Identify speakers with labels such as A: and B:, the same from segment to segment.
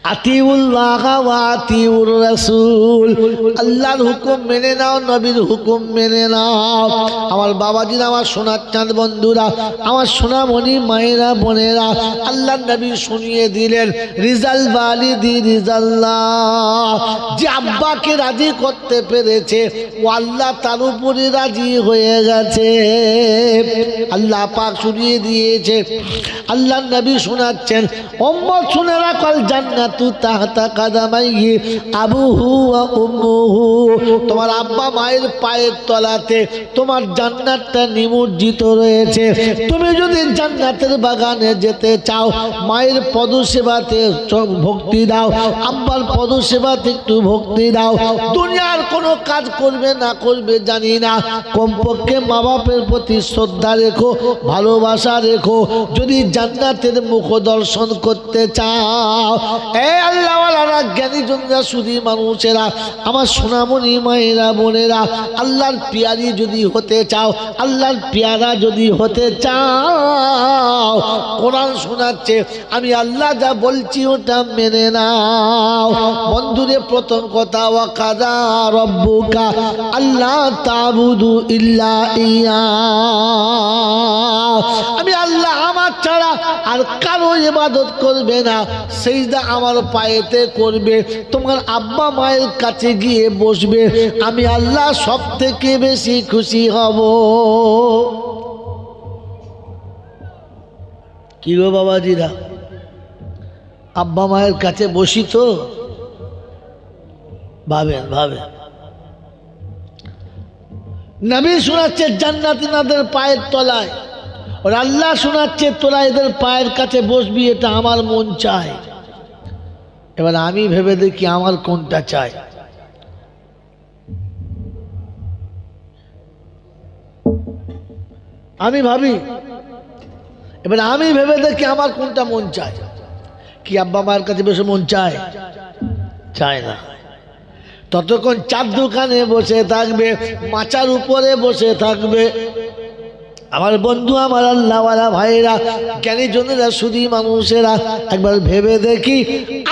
A: আতিউল্লাহ ওয়া আতিউর রাসূল, আল্লাহর হুকুম মেনে নাও, নবীর হুকুম মেনে নাও। আমার বাবাজিরা, আমার সোনার চাঁদ বন্ধুরা, আমার সোনামণি মায়েরা বোনেরা, আল্লাহর নবী শুনিয়ে দিলেন রিজাল ওয়ালিদি রিজাল্লাহ। যে আব্বাকে রাজি করতে পেরেছে ও আল্লাহ তার উপরে রাজি হয়ে গেছে। আল্লাহ পাক শুনিয়ে দিয়েছে, আল্লাহর নবী শোনাচ্ছেন, উম্মত শুনে রাখল, জান্নাতু তাহতা কাদামাইহি আবুহু ওয়া উম্মুহু। তোমার আব্বা মায়ের পায়ের তলাতে তোমার জান্নাতটা নিমজ্জিত রয়েছে। তুমি যদি জান্নাতের বাগানে যেতে চাও, মায়ের পদসেবাতে ভক্তি দাও, আব্বার পদসেবাতে একটু ভক্তি দাও। দুনিয়ার কোনো কাজ করবে না করবে জানি না, কমপক্ষে মা বাপের প্রতি শ্রদ্ধা রেখো, ভালোবাসা রেখো। যদি জান্নাতের মুখ দর্শন করতে চাও, এ আল্লাহওয়ালারা, জ্ঞানী জনরা, সুধী মানুষেরা, আমার সোনামণি মায়েরা বোনেরা, আল্লাহর পিয়ারি যদি হতে চাও, আল্লাহর পিয়ারা যদি হতে চাও, কোরআন শোনাচ্ছে, আমি আল্লাহ যা বলছি ওটা মেনে নাও। বন্ধুরে, প্রথম কথা, ওয়া কাযা রাব্বুকা আল্লা তা'বুদু ইল্লা ইয়া। আমি আল্লাহ আমার ছাড়া আর কারো ইবাদত করবে না, সিজদা আমার পায়েতে করবে, তোমার আব্বা মায়ের কাছে গিয়ে বসবে, আমি আল্লাহ সব থেকে বেশি খুশি হব। কি গো বাবাজিরা, আব্বা মায়ের কাছে বসি তো ভাবেন ভাবেন। নবী শোনাচ্ছে জান্নাতি নাদের পায়ের তলায়, আর আল্লাহ শোনাচ্ছে তোরা এদের পায়ের কাছে বসবি, এটা আমার মন চায়। এবার আমি ভেবে দেখি আমার কোনটা চাই। আমি ভাবি, এবার আমি ভেবে দেখি আমার কোনটা মন চায়। কি আব্বা মায়ের কাছে বসে মন চায়? চায় না। ততক্ষণ চার দোকানে বসে থাকবে, মাচার উপরে বসে থাকবে। আমার বন্ধু, আমার আল্লাহওয়ালা ভাইরা, জ্ঞানী জনেরা, সুধী মানুষেরা, একবার ভেবে দেখি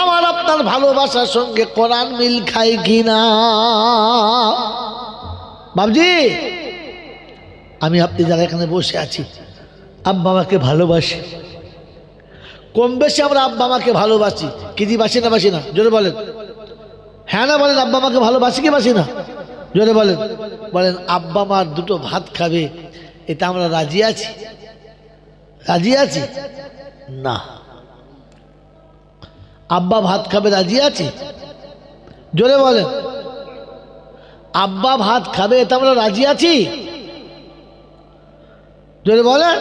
A: আমার আপনার ভালোবাসার সঙ্গে কোরআন মিল খায় কিনা। বাবজি, আমি আপনি যারা এখানে বসে আছি, আব্বা মাকে ভালোবাসি, কম বেশি আমরা আব্বা মাকে ভালোবাসি। কি দি বাসি না বাসি না? জোরে বলেন, হ্যাঁ না বলেন। আব্বা মাকে ভালোবাসি কি বাসি না? জোরে বলেন। বলেন, আব্বা মার দুটো ভাত খাবে, এটা আমরা রাজি আছি? রাজি আছি না। আব্বা ভাত খাবে, রাজি আছি? জোরে বলেন। আব্বা ভাত খাবে, এটা আমরা রাজি আছি? জোরে বলেন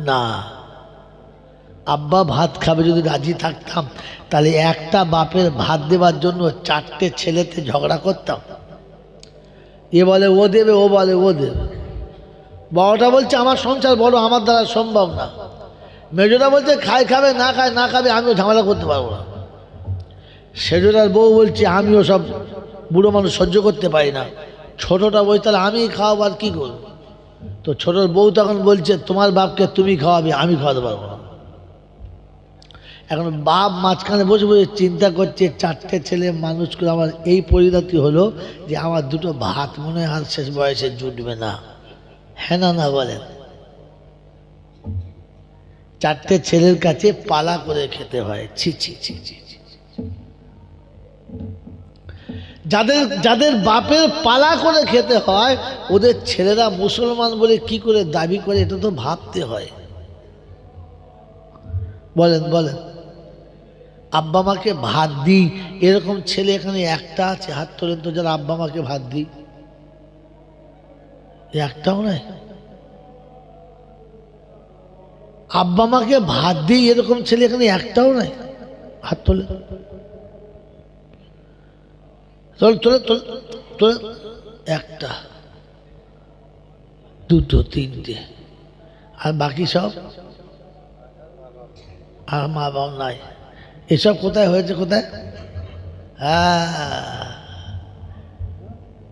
A: না। আব্বা ভাত খাবে যদি রাজি থাকতাম, তাহলে একটা বাপের ভাত দেওয়ার জন্য চারটে ছেলেতে ঝগড়া করতাম। এ বলে ও দেবে, ও বলে ও দেবে। বড়টা বলছে আমার সংসার বড়, আমার দ্বারা সম্ভব না। মেজোটা বলছে খায় খাবে, না খায় না খাবে, আমিও ঝামেলা করতে পারবো না। সেজোটার বউ বলছে আমিও সব বুড়ো মানুষ সহ্য করতে পারি না। ছোটটা বলছে তাহলে আমি খাওয়াবো, আর কী করবো? তো ছোটোর বউ তখন বলছে তোমার বাপকে তুমি খাওয়াবে, আমি খাওয়াতে পারবো না। এখন বাপ মাঝখানে বসে বসে চিন্তা করছে, চারটে ছেলে মানুষ করে আমার এই পরিণতি হলো যে আমার দুটো ভাত মনে হয় আর শেষ বয়সে জুটবে না। হ্যাঁ না না বলেন? চারটে ছেলের কাছে পালা করে খেতে হয়। ছি ছি ছি ছি। যাদের যাদের বাপের পালা করে খেতে হয়, ওদের ছেলেরা মুসলমান বলে কি করে দাবি করে, এটা তো ভাবতে হয়। বলেন বলেন। আব্বা মাকে ভাত দিই, এরকম ছেলে এখানে একটা আছে? হাত তোলেন তো যারা আব্বা মাকে ভাত দিই। একটাও নাই। আব্বা মাকে ভাত দিই এরকম ছেলে এখানে একটাও নাই। হাত তোলে তোলে তোলে তোলে। একটা, দুটো, তিনটে, আর বাকি সব আর মা বাবা নাই। এসব কোথায় হয়েছে? কোথায়? হ্যাঁ,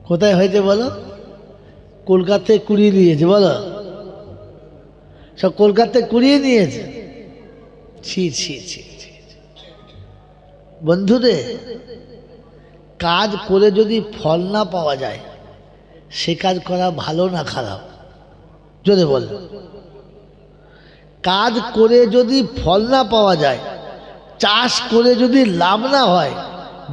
A: কোথায় হয়েছে বলো? কলকাতায় কুড়িয়ে নিয়েছে। বলো, সব কলকাতায় কুড়িয়ে নিয়েছে। ছি ছি ছি ছি। বন্ধুরে, কাজ করে যদি ফল না পাওয়া যায় সে কাজ করা ভালো না খারাপ? যদি বল, কাজ করে যদি ফল না পাওয়া যায়, চাষ করে যদি লাভ না হয়,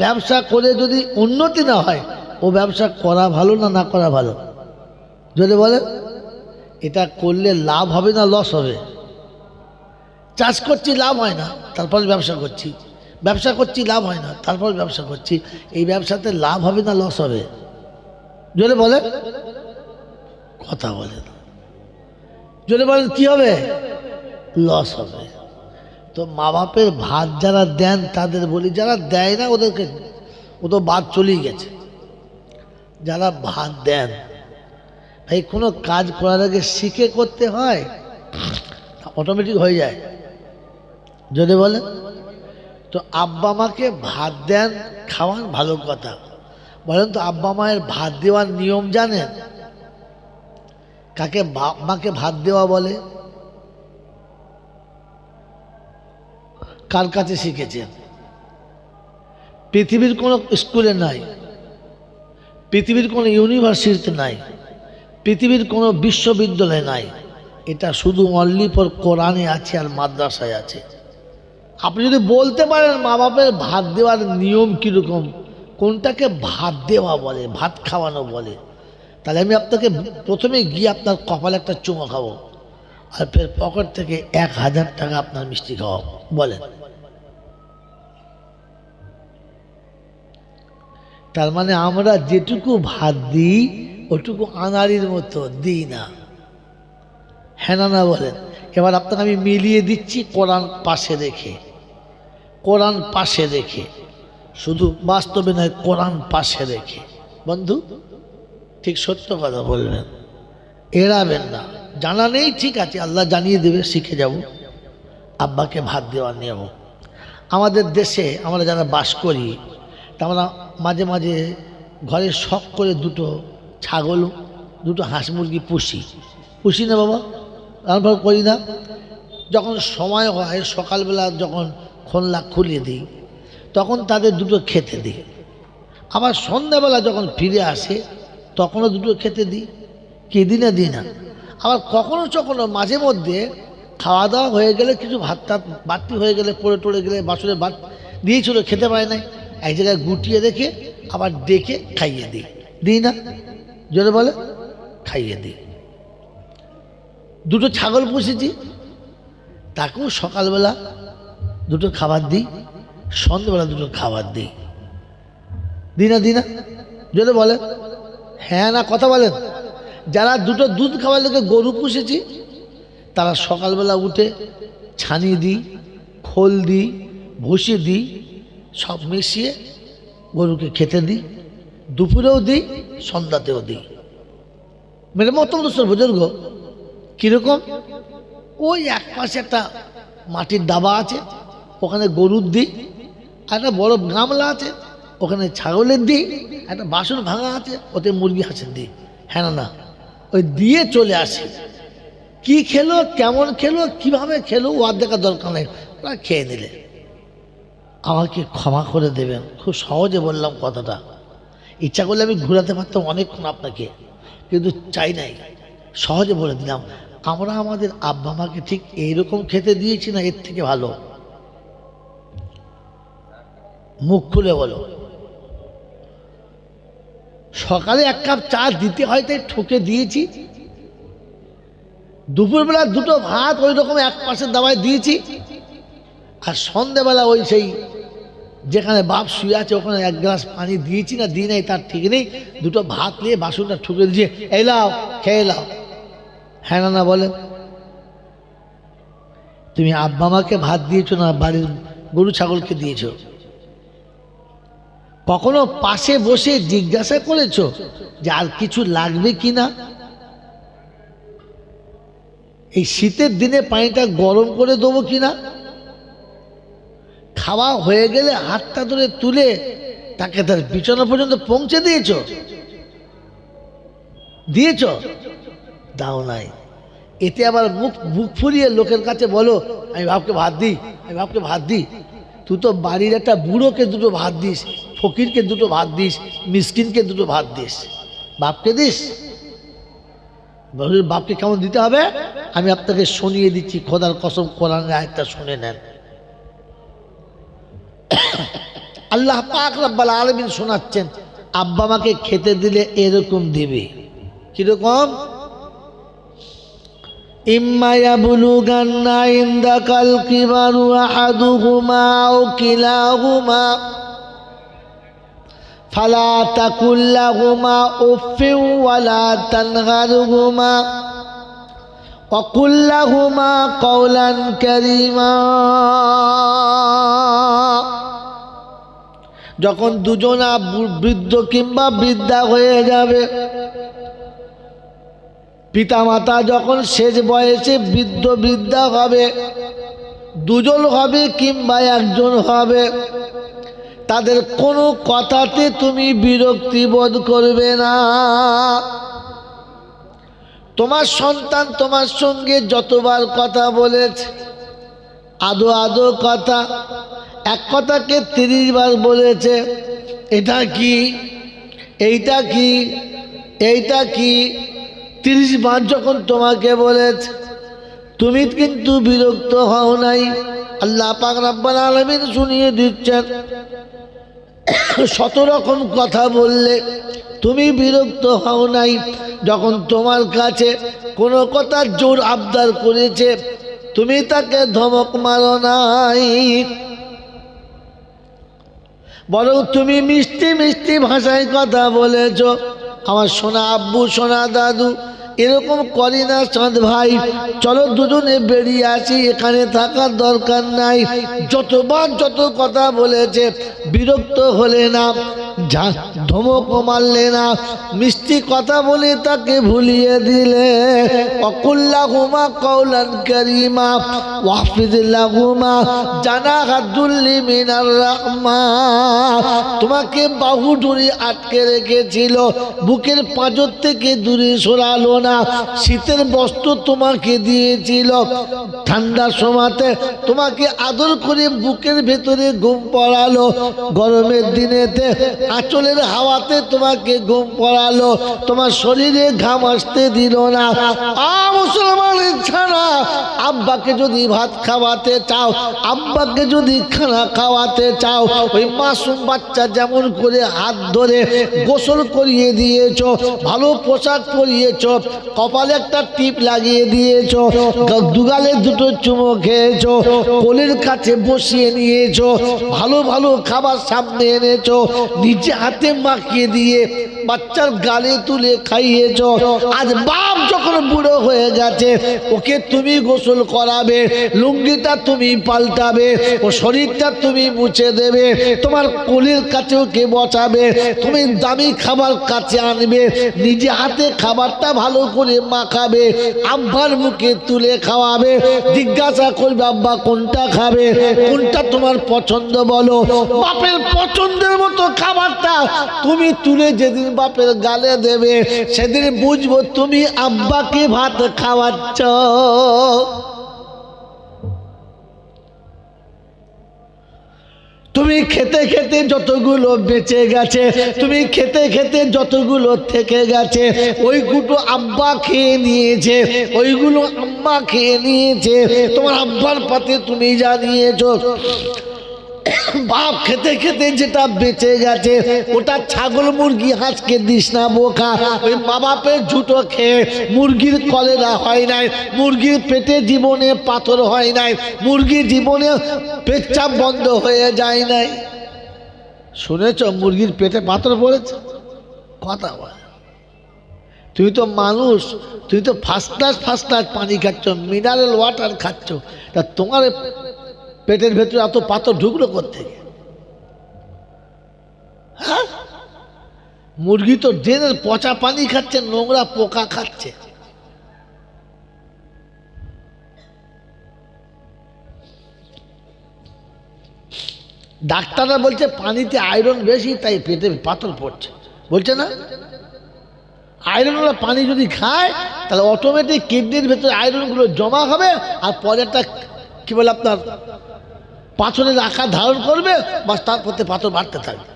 A: ব্যবসা করে যদি উন্নতি না হয়, ও ব্যবসা করা ভালো না না করা ভালো? যদি বলে এটা করলে লাভ হবে না লস হবে? চাষ করছি লাভ হয় না, তারপর ব্যবসা করছি, ব্যবসা করছি লাভ হয় না, তারপর ব্যবসা করছি, এই ব্যবসাতে লাভ হবে না লস হবে? যদি বলে, কথা বলে না। যদি বলেন কি হবে? লস হবে। তো মা বাপের ভাত যারা দেন তাদের বলি, যারা দেয় না ওদেরকে, ও তো বাদ চলেই গেছে। যারা ভাত দেন, ভাই কোনো কাজ করার আগে শিখে করতে হয়, অটোমেটিক হয়ে যায়। যদি বলে তো আব্বা মাকে ভাত দেন, খাওয়ান, ভালো কথা। বলেন তো আব্বা মায়ের ভাত দেওয়ার নিয়ম জানেন? কাকে মাকে ভাত দেওয়া বলে? কার কাছে শিখেছেন? পৃথিবীর কোনো স্কুলে নাই, পৃথিবীর কোনো ইউনিভার্সিটিতে নাই, পৃথিবীর কোনো বিশ্ববিদ্যালয়ে নাই। এটা শুধু অনলি ফর কোরআনে আছে আর মাদ্রাসায় আছে। আপনি যদি বলতে পারেন মা বাপের ভাত দেওয়ার নিয়ম কীরকম, কোনটাকে ভাত দেওয়া বলে, ভাত খাওয়ানো বলে, তাহলে আমি আপনাকে প্রথমে গিয়ে আপনার কপালে একটা চুমো খাবো, আর ফের পকেট থেকে 1000 টাকা আপনার মিষ্টি খাওয়াবো। বলেন, তার মানে আমরা যেটুকু ভাত দিই ওটুকু আনাড়ির মতো দিই না, হ্যাঁ না বলেন? এবার আপনাকে আমি মিলিয়ে দিচ্ছি কোরআন পাশে রেখে, কোরআন পাশে রেখে, শুধু বাস্তবে নয়, কোরআন পাশে রেখে। বন্ধু ঠিক সত্য কথা বলবেন, এড়াবেন না। জানা নেই ঠিক আছে, আল্লাহ জানিয়ে দেবে, শিখে যাব। আব্বাকে ভাত দেওয়ার নিয়ম আমাদের দেশে আমরা যারা বাস করি, তা আমরা মাঝে মাঝে ঘরে শখ করে দুটো ছাগল, দুটো হাঁস মুরগি পুষি না বাবা? রান্না করি না? যখন সময় হয় সকালবেলা যখন খোলা খুলিয়ে দিই তখন তাদের দুটো খেতে দিই, আবার সন্ধ্যাবেলা যখন ফিরে আসে তখনও দুটো খেতে দিই। কি দিই না? আবার কখনো কখনো মাঝে মধ্যে খাওয়া দাওয়া হয়ে গেলে কিছু ভাত টাত বাড়তি হয়ে গেলে, পড়ে টড়ে গেলে, বাসনে ভাত দিয়েছিল খেতে পারে নাই, এক জায়গায় গুটিয়ে রেখে আবার ডেকে খাইয়ে দিই না? জোরে বলে, খাইয়ে দিই। দুটো ছাগল পুষেছি, তাকেও সকালবেলা দুটো খাবার দিই, সন্ধ্যাবেলা দুটো খাবার দিই না? জোরে বলে, হ্যাঁ না কথা বলেন। যারা দুটো দুধ খাওয়ার লেগে গরু পুষেছি, তারা সকালবেলা উঠে ছানি দিই, খোল দিই, ভুসি দিই, সব মিশিয়ে গরুকে খেতে দিই, দুপুরেও দিই, সন্ধ্যাতেও দিই। মেরে মতন তো বুজুর্গ কীরকম? ওই এক পাশে একটা মাটির ডাবা আছে, ওখানে গরুর দিই, আর একটা বড় গামলা আছে, ওখানে ছাগলের দিই, একটা বাসন ভাঙা আছে, ওতে মুরগি হাঁসের দিই। হ্যাঁ না? ওই দিয়ে চলে আসে। কি খেলো, কেমন খেলো, কিভাবে খেলো, ও আর দেখার দরকার নেই, ওরা খেয়ে নিলে। আমাকে ক্ষমা করে দেবেন, খুব সহজে বললাম কথাটা। ইচ্ছা করলে আমি ঘুরাতে পারতাম অনেকক্ষণ আপনাকে, কিন্তু চাই নাই, সহজে বলে দিলাম। আমরা আমাদের আব্বা মাকে ঠিক এইরকম খেতে দিয়েছি না এর থেকে ভালো? মুখ খুলে বলো। সকালে 1 কাপ চা দিতে হয় তাই ঠকে দিয়েছি, দুপুরবেলা দুটো ভাত ওই রকম এক পাশের দাবায় দিয়েছি, আর সন্ধ্যেবেলা ওই সেই যেখানে বাপ শুয়ে আছে ওখানে 1 গ্লাস পানি দিয়েছি না দিই নাই তার ঠিক নেই, দুটো ভাত নিয়ে বাসনটা ঠুকে দিয়ে এই লাও খেয়ে লাও। হ্যাঁ না বলেন? তুমি আব্বা মাকে ভাত দিয়েছো না বাড়ির গরু ছাগলকে দিয়েছো? কখনো পাশে বসে জিজ্ঞাসা করেছো যে আর কিছু লাগবে কি না? এই শীতের দিনে পানিটা গরম করে দেবো কিনা? খাওয়া হয়ে গেলে হাতটা ধরে তুলে তাকে তার বিছানা পর্যন্ত পৌঁছে দিয়েছো? দাও নাই। এতে আবার মুখ ফুরিয়ে লোকের কাছে বলো আমি বাপকে ভাত দিই, আমি বাপকে ভাত দিই। তুই তো বাড়ির একটা বুড়োকে দুটো ভাত দিস, ফকিরকে দুটো ভাত দিস, মিসকিনকে দুটো ভাত দিস, বাপকে দিস? বাপকে কেমন দিতে হবে আমি আপনাকে শুনিয়ে দিচ্ছি, খোদার কসম কোরআনের আয়াতটা শুনে নেন। আল্লাহ পাক রব্বুল আলামিন শোনাচ্ছেন, আব্বা মাকে খেতে দিলে এরকম দিবে। কিরকম? ইম্মা ইয়াবলুগান্না ইনদাকাল কিবারু আহাদুহুমা আও কিলাহুমা ফালা তাকুল লাহুমা উফফিন ওয়ালা তানহারহুমা ওয়া কুল লাহুমা কাওলান কারীমা। যখন দুজনা বৃদ্ধ কিংবা বৃদ্ধা হয়ে যাবে, পিতামাতা যখন শেষ বয়সে বৃদ্ধ বৃদ্ধা হবে, দুজন হবে কিংবা একজন হবে, তাদের কোনো কথাতে তুমি বিরক্তি বোধ করবে না। তোমার সন্তান তোমার সঙ্গে যতবার কথা বলেছে, আদো আদো কথা, এক কথাকে 30 বার বলেছে, এটা কি, এইটা কি, এইটা কি, 30 বার যখন তোমাকে বলেছে, তুমি কিন্তু বিরক্ত হও নাই। আল্লাহ পাক রব্বুল আলামিন শুনিয়ে দিচ্ছেন, 100 রকম কথা বললে তুমি বিরক্ত হও নাই। যখন তোমার কাছে কোনো কথা জোর আবদার করেছে, তুমি তাকে ধমক মারো নাই, বরং তুমি মিষ্টি মিষ্টি ভাষায় কথা বলেছ। আমার সোনা আব্বু, সোনা দাদু, এরকম করি না চাঁদ ভাই, চলো দুজনে বেরিয়ে আসি, এখানে থাকার দরকার নাই। যতবার যত কথা বলেছে, বিরক্ত হলে না, ধমক মারলে না, মিষ্টি কথা বলে তাকে ভুলিয়ে দিলে। অকুল্লাহুমা কাওলান কারীমা ওয়াহফিযলাহুমা জানাহাদুল্লি মিনার রাহমা। তোমাকে বাহু ধরে আটকে রেখেছিল, বুকের পাঁজর থেকে দূরে সরালো না। শীতের বস্ত্র তোমাকে দিয়েছিল, ঠান্ডার সময়তে তোমাকে আদর করে বুকের ভেতরে ঘুম পড়ালো, গরমের দিনেতে আঁচলের হাওয়াতে তোমাকে ঘুম পড়ালো, তোমার শরীরে ঘাম আসতে দিল না। মুসলমানের ছাড়া আব্বাকে যদি ভাত খাওয়াতে চাও, আব্বাকে যদি খানা খাওয়াতে চাও, ওই মাসুম বাচ্চা যেমন করে হাত ধরে গোসল করিয়ে দিয়েছ, ভালো পোশাক পরিয়েছ, কপালে একটা টিপ লাগিয়ে দিয়েছ, দুগালে দুটো চুমো খেয়েছ, কোলের কাছে বসিয়ে নিয়েছ, ভালো ভালো খাবার সামনে এনেছ, নিজে হাতে মাখিয়ে দিয়ে বাচ্চার গালে তুলে খাইয়েছ। আজ বাপ যখন বুড়ো হয়ে গেছে, ওকে তুমি গোসল করাবে, লুঙ্গিটা তুমি পাল্টাবে, ও শরীরটা তুমি মুছে দেবে, তোমার কোলের কাছে ওকে বসাবে, তুমি দামি খাবার কাছে আনবে, নিজে হাতে খাবারটা ভালো করে মাখাবে, আব্বার মুখে তুলে খাওয়াবে, জিজ্ঞাসা করবে আব্বা কোনটা খাবে, কোনটা তোমার পছন্দ বলো। বাপের পছন্দের মতো খাবারটা তুমি তুলে যেদিন বাপের গালে দেবে, সেদিন বুঝবো তুমি আব্বাকে ভাত খাওয়াচ্ছ। তুমি খেতে খেতে যতগুলো বেঁচে গেছে, তুমি খেতে খেতে যতগুলো থেকে গেছে, ওইগুলো আব্বা খেয়ে নিয়েছে, ওইগুলো আম্মা খেয়ে নিয়েছে, তোমার আব্বার পাতে তুমি জানিয়েছো। বাপ খেতে খেতে যেটা বেঁচে গেছে, ওটা ছাগল মুরগি হাঁসকে দিস না বোকা। ওই মা বাপের ঝুটো খেয়ে মুরগির কলেরা হয় নাই, মুরগির পেটে জীবনে পাথর হয় নাই, মুরগির জীবনে পেচ্ছাপ বন্ধ হয়ে যায় নাই। শুনেছ মুরগির পেটে পাথর পড়েছে? কথা বল। তুই তো মানুষ, তুই তো ফার্স্ট ক্লাস পানি খাচ্ছ, মিনারেল ওয়াটার খাচ্ছ, তা তোমার পেটের ভেতরে এত পাথর ঢুকলো কোত্থেকে? হ্যাঁ, মুরগি তো ড্রেনের পচা পানি খাচ্ছে, নোংরা পোকা খাচ্ছে। ডাক্তাররা বলছে পানিতে আয়রন বেশি, তাই পেটে পাথর পড়ছে, বলছে না? আয়রনওয়ালা পানি যদি খায় তাহলে অটোমেটিক কিডনির ভেতরে আয়রনগুলো জমা হবে, আর পরে একটা কি বলে আপনার পাথরের আকার ধারণ করবে, বাস তার প্রতি পাথর বাড়তে থাকবে।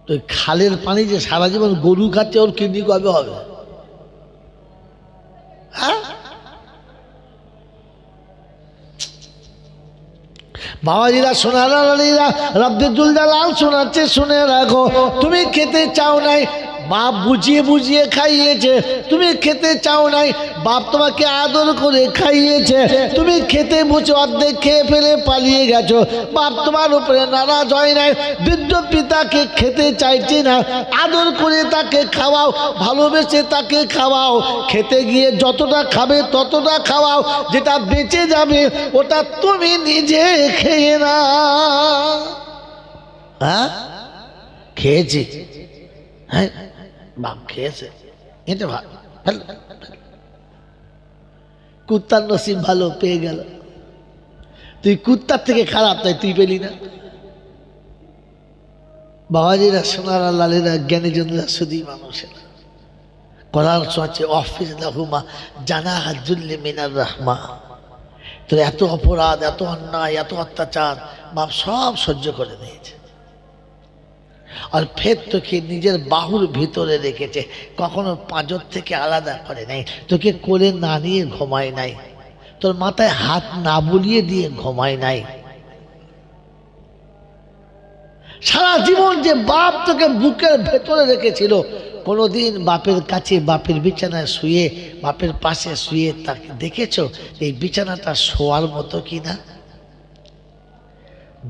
A: তো খালের পানি যে সারা জীবন গরু খাচ্ছে, ওর কিডনি কবে হবে? হ্যাঁ, বাবাজিরা সোনারা রব্বে দুল জালাল শোনাচ্ছে, শুনে রাখো। তুমি খেতে চাও নাই, বাপ বুঝিয়ে বুঝিয়ে খাইয়েছে। তুমি খেতে চাও নাই, বাপ তোমাকে আদর করে খাইয়েছে। তুমি খেতে বসে অর্ধেক খেয়ে ফেলে পালিয়ে গেছো, বাপ তোমার উপরে নারাজ হয় নাই। বৃদ্ধ পিতাকে খেতে চাইছে না, আদর করে তাকে খাওয়াও, ভালোবেসে তাকে খাওয়াও। খেতে গিয়ে যতটা খাবে ততটা খাওয়াও, যেটা বেঁচে যাবে ওটা তুমি নিজে খেয়ে না। হ্যাঁ, খেয়েছি, হ্যাঁ বাপ খেয়েছে, এটা ভালো। কুত্তার নসিব ভালো, পেয়ে গেল। তুই কুত্তার থেকে খারাপ, তাই তুই পেলি না। বাবাজিরা সোনারা লালেরা জ্ঞানী জনরা শুধুই মানুষেরা। কোরআন শোনাচ্ছে অফিস লাহুমা জানাহা যুল্লি মিনার রাহমা। তোর এত অপরাধ, এত অন্যায়, এত অত্যাচার বাপ সব সহ্য করে নিয়েছে, আর ফের তোকে নিজের বাহুর ভিতরে রেখেছে, কখনো পাঁজর থেকে আলাদা করে নাই, তোকে কোলে না নিয়ে ঘুমায় নাই, তোর মাথায় হাত না বুলিয়ে দিয়ে ঘুমায় নাই। সারা জীবন যে বাপ তোকে বুকের ভেতরে রেখেছিল, কোনোদিন বাপের কাছে, বাপের বিছানায় শুয়ে, বাপের পাশে শুয়ে তাকে দেখেছো এই বিছানাটা শোয়ার মতো কিনা?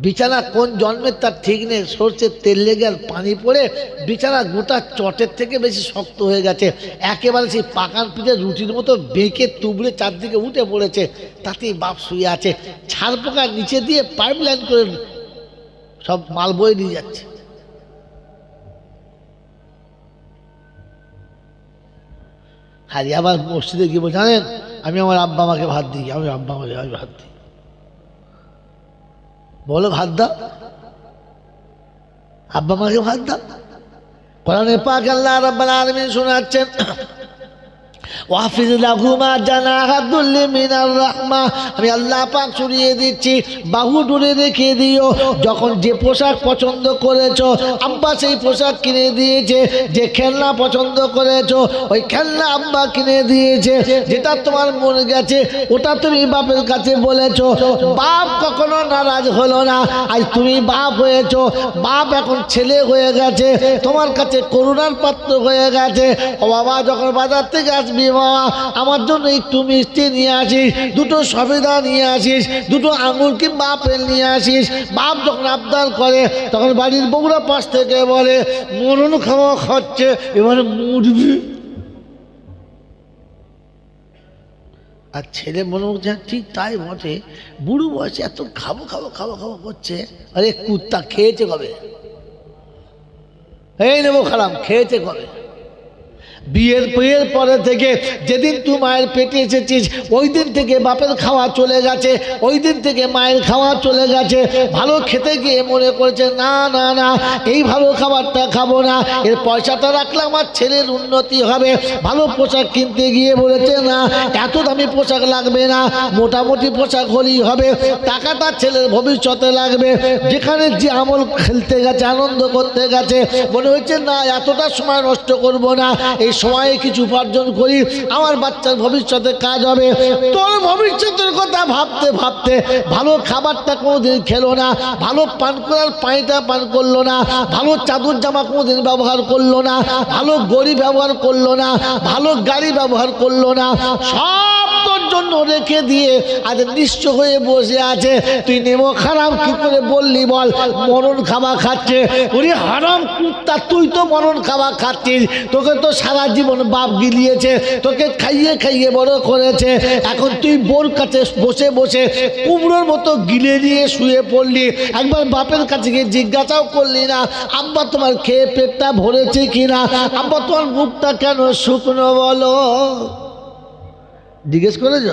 A: বিছানা কোন জন্মের তার ঠিক নেই, সরষের তেল লেগে আর পানি পড়ে বিছানা গোটা চটের থেকে বেশি শক্ত হয়ে গেছে, একেবারে সেই পাকান পিঠে রুটির মতো বেঁকে তুবড়ে চারদিকে উঠে পড়েছে, তাতেই বাপ শুয়ে আছে। ছাড় পোকার নিচে দিয়ে পাইপ লাইন করে সব মাল বয়ে নিয়ে যাচ্ছে। হারি আবার মসজিদে গিয়ে বলছে, জানেন আমি আমার আব্বা আমাকে ভাত দিই, আমি আব্বা আমাকে ভাত দিই। বলো ভাত দাও, আব্বা মাকে ভাত দাও। কোরআনে পাক আল্লাহ রাব্বুল আলামিন শোনাচ্ছেন ওয়াফিজ লাহুমা জানাহা যুল্লি মিনার রাহমা। আমি আল্লাহ পাক শুনিয়ে দিচ্ছি, বাহু দূরে রেখে দিও। যখন যে পোশাক পছন্দ করেছো, আব্বা সেই পোশাক কিনে দিয়েছে। যে খেলনা পছন্দ করেছো, ওই খেলনা আব্বা কিনে দিয়েছে। যেটা তোমার মন গেছে ওটা তুমি বাপের কাছে বলেছো, বাপ কখনো নারাজ হলো না। আজ তুমি বাপ হয়েছো, বাপ এখন ছেলে হয়ে গেছে, তোমার কাছে করুণার পাত্র হয়ে গেছে। ও বাবা, যখন বাজার থেকে আসবি, বাবা আমার জন্য একটু মিষ্টি নিয়ে আসিস, দুটো সবেদা নিয়ে আসিস, দুটো আঙুর কিংবা আপেল নিয়ে আসিস। বাপ যখন আবদার করে, তখন বাড়ির বউরা পাশ থেকে বলে মরণ খাওয়া খাচ্ছে, এবারে মরবি। আর ছেলে মনে হচ্ছে ঠিক তাই বটে, বুড়ো বয়সে এত খাবো খাবো খাবো খাবো করছে। আরে কুত্তা খেয়েছে কবে? এই নেবো খারাপ, খেয়েছে কবে? বিয়ের পরে থেকে যেদিন তুই মায়ের পেটে এসেছিস, ওই দিন থেকে বাপের খাওয়া চলে গেছে, ওই দিন থেকে মায়ের খাওয়া চলে গেছে। ভালো খেতে গিয়ে মনে করেছে না না না, এই ভালো খাবারটা খাবো না, এর পয়সাটা রাখলে আমার ছেলের উন্নতি হবে। ভালো পোশাক কিনতে গিয়ে বলেছে না, এত দামি পোশাক লাগবে না, মোটামুটি পোশাক হলেই হবে, টাকাটা ছেলের ভবিষ্যতে লাগবে। যেখানে যে আমল খেলতে গেছে, আনন্দ করতে গেছে, মনে হচ্ছে না এতটা সময় নষ্ট করব না, এই সময়ে কিছু উপার্জন করি, আমার বাচ্চার ভবিষ্যতে কাজ হবে। তোর ভবিষ্যতের কথা ভাবতে ভাবতে ভালো খাবারটা কোনোদিন খেলো না, ভালো পান করার পানিটা পান করলো না, ভালো চাদর জামা কোনোদিন ব্যবহার করলো না, ভালো গড়ি ব্যবহার করলো না, ভালো গাড়ি ব্যবহার করলো না, সব তোর জন্য রেখে দিয়ে আজ নিঃস্ব হয়ে বসে আছে। তুই নেমো খারাপ কি করে বললি বল? মরণ খাওয়া খাচ্ছে। ওরে হারাম কুত্তা, তুই তো মরণ খাওয়া খাচ্ছিস, তোকে তো সারা জীবন বাপ গিলিয়েছে, তোকে খাইয়ে খাইয়ে বড় করেছে। এখন তুই বোর কাছে বসে বসে কুমড়োর মতো গিলে নিয়ে শুয়ে পড়লি, একবার বাপের কাছে গিয়ে জিজ্ঞাসাও করলি না আব্বা তোমার খেয়ে পেটটা ভরেছে কিনা, আব্বা তোমার মুখটা কেন শুকনো বলো? জিজ্ঞেস করেছ?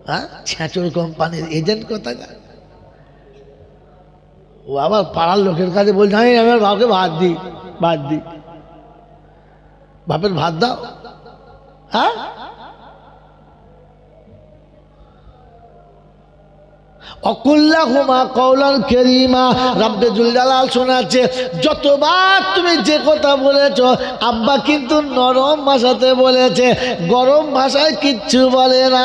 A: হ্যাঁ, ছ্যাঁচড় কোম্পানির এজেন্ট কোথাকার। ও আবার পাড়ার লোকের কাছে বলছে আমি আমার বাপকে ভাত দিই, ভাত দিই, বাপের ভাত দাও। হ্যাঁ, অকুল্লাহুমা কওলান কারীমা। রব্বে জুল জালাল শোনাচ্ছে, যতবার তুমি যে কথা বলেছ আব্বা কিন্তু নরম ভাষাতে বলেছে, গরম ভাষায় কিচ্ছু বলে না।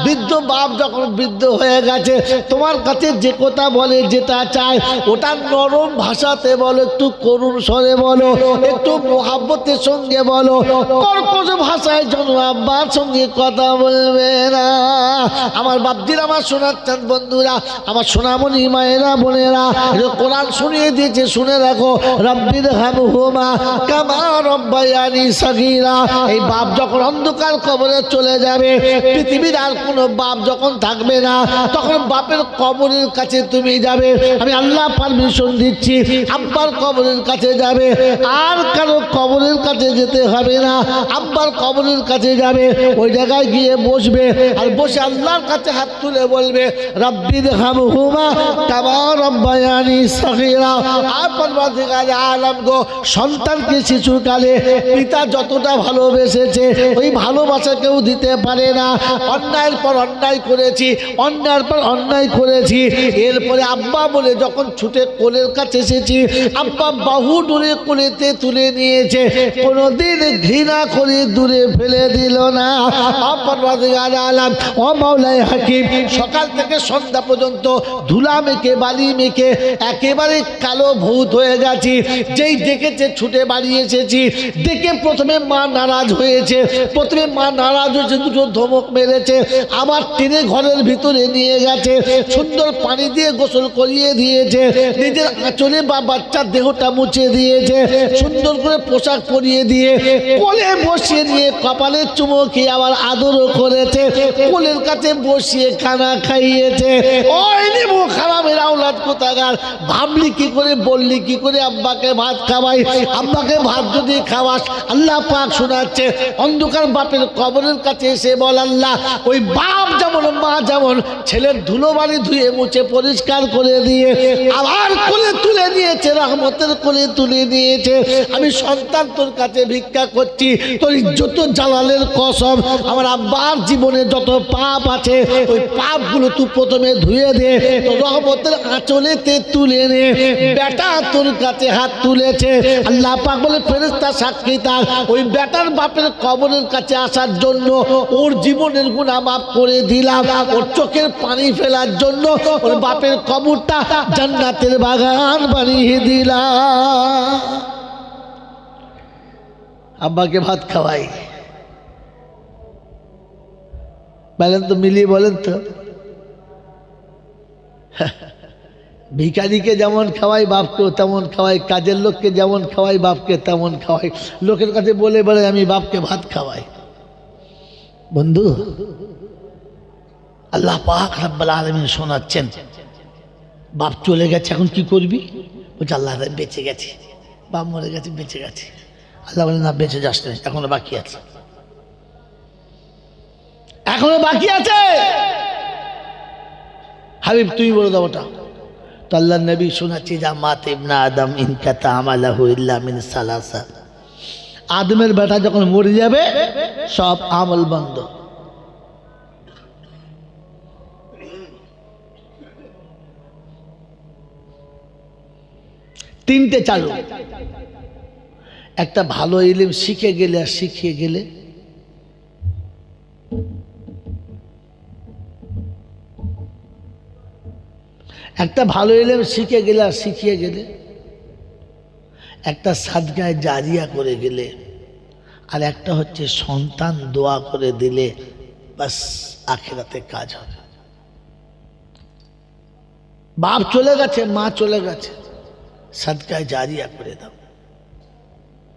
A: বৃদ্ধ বাপ যখন বৃদ্ধ হয়ে গেছে তোমার কাছে যে কথা বলে, যেটা চায় ওটা নরম ভাষাতে বলো, একটু করুণ স্বরে বলো, একটু মোহাব্বতের সঙ্গে বলো। কর্কশ ভাষায় যেন আব্বার সঙ্গে কথা বলবে না। আমার বাপজির, আমার সোনার চাঁদ বন্ধুরা, আমার সোনামণি মায়েরা বোনেরা, কোরআন শুনিয়ে দিয়েছে, শুনে রাখো। রব্বির হামহুমা কামা রব্বায়ানি সগীরা। এই বাপ যখন অন্ধকার কবরে চলে যাবে, পৃথিবীর আর কোনো বাপ যখন থাকবে না, তখন বাপের কবরের কাছে তুমি যাবে। আমি আল্লাহ পারমিশন দিচ্ছি, আব্বার কবরের কাছে যাবে, আর কারো কবরের কাছে যেতে হবে না। আব্বার কবরের কাছে যাবে, ওই জায়গায় গিয়ে বসবে, আর বসে আল্লাহর কাছে হাত তুলে বলবে, রব্বির হামহুমা কামা রব্বায়ানি সগীরা। আর পরওয়ারদিগার আলম গো, সন্তানকে শিশুকালে পিতা যতটা ভালোবেসেছে ওই ভালোবাসা কেউ দিতে পারে না। অন্যায়ের পর অন্যায় করেছি, অন্যায়ের পর অন্যায় করেছি, এরপরে আব্বা বলে যখন ছুটে কোলের কাছে এসেছি, আব্বা বাহু দূরে কোলেতে তুলে নিয়েছে, কোনোদিন ঘৃণা করে দূরে ফেলে দিল না। পরওয়ারদিগার আলম ও মাওলাই হাকিম, সকাল থেকে সন্ধ্যা পর্যন্ত ধুলা মেখে বালি মেখে একেবারে কালো ভূত হয়ে গেছি। যেই দেখেছে ছুটে বাড়ি এসেছি, দেখে প্রথমে মা নারাজ হয়েছে, প্রথমে মা নারাজ হয়েছে, দুটো ধমক মেরেছে, আবার টেনে ঘরের ভিতরে নিয়ে গেছে, সুন্দর পানি দিয়ে গোসল করিয়ে দিয়েছে, নিজের আঁচলে বা বাচ্চার দেহটা মুছে দিয়েছে, সুন্দর করে পোশাক পরিয়ে দিয়ে কোলে বসিয়ে নিয়ে কপালে চুমো খেয়ে আবার আদরও করেছে, কোলের কাছে বসিয়ে খানা খাইয়েছে। ওই নিবু খারাপের আওলাদ কোথাকার, ভাবলি কি করে, বললি কি করে আব্বাকে ভাত খাওয়াই? আব্বাকে ভাত যদি খাওয়াস, আল্লাহ পাক শোনাচ্ছে, অন্ধকার বাপের কবরের কাছে এসে বল, আল্লাহ ওই বাপ যেমন মা যেমন ছেলের ধুলো বাড়ি ধুয়ে মুছে পরিষ্কার করে দিয়ে আবার কোলে তুলে নিয়েছে, রহমতের কোলে তুলে নিয়েছে, আমি সন্তান তোর কাছে ভিক্ষা করছি, তোর যত জালালের কসম, আমার আব্বার জীবনে যত পাপ আছে ওই পাপগুলো তুই প্রথমে ধুয়ে দে, তোর রহমতের আঁচলেতে তুলে নে। বেটা তোর কাছে হাত তুলেছে, আল্লাহ পাক বলে ফেরেশতা সাক্ষী থাক, ওই বেটার বাপের কবরের কাছে আসার জন্য ওর জীবনের গুনাহ মাফ করে দিলাম, ওর চোখের পানি ফেলার জন্য ওর বাপের কবরটা জান্নাতের বাগান বানিয়ে দিলাম। আব্বাকে ভাত খাওয়াই, বলেন তো, মিলিয়ে বলেন তো। ভিখারিকে যেমন খাওয়াই বাপকেও তেমন খাওয়াই, কাজের লোককে যেমন খাওয়াই বাপকে তেমন খাওয়াই, লোকের কাছে বলে বলে আমি বাপকে ভাত খাওয়াই। বন্ধু, আল্লাহ পাক রব্বুল আলামিন শোনাচ্ছেন, বাপ চলে গেছে, এখন কি করবি? বলছে আল্লাহ বেঁচে গেছে, বাপ মরে গেছে, বেঁচে গেছে। আল্লাহ বলে না, বেঁচে যাস না, এখনো বাকি আছে, এখনো বাকি আছে। হাবিব তুমি বলে দাও ওটা। তো আল্লাহ নবী শোনাচ্ছি, যা মাত ইবনা আদম ইনকাতা আমালাহু ইল্লা মিন সালাসা, আদমের বেটা যখন মরে যাবে সব আমল বন্ধ। তিনটে চালু, একটা ভালো ইলম শিখে গেলে আর শিখিয়ে গেলে, একটা ভালো ইলম শিখে গেলে আর শিখিয়ে গেলে, একটা সাদকায়ে জারিয়া করে গেলে, আর একটা হচ্ছে সন্তান দোয়া করে দিলে, বাস আখিরাতে কাজ হবে। বাপ চলে গেছে, মা চলে গেছে, সাদকায়ে জারিয়া করে দাও।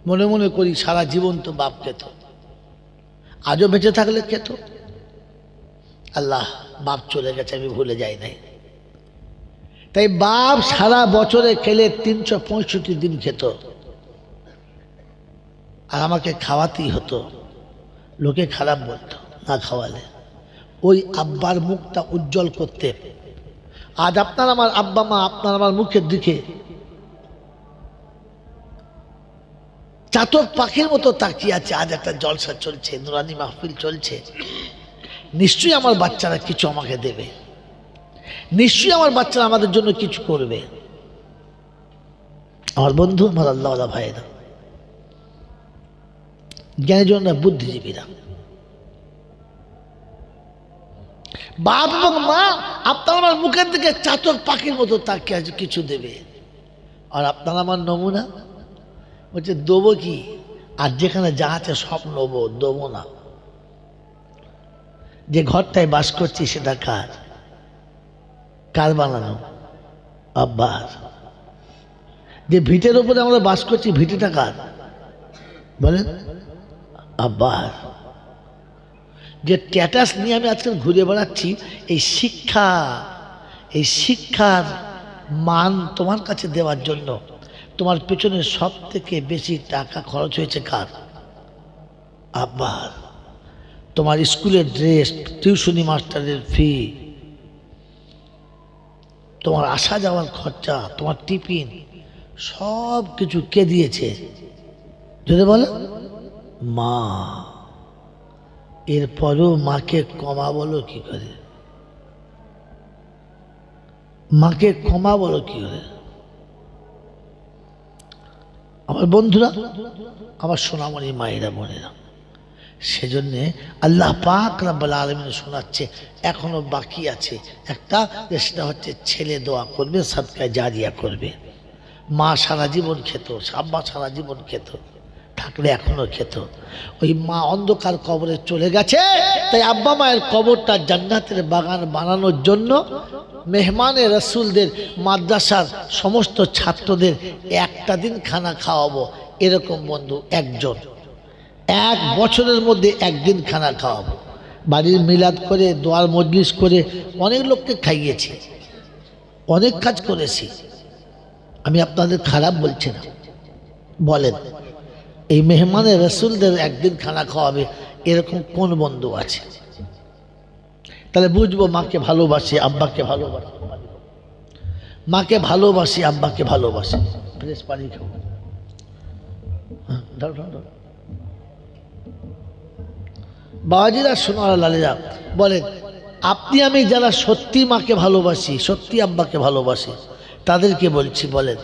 A: মনে মনে করি সারা জীবন তো বাপ খেত, আজও বেঁচে থাকলে খেত। আল্লাহ, বাপ চলে গেছে আমি ভুলে যাই নাই, তাই বাপ সারা বছরে খেলে 365 দিন খেত, আর আমাকে খাওয়াতেই হতো। লোকে খারাপ বলতো না খাওয়ালে, ওই আব্বার মুখটা উজ্জ্বল করতে। আজ আপনার আমার আব্বা মা আপনার আমার মুখের দিকে চাতক পাখির মতো তাকিয়ে আছে। আজ একটা জলসা চলছে, নুরানি মাহফিল চলছে, নিশ্চয়ই আমার বাচ্চারা কিছু আমাকে দেবে, নিশ্চয়ই আমার বাচ্চারা আমাদের জন্য কিছু করবে। আমার বন্ধু, আমার আল্লাহওয়ালা ভাইয়েরা, জ্ঞানীজনরা, বুদ্ধিজীবীরা, বাপ এবং মা আপনার আমার মুখের দিকে চাতক পাখির মতো তাকে আজ কিছু দেবে, আর আপনার আমার নমুনা বলছে দেবো কি, আর যেখানে যা আছে সব নেবো, দেবো না। যে ঘরটায় বাস করছি সেটা কার? কার বানানো? আব্বার। যে ভিটের উপরে আমরা বাস করছি ভিটেটা কার বলেন? আব্বার। যে স্ট্যাটাস নিয়ে আমি আজকাল ঘুরে বেড়াচ্ছি, এই শিক্ষার মান তোমার কাছে দেওয়ার জন্য তোমার পেছনে সব থেকে বেশি টাকা খরচ হয়েছে কার? আব্বার। তোমার স্কুলের ড্রেস, টিউশনি মাস্টারের ফি, তোমার আসা যাওয়ার খরচা, তোমার টিফিন, সব কিছু কে দিয়েছে? যদি বলো মা। এরপরেও মাকে কমা বলো কি করে? মাকে ক্ষমা বলো কি করে? আমার বন্ধুরা, আমার সোনামণি মায়েরা, বোনেরা, সেজন্যে আল্লাহ পাক রব্বুল আলামিন শোনাচ্ছে এখনো বাকি আছে একটা, সেটা হচ্ছে ছেলে দোয়া করবে, সাদকায়ে জারিয়া করবে। মা সারা জীবন খেত, আব্বা সারা জীবন খেত, থাকলে এখনো খেত। ওই মা অন্ধকার কবরে চলে গেছে, তাই আব্বা মায়ের কবরটা জান্নাতের বাগান বানানোর জন্য মেহমানে রসুলদের, মাদ্রাসার সমস্ত ছাত্রদের একটা দিন খানা খাওয়াবো, এরকম বন্ধু একজন, 1 বছরের মধ্যে একদিন খানা খাওয়াবো। বাড়ির মিলাদ করে, দোয়ার মজলিস করে অনেক লোককে খাইয়েছি, অনেক কাজ করেছি, আমি আপনাদের খারাপ বলছি না। বলেন, এই মেহমানে রসুলদের একদিন খানা খাওয়াবে এরকম কোন বন্ধু আছে? তাহলে বুঝবো মাকে ভালোবাসি, আব্বাকে ভালোবাসি, মাকে ভালোবাসি, আব্বাকে ভালোবাসি। ফ্রেশ পানি খাবো, বাবাজিরা, সোনার লালেরা, বলেন আপনি আমি যারা সত্যি মাকে ভালোবাসি, সত্যি আব্বাকে ভালোবাসি, তাদেরকে বলছি, বলেন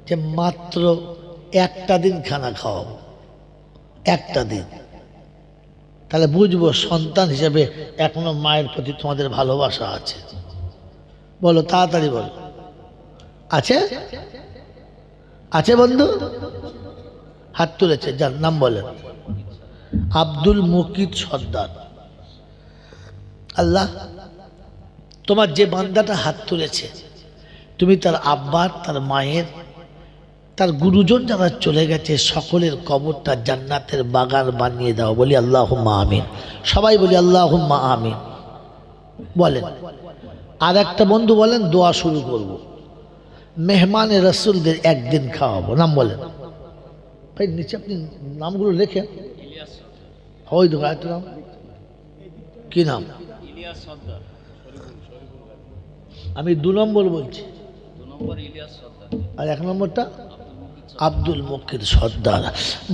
A: যে মাত্র একটা দিন খানা খাওয়াবো, একটা দিন। তাহলে বুঝবো সন্তান হিসেবে এখনো মায়ের প্রতি তোমাদের ভালোবাসা আছে। বলো, তাড়াতাড়ি বলো, আছে? আছে বন্ধু? হাত তুলেছে, যার নাম বলেন। আব্দুল মুকিত সর্দার। আল্লাহ, তোমার যে বান্দাটা হাত তুলেছে, তুমি তার আব্বার, তার মায়ের, তার গুরুজন যারা চলে গেছে সকলের কবরটা জান্নাতের বাগান বানিয়ে দাও। বলি আল্লাহুম্মা আমিন। সবাই বলি আল্লাহুম্মা আমিন। বলেন, আর একটা বন্ধু বলেন, দোয়া শুরু করব, মেহমানে রসুলদের একদিন খাওয়াবো। নাম বলেন ভাই, নিচে আপনি নামগুলো লেখেন। ওই দেখো একটা নাম, কি নাম? আমি 2 নম্বর বলছি, আর 1 নম্বরটা আব্দুল মুকিত সর্দার।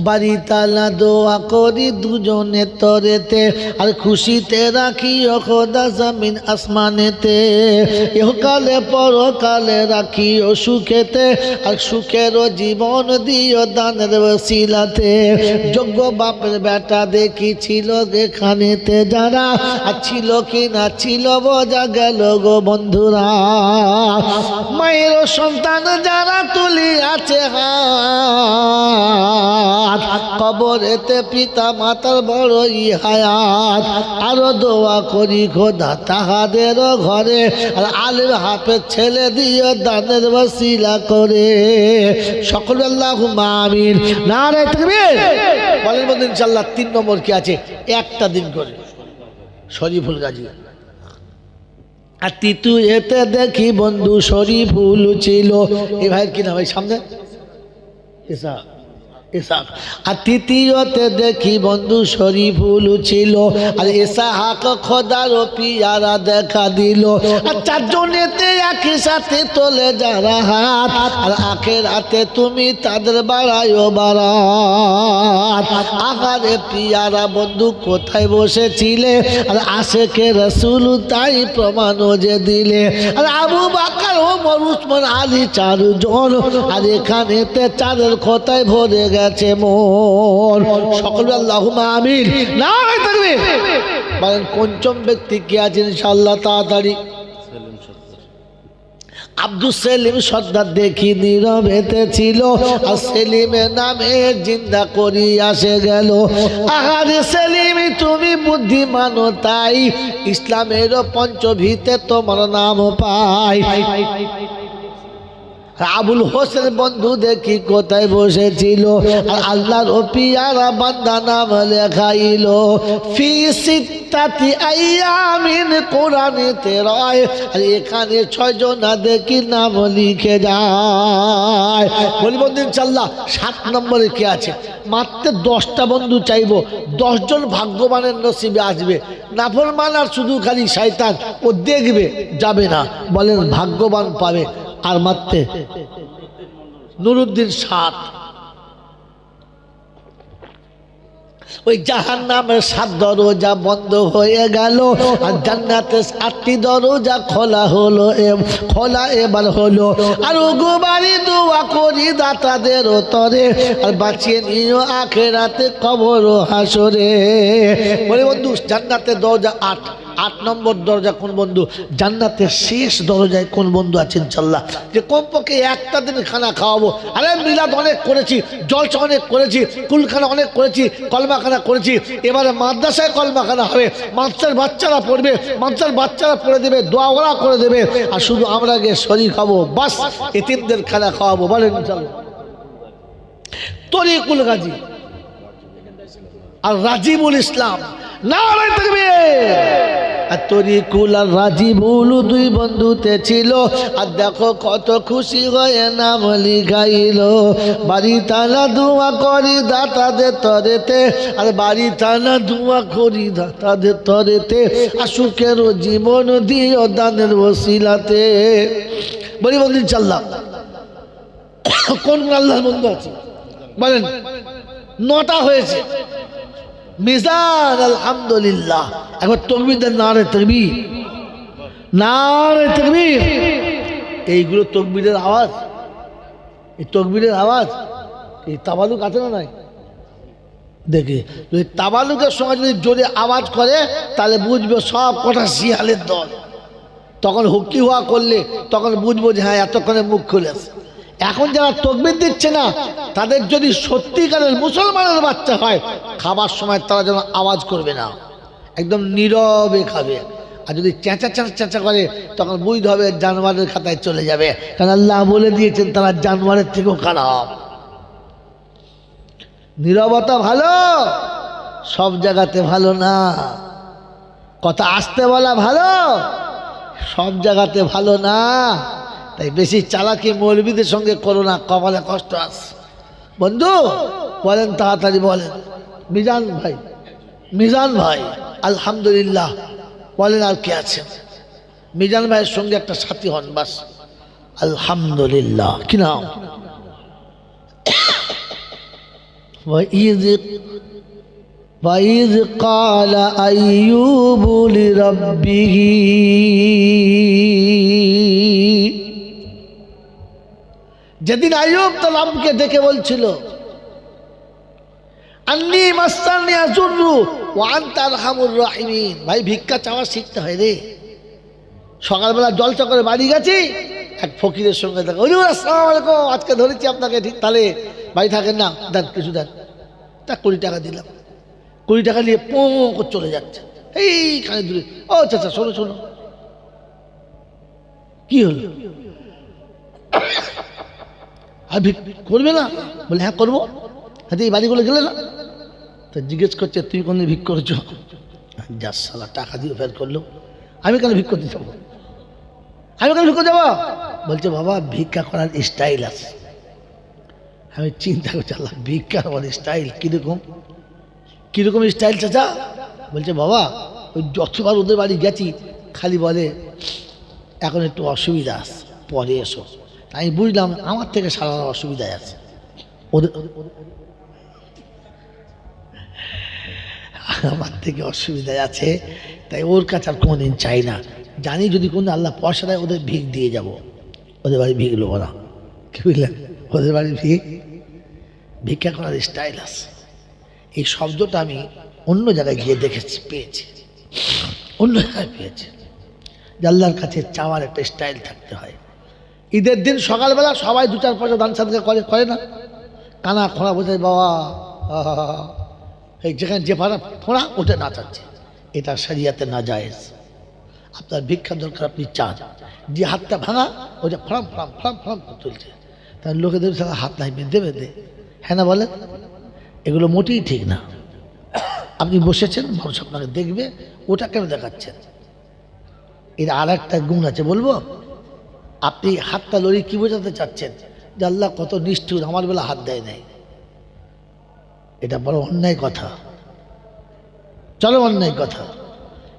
A: বাড়ি তালা দোয়া করি দুজনে তরেতে, আর খুশিতে রাখি খোদা জমিন আসমানেতে, ইহকালে পরকালে রাখি ও সুখেতে, আর সুখেরও জীবন দিও দানের ওসিলাতে। যোগ্য বাপের বেটা দেখি ছিল এখানেতে যারা, আর ছিল কি না ছিল বোঝা গেল গো বন্ধুরা। মায়ের সন্তান যারা তুলি আছে হাত, কবরেতে পিতা মাতার বড়ই হায়াত, আরো দোয়া করি খোদা তাহাদের ঘরে, আর আলেম হাফেজ ছেলে দিও দানের ওসিলা করে। সকলে আল্লাহুম্মা আমিন। নারে তাকবীর। বলেন বন্ধু, ইনশাআল্লাহ 3 নম্বর কি আছে? একটা দিন করে শরীফুল গাজী। আর তিতু এতে দেখি বন্ধু শরীফুল ছিল। এই ভাইয়ের কি নাম? ভাই সামনে ইসাহাক। আর তৃতীয়তে দেখি বন্ধু শরীফুল ছিল, আর ইসাহাক খোদার পিয়ারা দেখা দিল। আর চারজনেতে একই সাথে তোলে যারা হাত, আর আখেরাতে তুমি তাদের বাড়ায়ও বারাত। আহারে পিয়ারা বন্ধু কোথায় বসেছিলে, আর আশেকে রাসূল তাই প্রমাণও যে দিলে। আর আবু বকর ওমর উসমান আলী চারজন, আর এখানেতে চারের খোতায় ভরে গেছে মোর। সকলে আল্লাহুম্মা আমিন। নারায়ে তাকবীর। বলেন পঞ্চম ব্যক্তি কি আছে ইনশাআল্লাহ তাড়াতাড়ি? আব্দুল সেলিম সর্দার দেখি নীরবেতে ছিল, আর সেলিমের নামে জিন্দা করি আসে গেল। আহারে সেলিম তুমি বুদ্ধিমান তাই ইসলামের পঞ্চভীতে তোমার নাম পাই। আবুল হোসেন বন্ধু দেখি কোথায় বসেছিল, আর আল্লাহর পিয়ারা বান্দা নাম লেখাইল। ফি সিত্তাতি আইয়ামিন কোরআনেতে রয়, আর এখানে 6 জন দেখি নাম লিখে যায়। বলি বন্ধু ইনশাআল্লাহ 7 নম্বরে কি আছে? মাত্র 10টা বন্ধু চাইবো, 10 জন ভাগ্যবানের নসিবে আসবে। নাফরমান আর শুধু খালি শয়তান ও দেখবে, যাবে না। বলেন ভাগ্যবান পাবে। আর মাত্র নুরুদ্দিন 7, ওই জাহান্নামের 7 দরজা বন্ধ হয়ে গেল, আর জান্নাতের 8টি দরজা খোলা হলো, খোলা এবার হলো। আর ওগুবারি দোয়া করি দাতাদের তরে, আর বাঁচিয়ে নিও আখেরাতে কবর ও হাসরে। বলে বন্ধু জান্নাতের দরজা 8 নম্বর দরজা কোন বন্ধু? জান্নাতের শেষ দরজায় কোন বন্ধু আছেন ইনশাআল্লাহ, যে কমপক্ষে একটা দিন খানা খাওয়াবো। আরে মিলাদ অনেক করেছি, জলসা অনেক করেছি, কুলখানা অনেক করেছি, কলমাখানা করেছি, এবারে মাদ্রাসায় কলমাখানা হবে। মাদ্রাসার বাচ্চারা পড়বে, মাদ্রাসার বাচ্চারা পড়ে দেবে, দোয়া ওরা করে দেবে, আর শুধু আমরা গিয়ে শরীক হবো, বাস এতিমদের খানা খাওয়াবো। বলেন ইনশাআল্লাহ। তরিকুল গাজী আর রাজিবুল ইসলাম, নারায়ে তাকবীর। আর তরিকুল আর রাজিবুল 2 বন্ধুতে ছিল, আর দেখো কত খুশি হয়ে নাম লিখাইল। বাড়ি টানা দোয়া করি দাতাদের তরেতে, আর বাড়ি টানা দোয়া করি দাতাদের তরেতে, আর সুখের জীবন দিও দানের ওসিলাতে। বলি বন্ধু ইনশাআল্লাহ কোন আল্লাহর বন্ধু আছে? বলেন 9টা হয়েছে। মিজান আলহামদুলিল্লাহ। একবার তাকবীর দেন, নারে তাকবীর, নারে তাকবীর। এইগুলো তাকবীরের আওয়াজ, এই তাকবীরের আওয়াজ। এই তাবালুক আছে না নাই? দেখে যদি তাবালুকের সময় যদি জোরে আওয়াজ করে তাহলে বুঝবে সব কটা শিয়ালের দল। তখন হুক্কি হুয়া করলে তখন বুঝবো যে হ্যাঁ এতক্ষণে মুখ খুলেছে। এখন যারা তাকবীর দিচ্ছে না, তাদের যদি সত্যিকারের মুসলমানের বাচ্চা হয়, খাবার সময় তারা যেন আওয়াজ করবে না, একদম নীরবে খাবে। আর যদি চেঁচা চেঁচা চেঁচা করে তখন বুঝতে হবে জানোয়ারের খাতায় চলে যাবে, কারণ আল্লাহ বলে দিয়েছেন তারা জানোয়ারের থেকেও খারাপ। নীরবতা ভালো, সব জায়গাতে ভালো না। কথা আস্তে বলা ভালো, সব জায়গাতে ভালো না। তাই বেশি চালাকি মৌলবীদের সঙ্গে করো না, কপালে কষ্ট আছে। বন্ধু বলেন তাড়াতাড়ি বলেন। মিজান ভাই, মিজান ভাই আলহামদুলিল্লাহ। বলেন আর কি আছে? মিজান ভাইয়ের সঙ্গে একটা সাথী হন বাস। আলহামদুলিল্লাহ। কি নাম? وَإِذْ قَالَ أَيُّوبُ لِرَبِّهِ, যেদিন আইয়ুব তার রবকে ডেকে বলছিল আন্নী মাসসানি আযুররু ওয়া আনতা আরহামুর রাহিমিন। ভাই ভিক্ষা চাওয়া শিখতে হয় রে। সকালবেলা জলসা করে বাড়ি গেছি, এক ফকিরের সঙ্গে দেখা, হুজুর আসসালামু আলাইকুম, আজকে ধরেছি আপনাকে, ঠিক তাহলে বাড়ি থাকেন না, দেন কিছু দেন। তা 20 টাকা দিলাম। 20 টাকা নিয়ে পো করে চলে যাচ্ছে এইখানে দূরে। ও চাচা শোনো শোনো, কি হলো? আর করবে না? বলে হ্যাঁ করবো। হ্যাঁ এই বাড়িগুলো গেলে না, তা জিজ্ঞেস করছে তুই কোনদিন ভিক করেছ? যা সালা টাকা দিয়ে ফের করলো, আমি কেন ভিক করতে যাবো? আমি কেন ভিক করতে যাবো? বলছে বাবা ভিক্ষা করার স্টাইল আছে। আমি চিন্তা করছি আল্লাহ ভিক্ষা করার স্টাইল কীরকম স্টাইল চাচা? বলছে বাবা ওই যতবার ওদের বাড়ি গেছি খালি বলে এখন একটু অসুবিধা আছে, পরে এসো। আমি বুঝলাম আমার থেকে সারা অসুবিধায় আছে, ওদের আমার থেকে অসুবিধায় আছে, তাই ওর কাছে আর কোনোদিন চাই না। জানি যদি কোনো আল্লাহ পয়সা দেয় ওদের ভিক দিয়ে যাব, ওদের বাড়ি ভিক নেবো না। কি বুঝলেন? ওদের বাড়ি ভিক্ষা করার স্টাইল আছে। এই শব্দটা আমি অন্য জায়গায় গিয়ে দেখেছি, পেয়েছি, অন্য জায়গায় পেয়েছি। আল্লাহর কাছে চাওয়ার একটা স্টাইল থাকতে হয়। ঈদের দিন সকালবেলা সবাই 2-4 পয়সা দান সাদকা করে না? কানা খোঁড়া বোঝায় বাবা, এই যেখানে যে ভাড়া ফোঁড়া ওটা নাচাচ্ছে, এটা শরিয়াতে নাজায়েজ। আপনার ভিক্ষা দরকার, আপনি চান, যে হাতটা ভাঙা ওটা ফ্রাম ফ্রাম ফ্রাম ফ্রাম তুলছে, তার লোকেদের সাথে হাত লাগবে, দেবে দে, হ্যাঁ না বলেন? এগুলো মোটেই ঠিক না। আপনি বসেছেন, মানুষ আপনাকে দেখবে, ওটা কেন দেখাচ্ছেন? এর আর একটা গুণ আছে বলবো। আপনি হাতটা লড়ি কি বোঝাতে চাচ্ছেন? যে আল্লাহ কত নিষ্ঠুর, আমার বেলা হাত দেয় নাই। এটা বড় অন্যায় কথা, চলো অন্যায় কথা।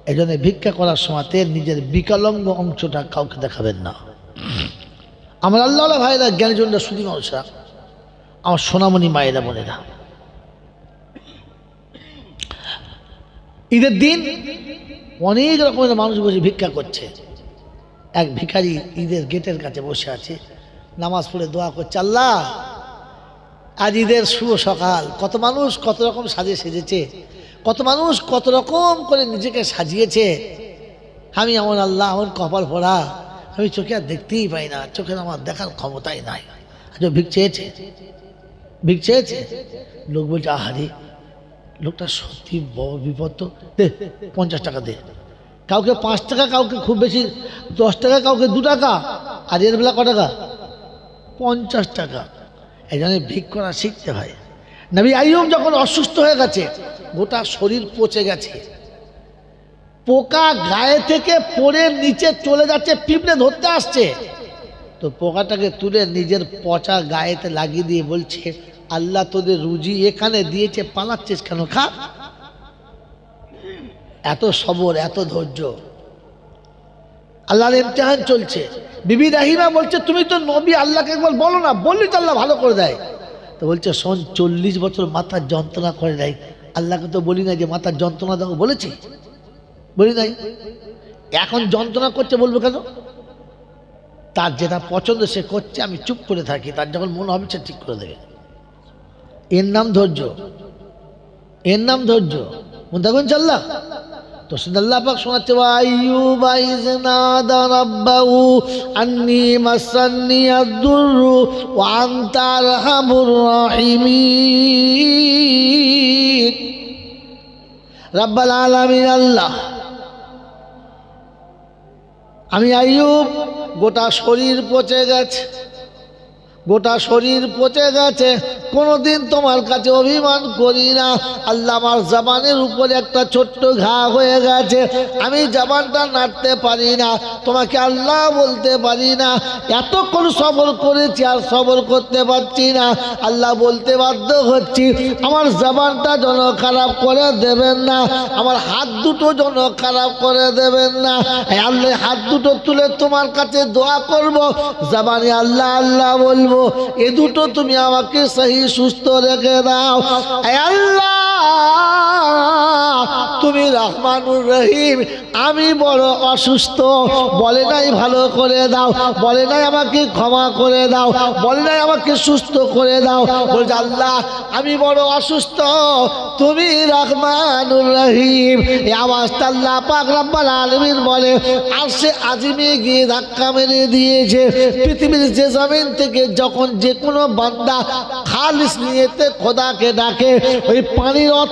A: এই জন্য ভিক্ষা করার সময়তে নিজের বিকলাঙ্গ অংশটা কাউকে দেখাবেন না। আমার আল্লাহ ভাইরা, জ্ঞানীজনরা, সুদী মানুষরা, আমার সোনামণি মায়েরা বোনেরা, ঈদের দিন অনেক রকমের মানুষ বসে ভিক্ষা করছে। এক ভিখারি ঈদের গেটের কাছে বসে আছে, নামাজ পড়ে দোয়া করছে, আল্লাহ আজ ঈদের শুভ সকাল, কত মানুষ কত রকম সাজে সেজেছে, কত মানুষ কত রকম করে নিজেকে সাজিয়েছে। আমি এমন আল্লাহ, আমার কপাল পড়া, আমি চোখে আর দেখতেই পাই না, চোখের আমার দেখার ক্ষমতাই নাই। আজ ভিক চেয়েছে, ভিক চেয়েছে। লোক বলছে আহারে, লোকটা সত্যি বড় বিপদ তো, দে 50 টাকা দে। কাউকে 5 টাকা, কাউকে খুব বেশি 10 টাকা, কাউকে 2 টাকা, আর এর বেলা ক টাকা? 50 টাকা। এই জন্য ভিক করা শিখতে হয়। নবী আইয়ুব যখন অসুস্থ হয়ে গেছে, গোটা শরীর পচে গেছে, পোকা গায়ে থেকে পড়ে নিচে চলে যাচ্ছে, পিঁপড়ে ধরতে আসছে, তো পোকাটাকে তুলে নিজের পচা গায়েতে লাগিয়ে দিয়ে বলছে, আল্লাহ তোদের রুজি এখানে দিয়েছে, পালাচ্ছিস কেন, খা। এত সবর, এত ধৈর্য। আল্লাহর ইমতিহান চলছে। বিবি রাহিমা বলছে, তুমি তো নবী, আল্লাহকে একবার বলো না, বললি তো আল্লাহ ভালো করে দেয়। তো বলছে, শোন, 40 বছর মাথার যন্ত্রণা করে দেয়, আল্লাহকে তো বলি না যে মাথার যন্ত্রণা দাও, বলেছি? বলি নাই। এখন যন্ত্রণা করছে বলবো কেন? তার যেটা পছন্দ সে করছে, আমি চুপ করে থাকি, তার যখন মনে হবে সে ঠিক করে দেবে। এর নাম ধৈর্য, এর নাম ধৈর্য। মনে থাকুন চাল্লা। তো আল্লাহ পাক শোনাচ্ছে, আইয়ুব ইয নাদা রাব্বাহু আন্নী মাসান্নী আদ-দুররু ওয়া আনতা আরহামুর রাহিমিন। রাব্বুল আলামিন আল্লাহ, আমি আইয়ুব, গোটা শরীর পচে গেছে, গোটা শরীর পচে গেছে, কোনোদিন তোমার কাছে অভিমান করি না। আল্লাহ, আমার জবানের উপরে একটা ছোট্ট ঘা হয়ে গেছে, আমি জবানটা নাড়তে পারি না, তোমাকে আল্লাহ বলতে পারি না। এতক্ষণ সবর করেছি, আর সবর করতে পারছি না, আল্লাহ বলতে বাধ্য হচ্ছি, আমার জবানটা যেন খারাপ করে দেবেন না, আমার হাত দুটো যেন খারাপ করে দেবেন না। আল্লাহ, হাত দুটো তুলে তোমার কাছে দোয়া করব, জবানে আল্লাহ আল্লাহ বলবো, এ দুটো তুমি আমাকে সহি সুস্থ রেখে দাও। আল্লাহ, তুমি রহমানুর রহিম, আমি বড় অসুস্থ, বলে নাই ভালো করে দাও, বলে নাই আমাকে ক্ষমা করে দাও, বলে নাই আমাকে সুস্থ করে দাও। বলছে, আল্লাহ আমি বড় অসুস্থ, তুমি রহমানুর রহিম। এই আওয়াজটা আল্লাহ পাক রব্বুল আলামিন বলে আরশে আজিমে গিয়ে ধাক্কা মেরে দিয়েছে। পৃথিবীর যে জমিন থেকে যখন যে কোনো বান্দা খালিস নিয়েতে খোদাকে ডাকে, ওই পানির অর্থ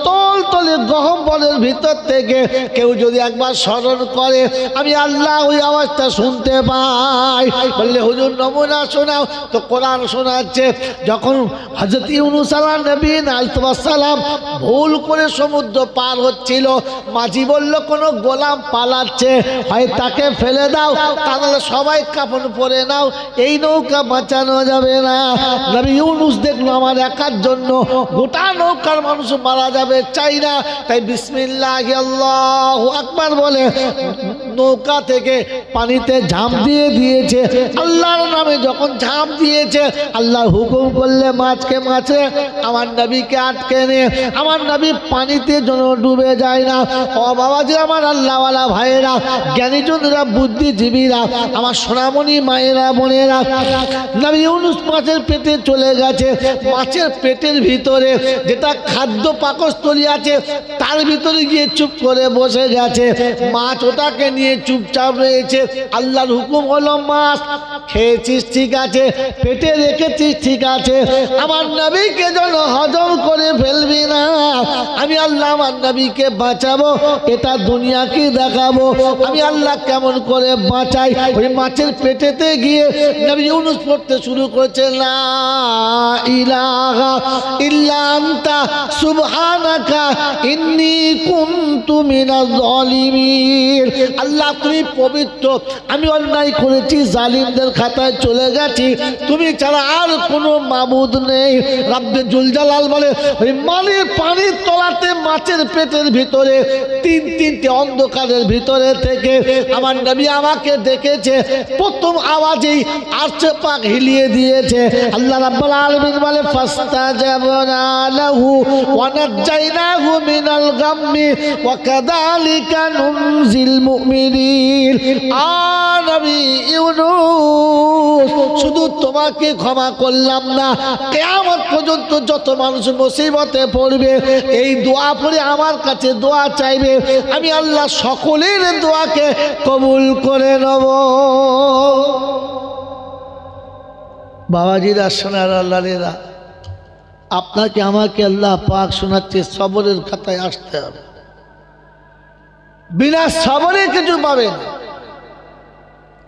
A: তলে গহ্বরের ভিতর থেকে কেউ যদি একবার স্মরণ করে আমি আল্লাহ ওই আওয়াজটা শুনতে পাই। বললে হুজুর নমুনা শোনাও। তো কোরআন শোনাচ্ছে যখন হযরত ইউনূস আলাইহিস সালাম ভুল করে সমুদ্র পার হচ্ছিল, মাঝি বলল কোনো গোলাম পালাচ্ছে, হয় তাকে ফেলে দাও, তাহলে সবাই কাফন পরে নাও, এই নৌকা বাঁচানো যাবে না। নবী ইউনূস দেখলো আমার একার জন্য গোটা নৌকার মানুষ মারা যাবে, চাই না, তাই বিসমিল্লাহি আল্লাহু আকবার বলে নৌকা থেকে পানিতে ঝাঁপ দিয়ে দিয়েছে। আল্লাহর নামে যখন ঝাঁপ দিয়েছে, আল্লাহ হুকুম করলে মাছকে মাছে আমার নবীকে আটকে নে, আমার নবী পানিতে যেন ডুবে যায় না। ও বাবাজি আমার আল্লাহওয়ালা ভাইয়েরা, জ্ঞানীজনরা, বুদ্ধিজীবীরা, আমার সোনামণি মায়েরা বোনেরা, নবী ইউনূস মাছের পেটে চলে গেছে। মাছের পেটের ভিতরে যেটা খাদ্য পাকস্থলী আছে তার ভিতরে গিয়ে চুপ করে বসে গেছে। মাছ ওটাকে নিয়ে চুপচাপ রয়েছে। আল্লাহর হুকুম হলো মাছ খেয়েছিস ঠিক আছে, পেটে রেখেছিস ঠিক আছে, আমার নবীকে যেন হজম করে ফেলবি না। আমি আল্লাহ আমার নবীকে বাঁচাবো, এটা দুনিয়াকে দেখাবো আমি আল্লাহ কেমন করে বাঁচাই। ওই মাছের পেটেতে গিয়ে নবী ইউনূস পড়তে শুরু করেছে লা ইলাহা ইল্লা আনতা সুবহানাকা ইন্নী কুনতু মিনাজ জালিমিন। আল্লাহ তুমি পবিত্র, আমি অন্যায় করেছি, জালিমদের খাতায় চলে গেছি, তুমি ছাড়া আর কোনো মাবুদ নেই। রব্বে জুল জালাল বলে ওই পানির তলাতে মাছের পেটের ভিতরে তিনটে অন্ধকারের ভিতরে থেকে আমার নবী আমাকে দেখেছে। প্রথম আওয়াজেই আরশে পাক হিলিয়ে দিয়েছে। আল্লাহ রাব্বুল আলামিন বলে ফাস্তাজাবনা লাহু ওয়া নাজ্জাইনাহু মিনাল গাম্মি ওয়া কাযালিকা নুনজিল মুমিনিন। নবী ইউনূস, শুধু তোমাকে ক্ষমা করলাম না, কিয়ামত পর্যন্ত যত মানুষ মুসিবতে পড়বে এই দোয়া পড়ে আমার কাছে দোয়া চাইবে, আমি আল্লাহ সকলের দোয়াকে কবুল করে নেব। বাবাজিরা, সোনার আল্লাহরা, আপনাকে আমাকে আল্লাহ পাক শোনাচ্ছে সবরের খাতায় আসতে হবে, বিনা সবরে কিছু পাবেন।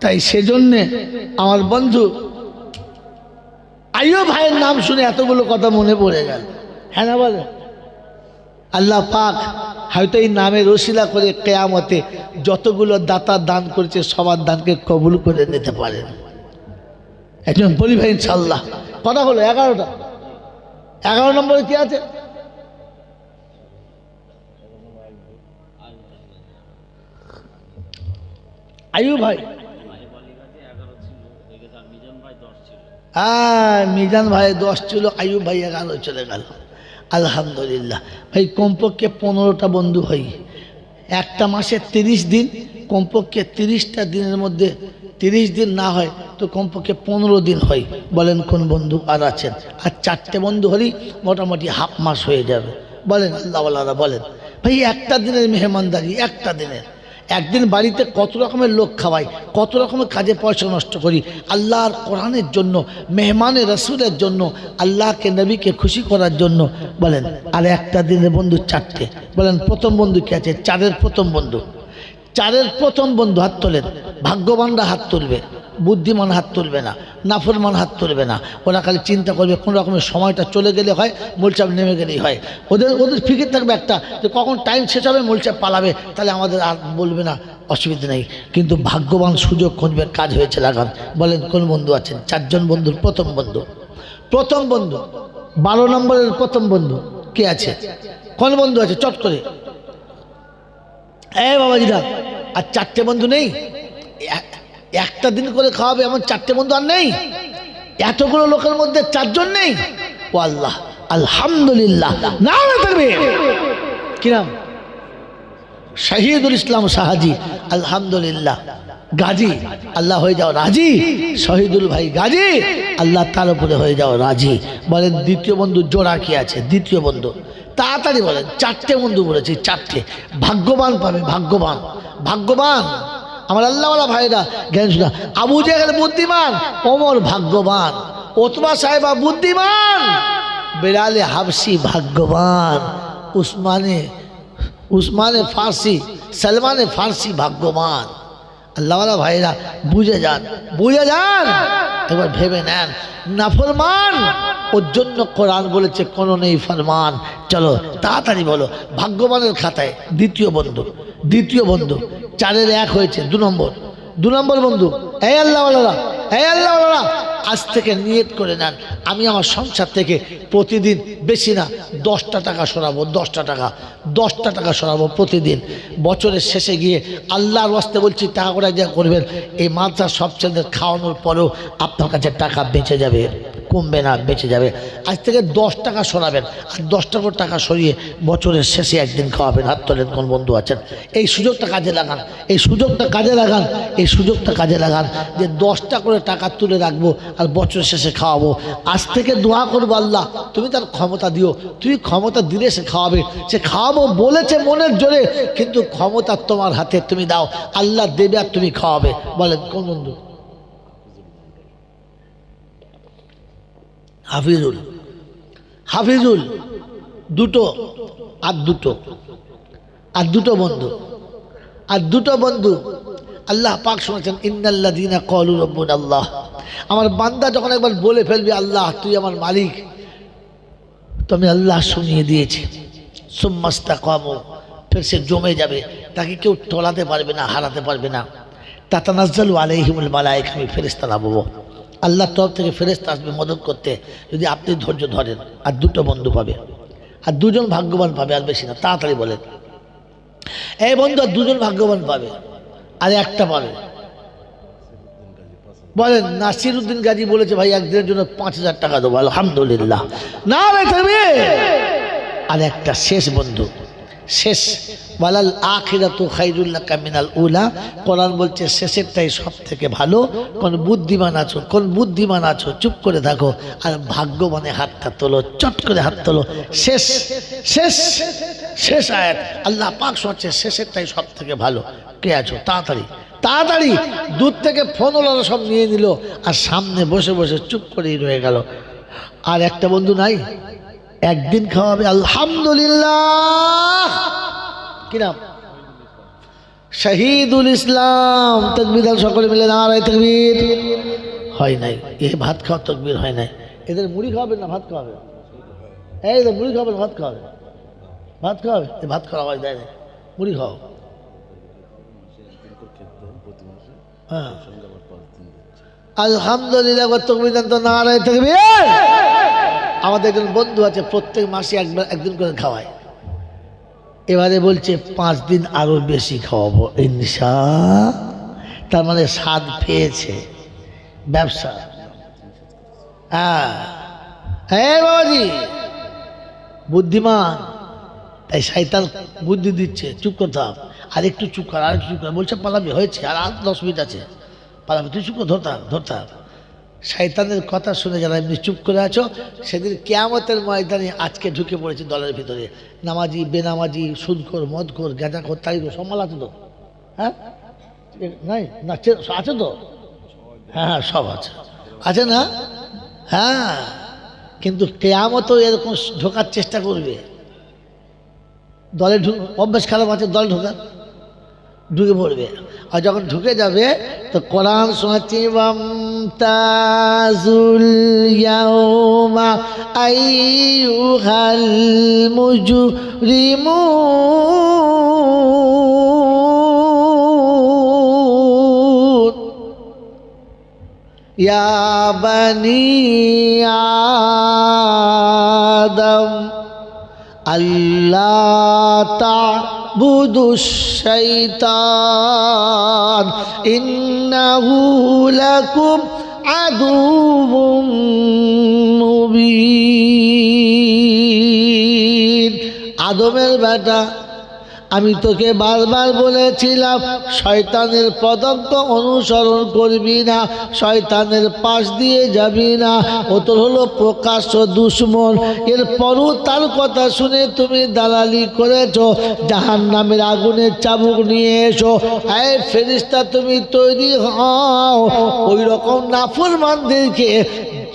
A: তাই সেজন্যে আমার বন্ধু আইয়ুব ভাইয়ের নাম শুনে এতগুলো কথা মনে পড়ে গেল। হ্যাঁ না বলে আল্লাহ পাক হয়তো এই নামের ওসিলা করে কিয়ামতে যতগুলো দাতা দান করেছে সবার দানকে কবুল করে নিতে পারেন। একজন বলি ভাই ইনশাআল্লাহ। কথা হলো 11টা। 11 নম্বরে কি আছে? আইয়ুব ভাই, মিজান ভাই 10 ছিল, আইয়ুব ভাই 11 চলে গেল। আলহামদুলিল্লাহ ভাই, কমপক্ষে 15টা বন্ধু হই, একটা মাসে 30 দিন, কমপক্ষে 30টা দিনের মধ্যে 30 দিন না হয় তো কমপক্ষে 15 দিন হয়। বলেন কোন বন্ধু আর আছেন? আর 4টে বন্ধু হলেই মোটামুটি হাফ মাস হয়ে যাবে। বলেন আল্লাহওয়ালারা বলেন ভাই, একটা দিনের মেহমানদারি, একটা দিনের, একদিন বাড়িতে কত রকমের লোক খাওয়াই, কত রকমের কাজে পয়সা নষ্ট করি আল্লাহর কোরআনের জন্য, মেহমানের রাসূলের জন্য, আল্লাহকে নবীকে খুশি করার জন্য। বলেন আর একটা দিনের বন্ধু 4টে। বলেন প্রথম বন্ধু কি আছে? 4-এর প্রথম বন্ধু। 4-এর প্রথম বন্ধু হাত তোলেন। ভাগ্যবানরা হাত তুলবে, বুদ্ধিমান হাত তুলবে না, নাফরমান হাত তুলবে না। ওরা খালি চিন্তা করবে কোন রকমের সময়টা চলে গেলে হয়, মূলচাপ নেমে গেলেই হয়। ওদের ফিকির থাকবে একটা যে কখন টাইম শেষ হবে, মূলচাপ পালাবে, তাহলে আমাদের আর বলবে না, অসুবিধা নেই। কিন্তু ভাগ্যবান সুযোগ খুঁজবে, কাজ হয়েছে লাগান। বলেন কোন বন্ধু আছেন? 4 জন বন্ধুর প্রথম বন্ধু। প্রথম বন্ধু 12 নম্বরের প্রথম বন্ধু কে আছে? কোন বন্ধু আছে? চট করে বাবাজিরা। আর 4টে বন্ধু নেই? একটা দিন করে খাওয়াবে এমন 4টে বন্ধু আর নেই? এতগুলো লোকের মধ্যে 4 জন নেই? ও আল্লাহ, আলহামদুলিল্লাহ। না থাকবে কি নাম? শহীদুল ইসলাম শাহাজি, আলহামদুলিল্লাহ। গাজী, আল্লাহ হয়ে যাও রাজি। শহীদুল ভাই গাজী, আল্লাহ তার উপরে হয়ে যাও রাজি। বলেন দ্বিতীয় বন্ধু জোড়া কি আছে? দ্বিতীয় বন্ধু তাড়াতাড়ি বলেন। 4টে বন্ধু বলেছি, 4টে। ভাগ্যবান পাবে, ভাগ্যবান, ভাগ্যবান আমার আল্লাহওয়ালা ভাইরা। জ্ঞান শোনা। আবু জেহেল বুদ্ধিমান, ওমর ভাগ্যবান, ওতবা সাহেবা বুদ্ধিমান, বেলালে হাবসি ভাগ্যবান, উসমানে ফার্সি, সলমানে ফার্সি ভাগ্যবান। আল্লাহওয়ালা ভাইরা বুঝে যান, এবার ভেবে নেন। নাফরমান ওর জন্য কোরআন বলেছে কোনো নেই ফরমান। চলো তাড়াতাড়ি বলো ভাগ্যবানের খাতায় দ্বিতীয় বন্ধু 4-এর 1 হয়েছে, 2 নম্বর বন্ধু। এই আল্লাহওয়ালারা আজ থেকে নিয়ত করে নেন, আমি আমার সংসার থেকে প্রতিদিন বেশি না 10টা টাকা সরাবো, 10টা টাকা সরাবো প্রতিদিন। বছরের শেষে গিয়ে আল্লাহর ওয়াস্তে বলছি টাকা করে যা করবেন, এই মাদ্রাসা সব ছেলেদের খাওয়ানোর পরেও আপনার কাছে টাকা বেঁচে যাবে, কমবে না, বেঁচে যাবে। আজ থেকে 10 টাকা সরাবেন, আর 10টা করে টাকা সরিয়ে বছরের শেষে একদিন খাওয়াবেন। হাত তোলেন কোন বন্ধু আছেন? এই সুযোগটা কাজে লাগান, যে 10টা করে টাকা তুলে রাখবো আর বছরের শেষে খাওয়াবো। আজ থেকে দোয়া করবো, আল্লাহ তুমি তার ক্ষমতা দিও, তুমি ক্ষমতা দিলে সে খাওয়াবে, সে খাওয়াবো বলেছে মনের জোরে, কিন্তু ক্ষমতা তোমার হাতে, তুমি দাও। আল্লাহ দেবে আর তুমি খাওয়াবে। বলেন কোন বন্ধু? হাফিজুল, দুটো বন্ধু। আল্লাহ পাক শুনেছেন, ইন্নাল্লাযীনা ক্বালু রাব্বুনা আল্লাহ। আমার বান্দা যখন একবার বলে ফেলবে আল্লাহ তুই আমার মালিক, তুমি আল্লাহ শুনিয়ে দিয়েছে। সুম্মাস্তাকামু, ফের সে জমে যাবে, তাকে কেউ টলাতে পারবে না, হারাতে পারবে না। তাতানাজ্জালু আলাইহিমুল মালায়েকা, আমি ফেরেশতা নামাবো, আল্লাহর তরফ থেকে ফেরেশতা আসবে মদত করতে, যদি আপনি ধৈর্য ধরেন। আর 2টো বন্ধু পাবে, আর 2জন ভাগ্যবান পাবে, আর বেশি না। তাড়াতাড়ি বলেন এই বন্ধু, আর 2জন ভাগ্যবান পাবে, আর একটা পাবে। বলেন নাসিরউদ্দিন গাজী বলেছে ভাই একদিনের জন্য 5000 টাকা দেবো। আলহামদুলিল্লাহ, না রে তুমি। আর একটা শেষ বন্ধু, শেষ, ওয়ালাল আখিরাতু খায়রুল লাকা মিনাল উলা। কোরআন বলছে শেষেরটাই সব থেকে ভালো। কোন বুদ্ধিমান আছো চুপ করে থাকো, আর ভাগ্যবানে হাতটা তোলো, চট করে হাত তোলো। শেষ আয়াত আল্লাহ পাক শোনাচ্ছে, শেষেরটাই সব থেকে ভালো। কে আছো? তাড়াতাড়ি দূর থেকে ফোন ওলারা সব নিয়ে নিল, আর সামনে বসে বসে চুপ করেই রয়ে গেল। আর একটা বন্ধু নাই, একদিন খাওয়াবে। আলহামদুলিল্লাহ, কি নাম? শহীদুল ইসলাম। তাকবীর দাও সকলে মিলে, নারায়ে তাকবীর। হয় নাই, এ ভাত খাওয়া তাকবীর হয় নাই। এদের মুড়ি খাওয়াবেন না ভাত খাওয়াবে? এই মুড়ি খাওয়াবেন, ভাত খাওয়াবে? এই ভাত খাওয়া আওয়াজ দেয় না, মুড়ি খাও। হ্যাঁ আলহামদুলিল্লাহ, তাকবীর দেন তো, নারায়ে তাকবীর। আমাদের একজন বন্ধু আছে, প্রত্যেক মাসে একদিন করে খাওয়ায়। এবারে বলছে 5 দিন আরো বেশি খাওয়াবো ইনশাআল্লাহ। তার মানে স্বাদ পেয়েছে, ব্যবসা। হ্যাঁ বাবাজি, বুদ্ধিমান, তাই শয়তান বুদ্ধি দিচ্ছে চুপ করতাম, আর একটু চুপ কর, আর একটু চুপ কর। বলছে পালাবি, হয়েছে আর 10 মিনিট আছে, পালাবি, তুই চুপ কর, ধরতাম। শয়তানের কথা শুনে যারা এমনি চুপ করে আছো, সেদিন কিয়ামতের ময়দানে আজকে ঢুকে পড়েছে দলের ভিতরে। নামাজি, বেনামাজি, সুদখোর, মদখোর, গাঁজাখোর, তারিখোর, সব মাল আছে তো? হ্যাঁ নাই না, আছে তো? হ্যাঁ সব আছে না? হ্যাঁ, কিন্তু কিয়ামতও এরকম ঢোকার চেষ্টা করবে। দলে অভ্যাস খারাপ আছে, দলে ঢুকে পড়বে। আর যখন ঢুকে যাবে তো কোরআন শোনাচ্ছি, ওয়ামতাজুল ইয়াওমা আইয়ুহাল মুজরিমুন ইয়া বানি আদম আল্লাহ তা'বুদুশ শাইতান ইন্নাহু লাকুম আদুউম মুবিন। আদমের বেটা, আমি তোকে বারবার বলেছিলাম শয়তানের পদঙ্ক অনুসরণ করবি না, শয়তানের পাশ দিয়ে যাবি না, ও তোর হলো প্রকাশ্য দুশমন। এরপরও তার কথা শুনে তুমি দালালি করেছো, জাহান্নামের আগুনের চাবুক নিয়ে এসো। এই ফেরেশতা তুমি তৈরি হও, ওই রকম নাফরমানদেরকে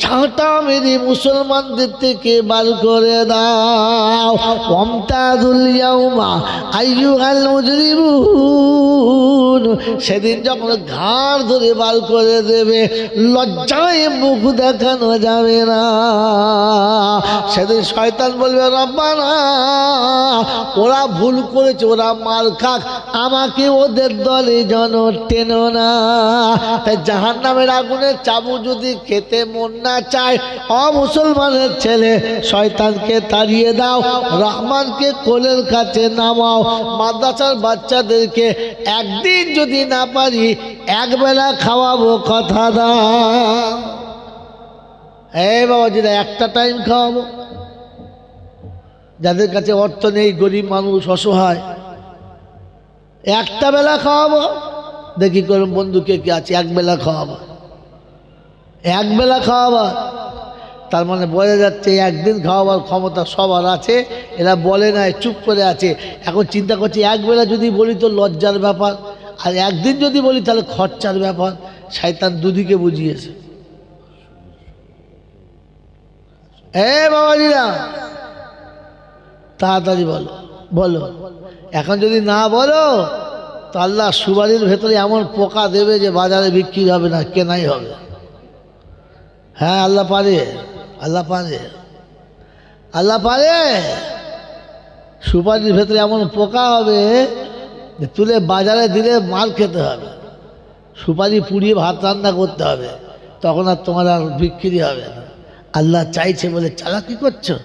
A: ছাঁটা মেরে মুসলমানদের থেকে বার করে দাও। ওয়ামতাজুল ইয়াউমা আইয়ুহাল মুজরিমুন, সেদিন যখন ঘাড় ধরে বার করে দেবে, লজ্জায় মুখ দেখানো যাবে না। সেদিন শয়তান বলবে রব্বানা, ওরা ভুল করেছে, ওরা মার খাক, আমাকে ওদের দলে যেন টেনো না। তাই জাহান্নামের আগুনের চাবু যদি খেতে মন না চায়, অমুসলমানের ছেলে শয়তানকে তাড়িয়ে দাও, রহমানকে কোলের কাছে নামাও। মাদ্রাসার বাচ্চাদেরকে একদিন যদি না পারি একবেলা খাওয়াবো, কথা দাও। এই বাবাজিরা, একটা টাইম খাওয়াবো। যাদের কাছে অর্থ নেই, গরিব মানুষ, অসহায়, একটা বেলা খাওয়াবো। দেখি করুন বন্ধুকে কে আছে, একবেলা খাওয়াবো, একবেলা খাওয়াবো। তার মানে বোঝা যাচ্ছে একদিন খাওয়াবার ক্ষমতা সবার আছে, এরা বলে না, চুপ করে আছে। এখন চিন্তা করছি একবেলা যদি বলি তো লজ্জার ব্যাপার, আর একদিন যদি বলি তাহলে খরচার ব্যাপার। শয়তান দুদিকে বুঝিয়েছে। বাবাজিরা তাড়াতাড়ি বলো, বলো। এখন যদি না বলো তো আল্লাহ সুবারির ভেতরে এমন পোকা দেবে যে বাজারে বিক্রি হবে না, কেনাই হবে। হ্যাঁ, আল্লাহ পারে, আল্লাহ পারে, আল্লাহ পারে। সুপারির ভেতরে এমন পোকা হবে যে তুলে বাজারে দিলে মার খেতে হবে। সুপারি পুড়িয়ে ভাত রান্না করতে হবে, তখন আর তোমার আর বিক্রি হবে না। আল্লাহ চাইছে বলে চালাকি করছো,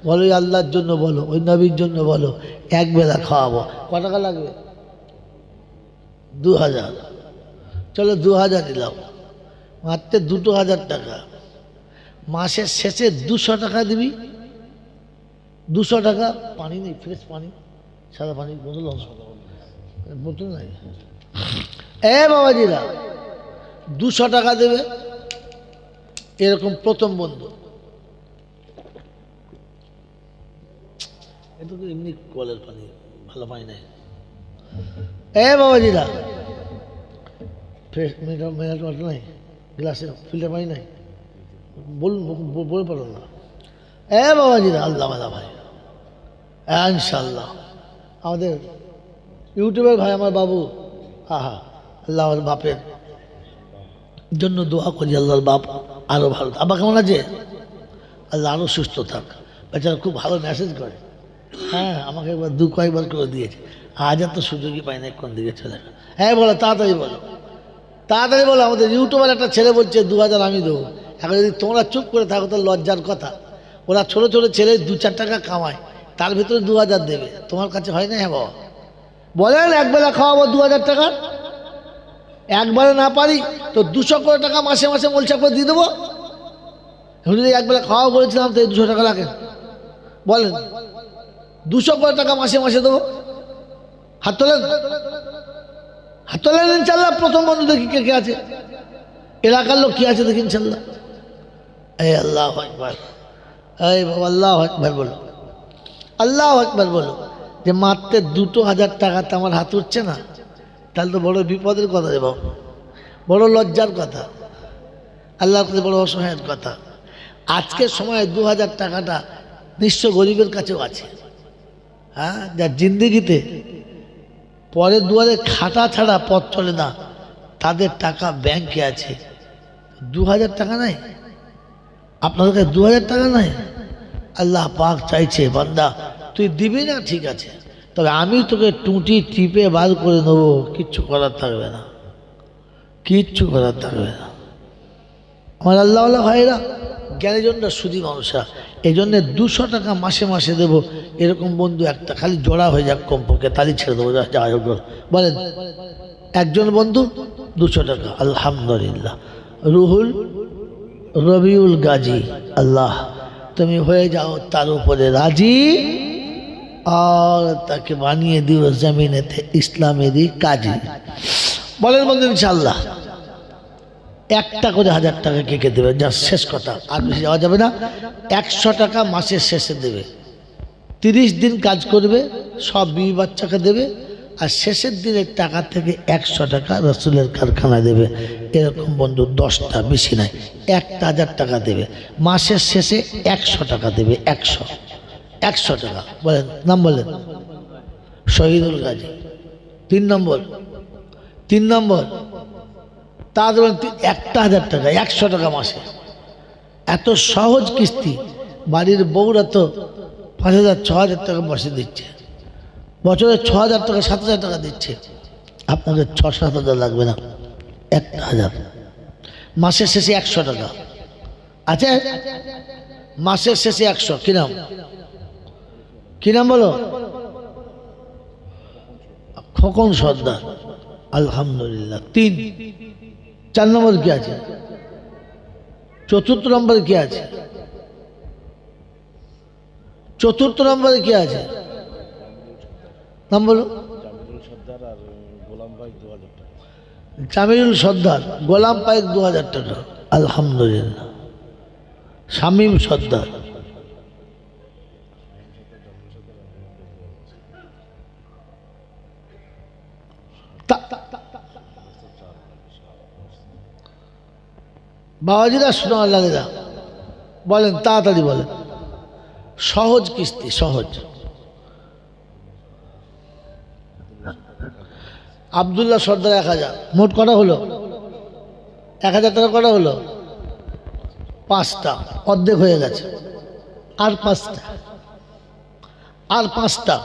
A: বলো আল্লাহর জন্য বলো, ওই নবীর জন্য বলো, একবেলা খাওয়াবো। ক টাকা লাগবে? 2000। চলো 2000 দিলাম, মাত্র 2000 টাকা। মাসের শেষে 200 টাকা দিবি, 200 টাকা। পানি নেই, ফ্রেশ পানি, সাদা পানি বোতল, বোতল নাই। বাবাজিরা 200 টাকা দেবে। এরকম প্রথম বন্ধু, এটা তো এমনি কলের পানি, ভালো পানি নাই। বাবাজিরা ফ্রেশ মিনারেল ওয়াটার নাই, গ্লাসে ফিল্টার পানি নাই, বলুন, বলে পারো না। বাবাজিরা, আল্লাহ আল্লাহ ভাই, ইনশাল্লাহ আমাদের ইউটিউবের ভাই, আমার বাবু, আহা, আল্লাহ আমার বাপের জন্য দোয়া করি, আল্লাহর বাপ আরও ভালো। আব্বা কেমন আছে? আল্লাহ আরও সুস্থ থাক। বেচারা খুব ভালো মেসেজ করে। হ্যাঁ, আমাকে একবার কয়েকবার করে দিয়েছে। আজ আর তো সুযোগই পাই না, কোন দিকে চলে গেল। বলো, তাড়াতাড়ি বলো, তাড়াতাড়ি বলো। আমাদের ইউটিউবের একটা ছেলে বলছে 2000 আমি দেবো। এখন যদি তোমরা চুপ করে থাকো তো লজ্জার কথা। ওরা ছোটো ছোটো ছেলে 2-4 টাকা কামায়, তার ভিতরে 2000 দেবে। তোমার কাছে হয় না? হ্যাঁ বাবা, বলেন একবেলা খাওয়াবো 2000 টাকা। একবারে না পারি তো 200 করে টাকা মাসে মাসে মোলসা করে দিয়ে দেবো। যদি একবেলা খাওয়াবো বলেছিলাম তো 200 টাকা লাগে, বলেন 200 করে টাকা মাসে মাসে দেবো। হাত তোলেন, হাত তোলেন ইনশাল্লাহ। প্রথম বন্ধু দেখি কে কে আছে, এলাকার লোক কি আছে দেখি ইনশাল্লাহ। আল্লাহু আকবার, বাবা আল্লাহু আকবার বলো, আল্লাহু আকবার বলো। যে মাত্র 2000 টাকাতে আমার হাত উঠছে না, তাহলে তো বড় বিপদের কথা রে বাবা, বড় লজ্জার কথা, আল্লাহর কাছে বড় অসহায়ের কথা। আজকের সময় 2000 টাকাটা নিঃস্ব গরিবের কাছেও আছে। হ্যাঁ, যার জিন্দিগিতে পরের দুয়ারে খাটা ছাড়া পথ চলে না, তাদের টাকা ব্যাংকে আছে। 2000 টাকা নাই আপনাদের কাছে? 2000 টাকা নাই? আল্লাহ পাক চাইছে বান্দা তুই দিবি না, ঠিক আছে, তবে আমি তোকে টুটি টিপে বার করে নেবো, কিচ্ছু করার থাকবে না, কিচ্ছু করার থাকবে না। আমার আল্লাহওয়ালা ভাইরা, জ্ঞানীজনরা, সুদী মানুষরা, এই জন্যে 200 টাকা মাসে মাসে দেবো। এরকম বন্ধু একটা খালি জোড়া হয়ে যাক কমপক্ষে, তালি ছেড়ে দেবো। যাই হোক বলেন, একজন বন্ধু 200 টাকা। আলহামদুলিল্লাহ। রুহুল রবিউল গাজী, আল্লাহ তুমি হয়ে যাও তার উপরে রাজি, আর তাকে বানিয়ে দিও জমিনেতে ইসলামেরই কাজী। বলেন বন্ধু ইনশাআল্লাহ। একটা করে 1000 টাকা কে কে দেবে? যা শেষ কথা, আর বেশি যাওয়া যাবে না। 100 টাকা মাসের শেষে দেবে। 30 দিন কাজ করবে, সব বিবি বাচ্চাকে দেবে, আর শেষের দিনের টাকা থেকে 100 টাকা রসুলের কারখানায় দেবে। এরকম বন্ধু 10টা, বেশি নাই, 1000 টাকা দেবে। মাসের শেষে 100 টাকা দেবে, 100 টাকা। বলেন নাম বলেন। শহীদুল গাজী। 3 নম্বর তার 1000 টাকা, 100 টাকা মাসে। এত সহজ কিস্তি। বাড়ির বউরা তো 5000 6000 টাকা মাসে দিচ্ছে, বছরে 6000 টাকা 7000 টাকা দিচ্ছে। আপনাকে 6-7 হাজার লাগবে না, 1000। মাসের শেষে 100 টাকা আছে, মাসের শেষে 100। কি নাম বলো? খোকন সর্দার। আলহামদুলিল্লাহ। 4 নম্বর কি আছে? 4র্থ নম্বরে কি আছে? 4র্থ নম্বরে কি আছে? নাম বলো। জামিলুল সর্দার, গোলাম পাইক 2000 টাকা। আলহামদুলিল্লাহ। শামীম সর্দার। বাবাজিরা শোনো, আল্লাহ বলেন, তাড়াতাড়ি বলেন। সহজ কিস্তি, সহজ। আব্দুল্লাহ সর্দার 1000। মোট কটা হলো? 1000 টাকা কটা হলো? 5টা। অর্ধেক হয়ে গেছে। আর 5টা।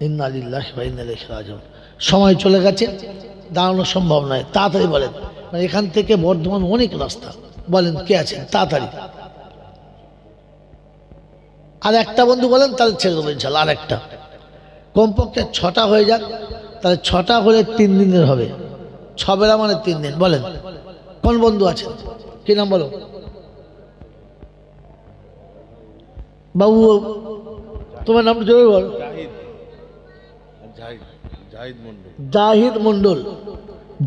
A: ইন্না লিল্লাহি ওয়া ইন্না ইলাইহি রাজিউন। সময় চলে গেছে, দাঁড়ানো সম্ভব নয়। তাড়াতাড়ি বলেন। এখান থেকে বর্ধমান অনেক রাস্তা। বলেন কে আছেন? তাড়াতাড়ি। আর একটা বন্ধু বলেন, তাহলে ছেড়ে দেবো ইনশাল্লাহ। আর একটা, কমপক্ষে 6টা হয়ে যাক, তাহলে 6টা হলে 3 দিনের হবে। 6 বেলা মানে 3 দিন। বলেন কোন বন্ধু আছেন? কি নাম বলো বাবু? তোমার নাম জোরে বল।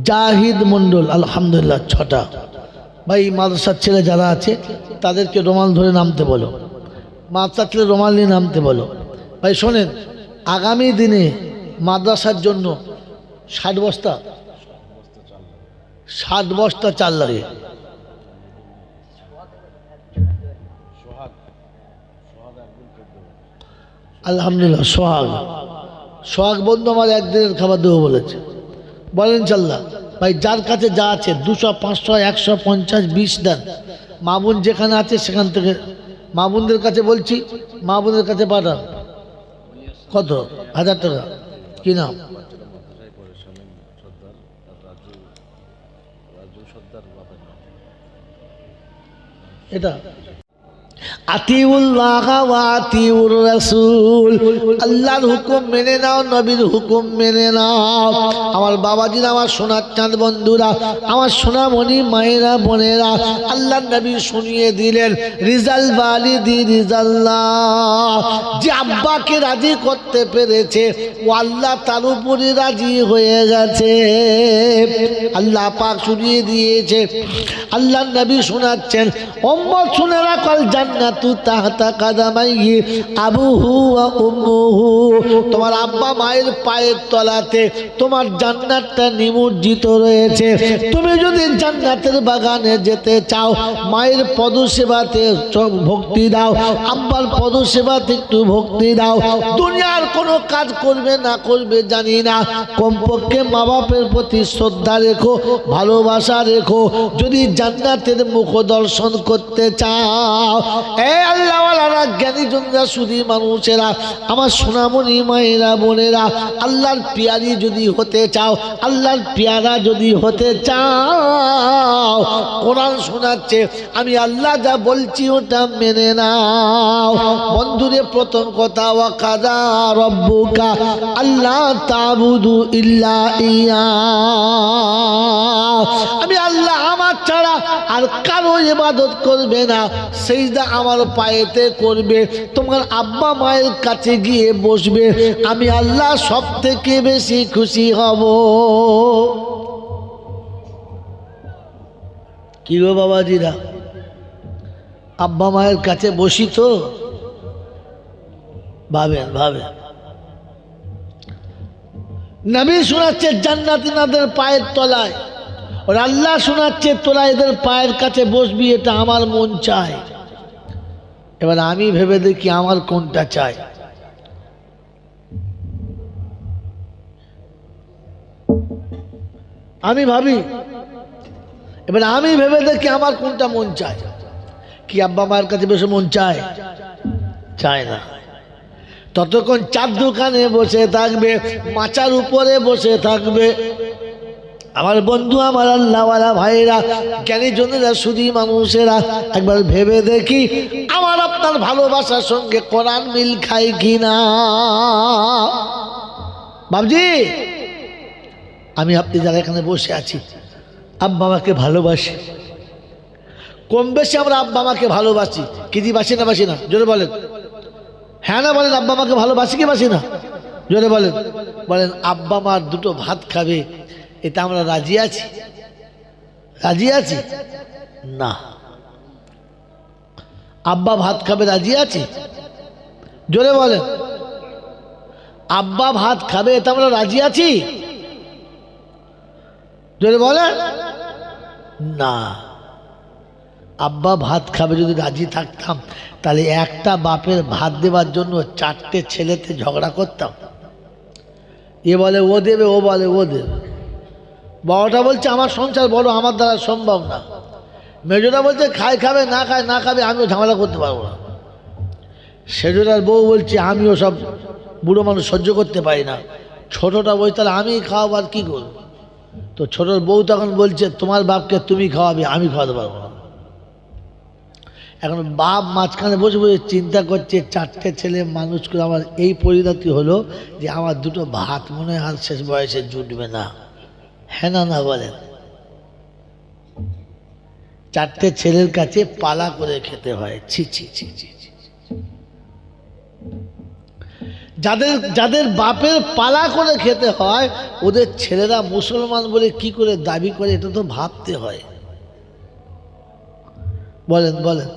A: জাহিদ মন্ডল। আলহামদুলিল্লাহ। 6টা। ভাই মাদ্রাসার ছেলে যারা আছে তাদেরকে রুমাল ধরে নামতে বলো, মাদ্রাসার ছেলে রুমাল নিয়ে নামতে বলো। ভাই শোনেন, আগামী দিনে মাদ্রাসার জন্য 60 বস্তা চাল লাগে। আলহামদুলিল্লাহ। সোহাগ বন্ধু আমার একদিনের খাবার দেবো বলেছে। বলেন ইনশাল্লাহ। ভাই যার কাছে যা আছে 200, 500, 100, 50, 20 দেন। মা বোন যেখানে আছে সেখান থেকে, মা বোনদের কাছে বলছি, মা বোনদের কাছে পাঠান। কত? 1000 টাকা। কি নাম? এটা আতিউল্লাহ ওয়া আতিউর রাসূল। আল্লাহর হুকুম মেনে নাও, নবীর হুকুম মেনে নাও। আমার বাবাজিরা, আমার সোনার চাঁদ বন্ধুরা, আমার সোনামণি মায়েরা, বোনেরা, আল্লাহর নবী শুনিয়ে দিলেন, রিজাল ওয়ালিদি রিজাল্লাহ। যে আব্বাকে রাজি করতে পেরেছে ও আল্লাহ তার উপরে রাজি হয়ে গেছে। আল্লাহ পাক শুনিয়ে দিয়েছে, আল্লাহর নবী শোনাচ্ছেন, উম্মত শুনে রাখল, জান্নাতু তাহতা কাদামাইহি আবুহু ওয়া উম্মুহু। তোমার আব্বা মায়ের পায়ের তলাতে তোমার জান্নাতটা নিমজ্জিত রয়েছে। তুমি যদি জান্নাতের বাগানে যেতে চাও, মায়ের পদসেবাতে ভক্তি দাও, আব্বার পদসেবাতে একটু ভক্তি দাও। দুনিয়ার কোনো কাজ করবে না করবে জানি না, কমপক্ষে মা বাপের প্রতি শ্রদ্ধা রেখো, ভালোবাসা রেখো। যদি জান্নাতের মুখ দর্শন করতে চাও, এ আল্লাহওয়ালারা, জ্ঞানী জনরা, সুধী মানুষেরা, আমার সোনামণি মায়েরা, বোনেরা, আল্লাহর পিয়ারি যদি হতে চাও, আল্লাহর পিয়ারা যদি হতে চাও, কোরআন শোনাচ্ছে, আমি আল্লাহ যা বলছি ওটা মেনে নাও। বন্ধুরে, প্রথম কথা, ওয়া কাযা রাব্বুকা আল্লা তা'বুদু ইল্লা ইয়া। আমি আল্লাহ আমার ছাড়া আর কারো ইবাদত করবে না, সিজদা আমার পায়েতে করবে, তোমার আব্বা মায়ের কাছে গিয়ে বসবে, আমি আল্লাহ সব থেকে বেশি খুশি হব। কি গো বাবাজিরা, আব্বা মায়ের কাছে বসি তো ভাবেন নবী শোনাচ্ছে জান্নাতীদের পায়ের তলায়, আর আল্লাহ শোনাচ্ছে তোরা এদের পায়ের কাছে বসবি, এটা আমার মন চায়। এবার আমি ভেবে দেখি আমার কোনটা চাই। আমি ভাবি, এবার আমি ভেবে দেখি আমার কোনটা মন চায়। কি আব্বা মায়ের কাছে বসে মন চায়? চায় না। ততক্ষণ চার দোকানে বসে থাকবে, মাচার উপরে বসে থাকবে। আমার বন্ধু, আমার আল্লাহওয়ালা ভাইরা, জ্ঞানী জনেরা, শুধু মানুষেরা, একবার ভেবে দেখি আমার আপনার ভালোবাসার সঙ্গে কোরআন মিল খায় কিনা। বাবজি, আমি আপনি যারা এখানে বসে আছি, আব্বা আমাকে ভালোবাসি, কম বেশি আমরা আব্বা আমাকে ভালোবাসি। কি দি বাসি না বাসি না? জোরে বলেন। হ্যাঁ না বলেন, আব্বা আমাকে ভালোবাসি কি বাসি না? জোরে বলেন। বলেন, আব্বা মার দুটো ভাত খাবে, এটা আমরা রাজি আছি? রাজি আছি না। আব্বা ভাত খাবে, রাজি আছি? জোরে বলেন। আব্বা ভাত খাবে, এটা আমরা রাজি আছি? জোরে বলেন না। আব্বা ভাত খাবে যদি রাজি থাকতাম, তাহলে একটা বাপের ভাত দেওয়ার জন্য চারটে ছেলেতে ঝগড়া করতাম। এ বলে ও দেবে, ও বলে ও দেবে। বড়টা বলছে আমার সংসার বড়, আমার দ্বারা সম্ভব না। মেজোটা বলছে খায় খাবে, না খায় না খাবে, আমিও ঝামেলা করতে পারবো না। সেজোটার বউ বলছে আমিও সব বুড়ো মানুষ সহ্য করতে পারি না। ছোটটা বলছে তাহলে আমি খাওয়াবো, আর কী করবো? তো ছোটোর বউ তখন বলছে তোমার বাপকে তুমি খাওয়াবে, আমি খাওয়াতে পারবো না। এখন বাপ মাঝখানে বসে বসে চিন্তা করছে, চারটে ছেলে মানুষ করে আমার এই পরিণতি হলো যে আমার দুটো ভাত মনে হয় আর শেষ বয়সে জুটবে না। হ্যাঁ না না বলেন? চারটে ছেলের কাছে পালা করে খেতে হয়। ছি ছি ছি ছি। যাদের যাদের বাপের পালা করে খেতে হয়, ওদের ছেলেরা মুসলমান বলে কি করে দাবি করে, এটা তো ভাবতে হয়। বলেন বলেন।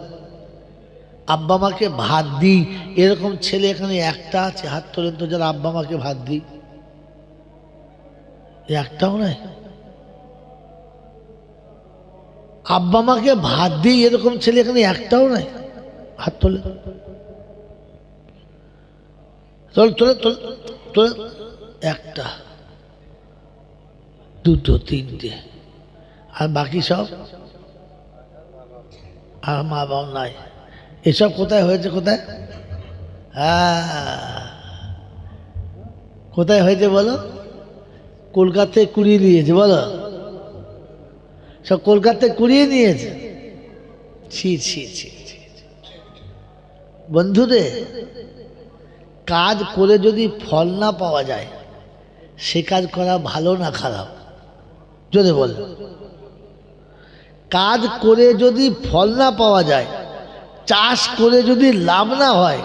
A: আব্বা মাকে ভাত দিই, এরকম ছেলে এখানে একটা আছে? হাত তোলেন তো যারা আব্বা মাকে ভাত দিই। একটাও নাই। আব্বা মাকে ভাত দিই এরকম ছেলে এখানে একটাও নাই। হাত তোলে তোলে তোলে তোলে। একটা, দুটো, তিনটে, আর বাকি সব আর মা বাবা নাই। এসব কোথায় হয়েছে? কোথায়? হ্যাঁ, কোথায় হয়েছে বলো? কলকাতায় কুড়িয়ে নিয়েছে। বলো, সব কলকাতায় কুড়িয়ে নিয়েছে। ছি ছি ছি ছি। বন্ধুরে, কাজ করে যদি ফল না পাওয়া যায়, সে কাজ করা ভালো না খারাপ? যদি বলে, কাজ করে যদি ফল না পাওয়া যায়, চাষ করে যদি লাভ না হয়,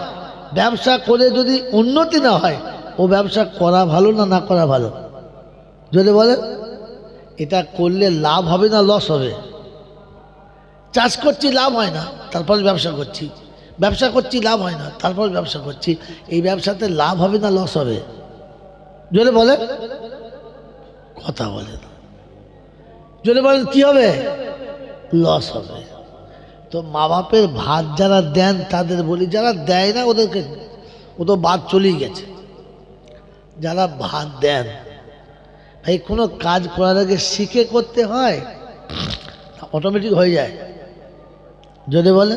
A: ব্যবসা করে যদি উন্নতি না হয়, ও ব্যবসা করা ভালো না না করা ভালো? যদি বলে, এটা করলে লাভ হবে না লস হবে? চাষ করছি লাভ হয় না, তারপর ব্যবসা করছি, ব্যবসা করছি লাভ হয় না, তারপর ব্যবসা করছি, এই ব্যবসাতে লাভ হবে না লস হবে? যদি বলে, কথা বলে না। যদি বলেন কি হবে? লস হবে। তো মা বাপের ভাত যারা দেন তাদের বলি, যারা দেয় না ওদেরকে, ও তো বাদ চলেই গেছে। যারা ভাত দেন, ভাই কোনো কাজ করার আগে শিখে করতে হয়, অটোমেটিক হয়ে যায়। যদি বলে,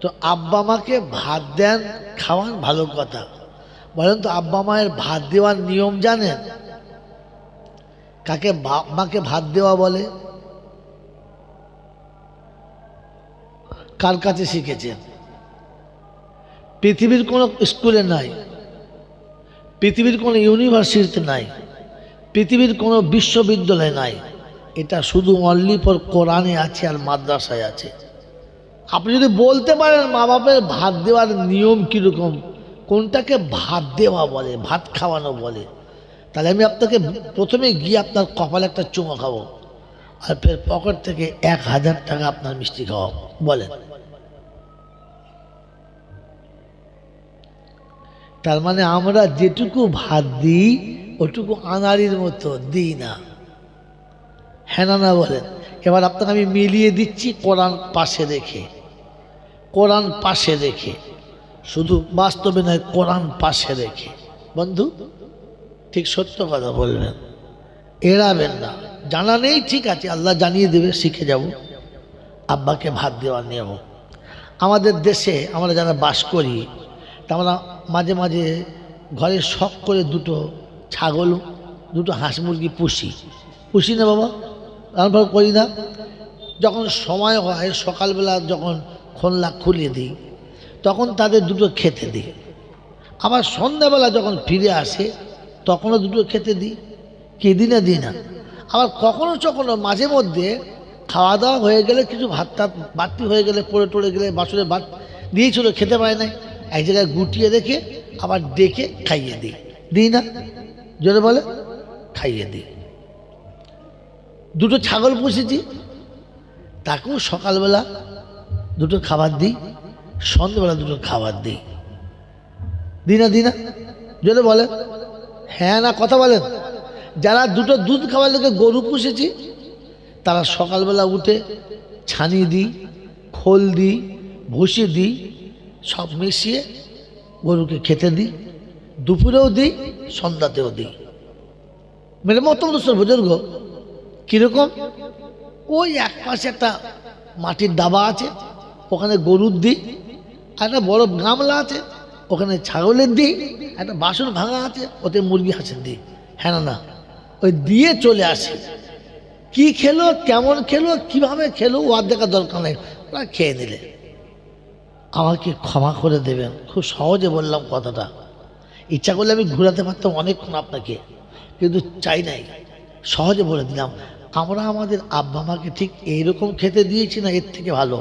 A: তো আব্বা মাকে ভাত দেন, খাওয়ান, ভালো কথা। বলেন তো আব্বা মায়ের ভাত দেওয়ার নিয়ম জানেন? কাকে মাকে ভাত দেওয়া বলে? কার কাছে শিখেছেন? পৃথিবীর কোনো স্কুলে নাই, পৃথিবীর কোনো ইউনিভার্সিটিতে নাই, পৃথিবীর কোনো বিশ্ববিদ্যালয়ে নাই। এটা শুধু অনলি ফর কোরআনে আছে আর মাদ্রাসায় আছে। আপনি যদি বলতে পারেন মা বাপের ভাত দেওয়ার নিয়ম কীরকম, কোনটাকে ভাত দেওয়া বলে, ভাত খাওয়ানো বলে, তাহলে আমি আপনাকে প্রথমে গিয়ে আপনার কপালে একটা চুমো খাবো, আর ফের পকেট থেকে 1000 টাকা আপনার মিষ্টি খাওয়াবো। বলেন, তার মানে আমরা যেটুকু ভাত দিই ওটুকু আনাড়ির মতো দিই না। হ্যাঁ না বলেন? এবার আপনাকে আমি মিলিয়ে দিচ্ছি কোরআন পাশে রেখে, কোরআন পাশে রেখে, শুধু বাস্তবে নয়, কোরআন পাশে রেখে। বন্ধু ঠিক সত্য কথা বলবেন, এড়াবেন না। জানা নেই ঠিক আছে, আল্লাহ জানিয়ে দেবে, শিখে যাব। আব্বাকে ভাত দেওয়ার নিয়ম আমাদের দেশে আমরা যারা বাস করি, তা আমরা মাঝে মাঝে ঘরে শখ করে দুটো ছাগল, দুটো হাঁস মুরগি পুষি না বাবা? তারপর করি না? যখন সময় হয় সকালবেলা যখন খোলা খুলে দিই তখন তাদের দুটো খেতে দিই, আবার সন্ধ্যাবেলা যখন ফিরে আসে তখনও দুটো খেতে দিই। কে দিই না? দিই না। আবার কখনো কখনো মাঝে মধ্যে খাওয়া দাওয়া হয়ে গেলে কিছু ভাত টাত বাড়তি হয়ে গেলে, পড়ে টড়ে গেলে, বাসনে ভাত দিয়েছিল খেতে পারে নাই, এক জায়গায় গুটিয়ে রেখে আবার ডেকে খাইয়ে দিই। দিই না? জোরে বলে, খাইয়ে দিই। দুটো ছাগল পুষেছি, তাকেও সকালবেলা দুটো খাবার দিই, সন্ধ্যাবেলা দুটো খাবার দিই। দিই না? দিই না? জোরে বলেন, হ্যাঁ না কথা বলেন। যারা দুটো দুধ খাওয়ার লোকে গরু পুষেছি, তারা সকালবেলা উঠে ছানি দিই, খোল দিই, ভুসি দিই, সব মিশিয়ে গরুকে খেতে দিই। দুপুরেও দিই, সন্ধ্যাতেও দিই। মেরে মতো বুজুর্গ কীরকম? ওই এক পাশে একটা মাটির ডাবা আছে, ওখানে গরুর দিই। আর একটা বড় গামলা আছে, ওখানে ছাগলের দিই। একটা বাসন ভাঙা আছে, ওতে মুরগি হাঁসের দিই। হ্যাঁ না? ওই দিয়ে চলে আসে। কি খেলো, কেমন খেলো, কিভাবে খেলো, ও আর দেখার দরকার নেই, ওরা খেয়ে নিলে। আমাকে ক্ষমা করে দেবেন, খুব সহজে বললাম কথাটা। ইচ্ছা করলে আমি ঘুরাতে পারতাম অনেকক্ষণ আপনাকে, কিন্তু চাই নাই, সহজে বলে দিলাম। আমরা আমাদের আব্বা মাকে ঠিক এইরকম খেতে দিয়েছি না এর থেকে ভালো?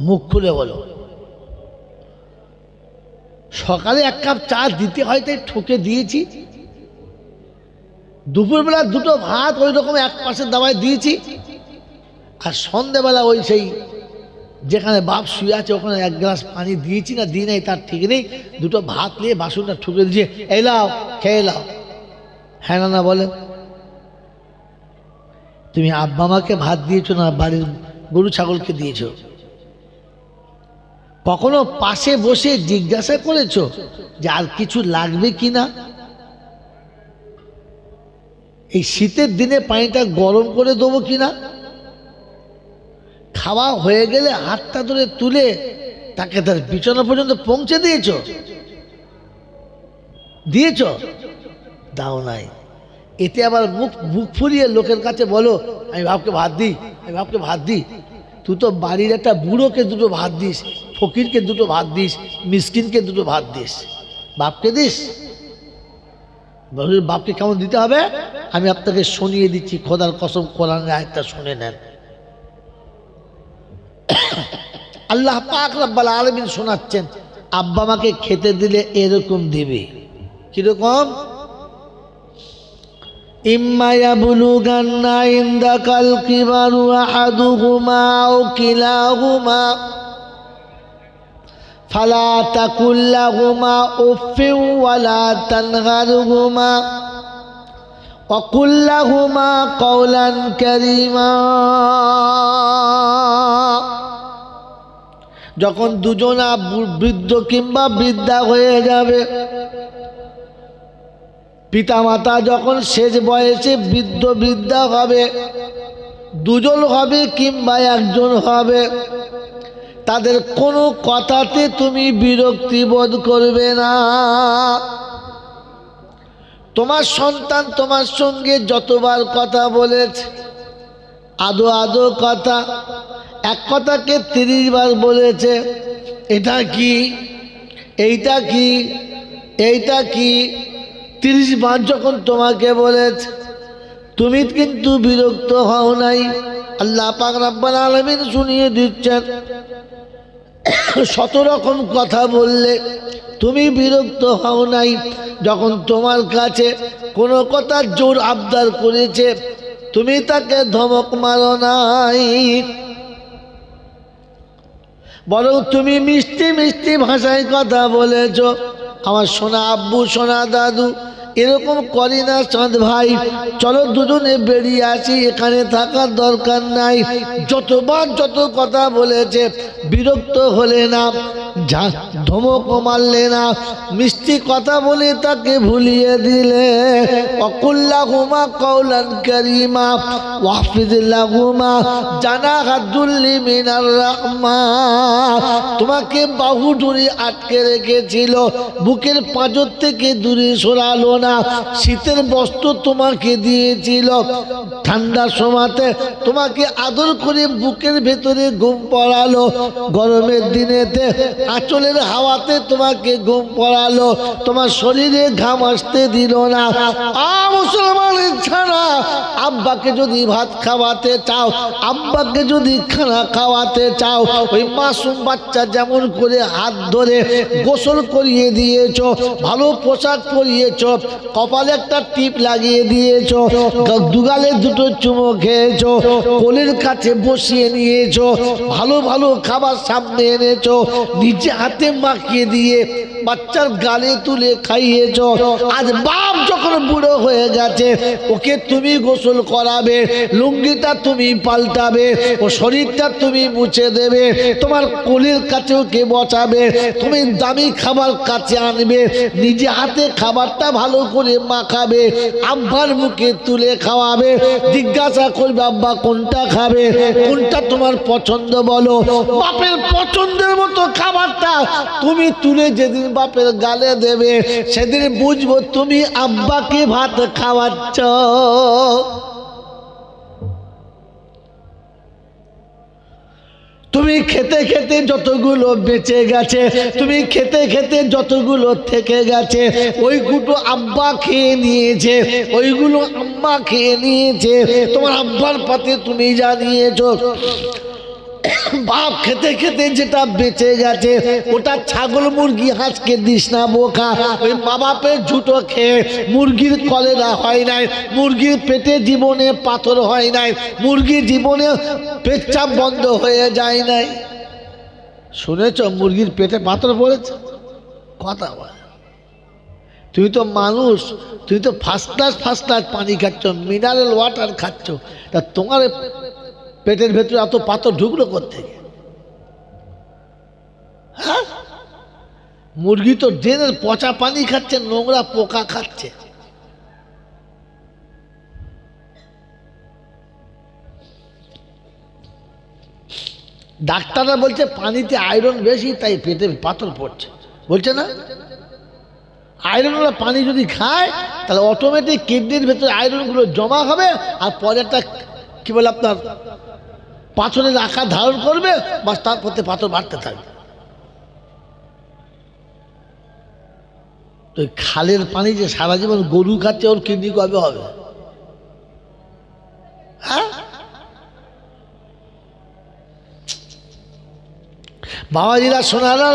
A: মুখ খুলে বলো। সকালে এক কাপ চা দিতে হয় তাই ঠুকে দিয়েছি, দুপুরবেলা দুটো ভাত ওই রকম এক পাশের দাবায় দিয়েছি, আর সন্ধ্যেবেলা ওই সেই যেখানে বাপ শুয়ে আছে ওখানে এক গ্লাস পানি দিয়েছি না দিই নাই তার ঠিক নেই, দুটো ভাত নিয়ে বাসনটা ঠুকে দিয়েছি, এই লাও খেয়ে লাও। হ্যাঁ না বলেন? তুমি আব্বা মাকে ভাত দিয়েছো না বাড়ির গরু ছাগলকে দিয়েছো? কখনো পাশে বসে জিজ্ঞাসা করেছো যে আর কিছু লাগবে কিনা? এই শীতের দিনে পানিটা গরম করে দেবো কিনা? খাওয়া হয়ে গেলে হাতটা ধরে তুলে তাকে তার বিছানা পর্যন্ত পৌঁছে দিয়েছো? দাও নাই। এতে আবার মুখ ফুরিয়ে লোকের কাছে বলো আমি বাপকে ভাত দিই, আমি বাপকে ভাত দিই। তুই তো বাড়ির একটা বুড়োকে দুটো ভাত দিস, ফকিরকে দুটো ভাত দিস, মিসকিনকে দুটো ভাত দিস, বাপকে দিস? বাপকে কেমন দিতে হবে আমি আপনাকে শুনিয়ে দিচ্ছি, খোদার কসম, কোরআনের আয়াতটা শুনে নেন। আল্লাহ পাক রব্বুল আলামিন শোনাচ্ছেন, আব্বা মাকে খেতে দিলে এরকম দিবে। কিরকম? ইম্মা ইয়াবলুগান্না ইনদাকাল কিবারু আহাদুহুমা আও কিলাহুমা ফালা তাকুল লাহুমা উফফিন ওয়ালা তানহারহুমা ওয়া কুল লাহুমা কাওলান কারীমা। যখন দুজনা বৃদ্ধ কিংবা বৃদ্ধা হয়ে যাবে, পিতামাতা যখন শেষ বয়সে বৃদ্ধ বৃদ্ধা হবে, দুজন হবে কিংবা একজন হবে, তাদের কোনো কথাতে তুমি বিরক্তি বোধ করবে না। তোমার সন্তান তোমার সঙ্গে যতবার কথা বলেছে, আদো আদো কথা, এক কথাকে 30 বার বলেছে, এটা কি, এইটা কি, এইটা কি, 30 বার যখন তোমাকে বলেছে, তুমি কিন্তু বিরক্ত হও নাই। আল্লাহ পাক রব্বুল আলামিন শুনিয়ে দিচ্ছেন, 100 রকম কথা বললে তুমি বিরক্ত হও নাই। যখন তোমার কাছে কোনো কথা জোর আবদার করেছে, তুমি তাকে ধমক মারো নাই, বরং তুমি মিষ্টি মিষ্টি ভাষায় কথা বলেছ, আমার সোনা আব্বু সোনা দাদু এরকম করি না চাঁদ ভাই, চলো দুজনে বেরিয়ে আসি, এখানে থাকার দরকার নাই। যতবার যত কথা বলেছে বিরক্ত হলে না, ধমক মারলে না, মিষ্টি কথা বলে তাকে ভুলিয়ে দিলে। অকুল্লাহুমা কওলান কারীমা ওয়াহফিযলাহুমা জানাহাদুল্লি মিনার রাহমা। তোমাকে বাহু ধরে আটকে রেখেছিল, বুকের পাঁজর থেকে দূরে সরালো না। শীতের বস্ত্র তোমাকে দিয়েছিল, ঠান্ডার সময়তে তোমাকে আদর করে বুকের ভেতরে ঘুম পড়ালো, গরমের দিনেতে আঁচলের হাওয়াতে তোমাকে ঘুম পড়ালো, তোমার শরীরে ঘাম আসতে দিল না। মুসলমানের ছাড়া আব্বাকে যদি ভাত খাওয়াতে চাও, আব্বাকে যদি খানা খাওয়াতে চাও, ওই মাসুম বাচ্চা যেমন করে হাত ধরে গোসল করিয়ে দিয়েছ, ভালো পোশাক পরিয়েছ, কপালে একটা টিপ লাগিয়ে দিয়েছ, দুগালে দুটো চুমো খেয়েছ, কোলের কাছে বসিয়ে নিয়েছ, ভালো ভালো খাবার সামনে এনেছ, নিজে হাতে মাখিয়ে দিয়ে বাচ্চার গালে তুলে খাইয়েছ। আজ বাপ যখন বুড়ো হয়ে গেছে, ওকে তুমি গোসল করাবে, লুঙ্গিটা তুমি পাল্টাবে, ও শরীরটা তুমি মুছে দেবে, তোমার কোলের কাছে ওকে বসাবে, তুমি দামি খাবার কাছে আনবে, নিজে হাতে খাবারটা ভালো করে মাখাবে, আব্বার মুখে তুলে খাওয়াবে, জিজ্ঞাসা করবে আব্বা কোনটা খাবে, কোনটা তোমার পছন্দ বলো। বাপের পছন্দের মতো খাবারটা তুমি তুলে যেদিন বাপের গালে দেবে, সেদিন বুঝবো তুমি আব্বাকে ভাত খাওয়াচ্ছ। তুমি খেতে খেতে যতগুলো বেঁচে গেছে, তুমি খেতে খেতে যতগুলো থেকে গেছে, ওইগুলো আব্বা খেয়ে নিয়েছে, ওইগুলো আম্মা খেয়ে নিয়েছে, তোমার আব্বার পাতে তুমি জানিয়েছো। বাপ খেতে খেতে যেটা বেঁচে গেছে, ওটা ছাগল মুরগি হাঁসকে দিস না বোকা। ওই মা বাপের ঝুটো খেয়ে মুরগির কলেরা হয় নাই, মুরগির পেটে জীবনে পাথর হয় নাই, মুরগির জীবনে পেচ্ছাপ বন্ধ হয়ে যায় নাই। শুনেছ মুরগির পেটে পাথর পড়েছে? কথা বল। তুই তো মানুষ, তুই তো ফার্স্ট ক্লাস পানি খাচ্ছ, মিনারেল ওয়াটার খাচ্ছ, তা তোমার পেটের ভেতরে এত পাথর ঢুকলো কোত্থেকে? হ্যাঁ, মুরগি তো ড্রেনের পচা পানি খাচ্ছে, নোংরা পোকা খাচ্ছে। ডাক্তাররা বলছে পানিতে আয়রন বেশি, তাই পেটে পাথর পড়ছে, বলছে না? আয়রনওয়ালা পানি যদি খায় তাহলে অটোমেটিক কিডনির ভেতরে আয়রনগুলো জমা হবে, আর পরে একটা কি বলে আপনার পাথরের আকার ধারণ করবে, বাস তার প্রতি পাথর বাড়তে থাকবে। তো খালের পানি যে সারা জীবন গরু খাচ্ছে, ওর কিডনি কবে হবে? হ্যাঁ, বাবাজিরা সোনারা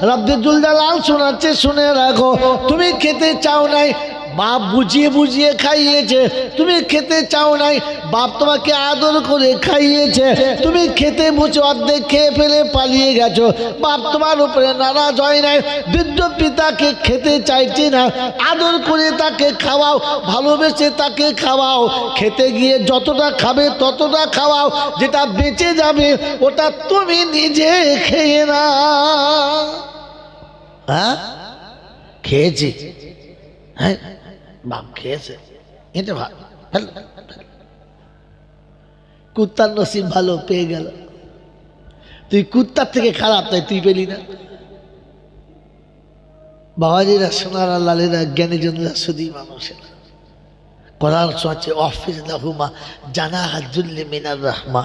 A: রব্বুল জালাল শোনাচ্ছে, শুনে রাখো। তুমি খেতে চাও নাই, বাপ বুঝিয়ে বুঝিয়ে খাইয়েছে, তুমি খেতে চাও নাই, বাপ তোমাকে আদর করে খাইয়েছে, তুমি খেতে বসে অর্ধেক খেয়ে ফেলে পালিয়ে গেছো, বাপ তোমার উপরে নারাজ হয় নাই, বৃদ্ধ পিতাকে খেতে চাইছে না, আদর করে তাকে খাওয়াও, ভালোবেসে তাকে খাওয়াও, খেতে গিয়ে যতটা খাবে ততটা খাওয়াও, যেটা বেঁচে যাবে ওটা তুমি নিজে খেয়ে না। হ্যাঁ, খেয়েছি, হ্যাঁ বাপ খেয়েছে, এটা ভালো, কুত্তার নসিব ভালো, পেয়ে গেল। তুই কুত্তার থেকে খারাপ, তাই তুই পেলি না। বাবাজিরা সোনারা লালেরা জ্ঞানীজনরা শুধুই মানুষেরা। কোরআন শোনাচ্ছে অফিস লাহুমা জানাহাজুল্লি মিনার রাহমা।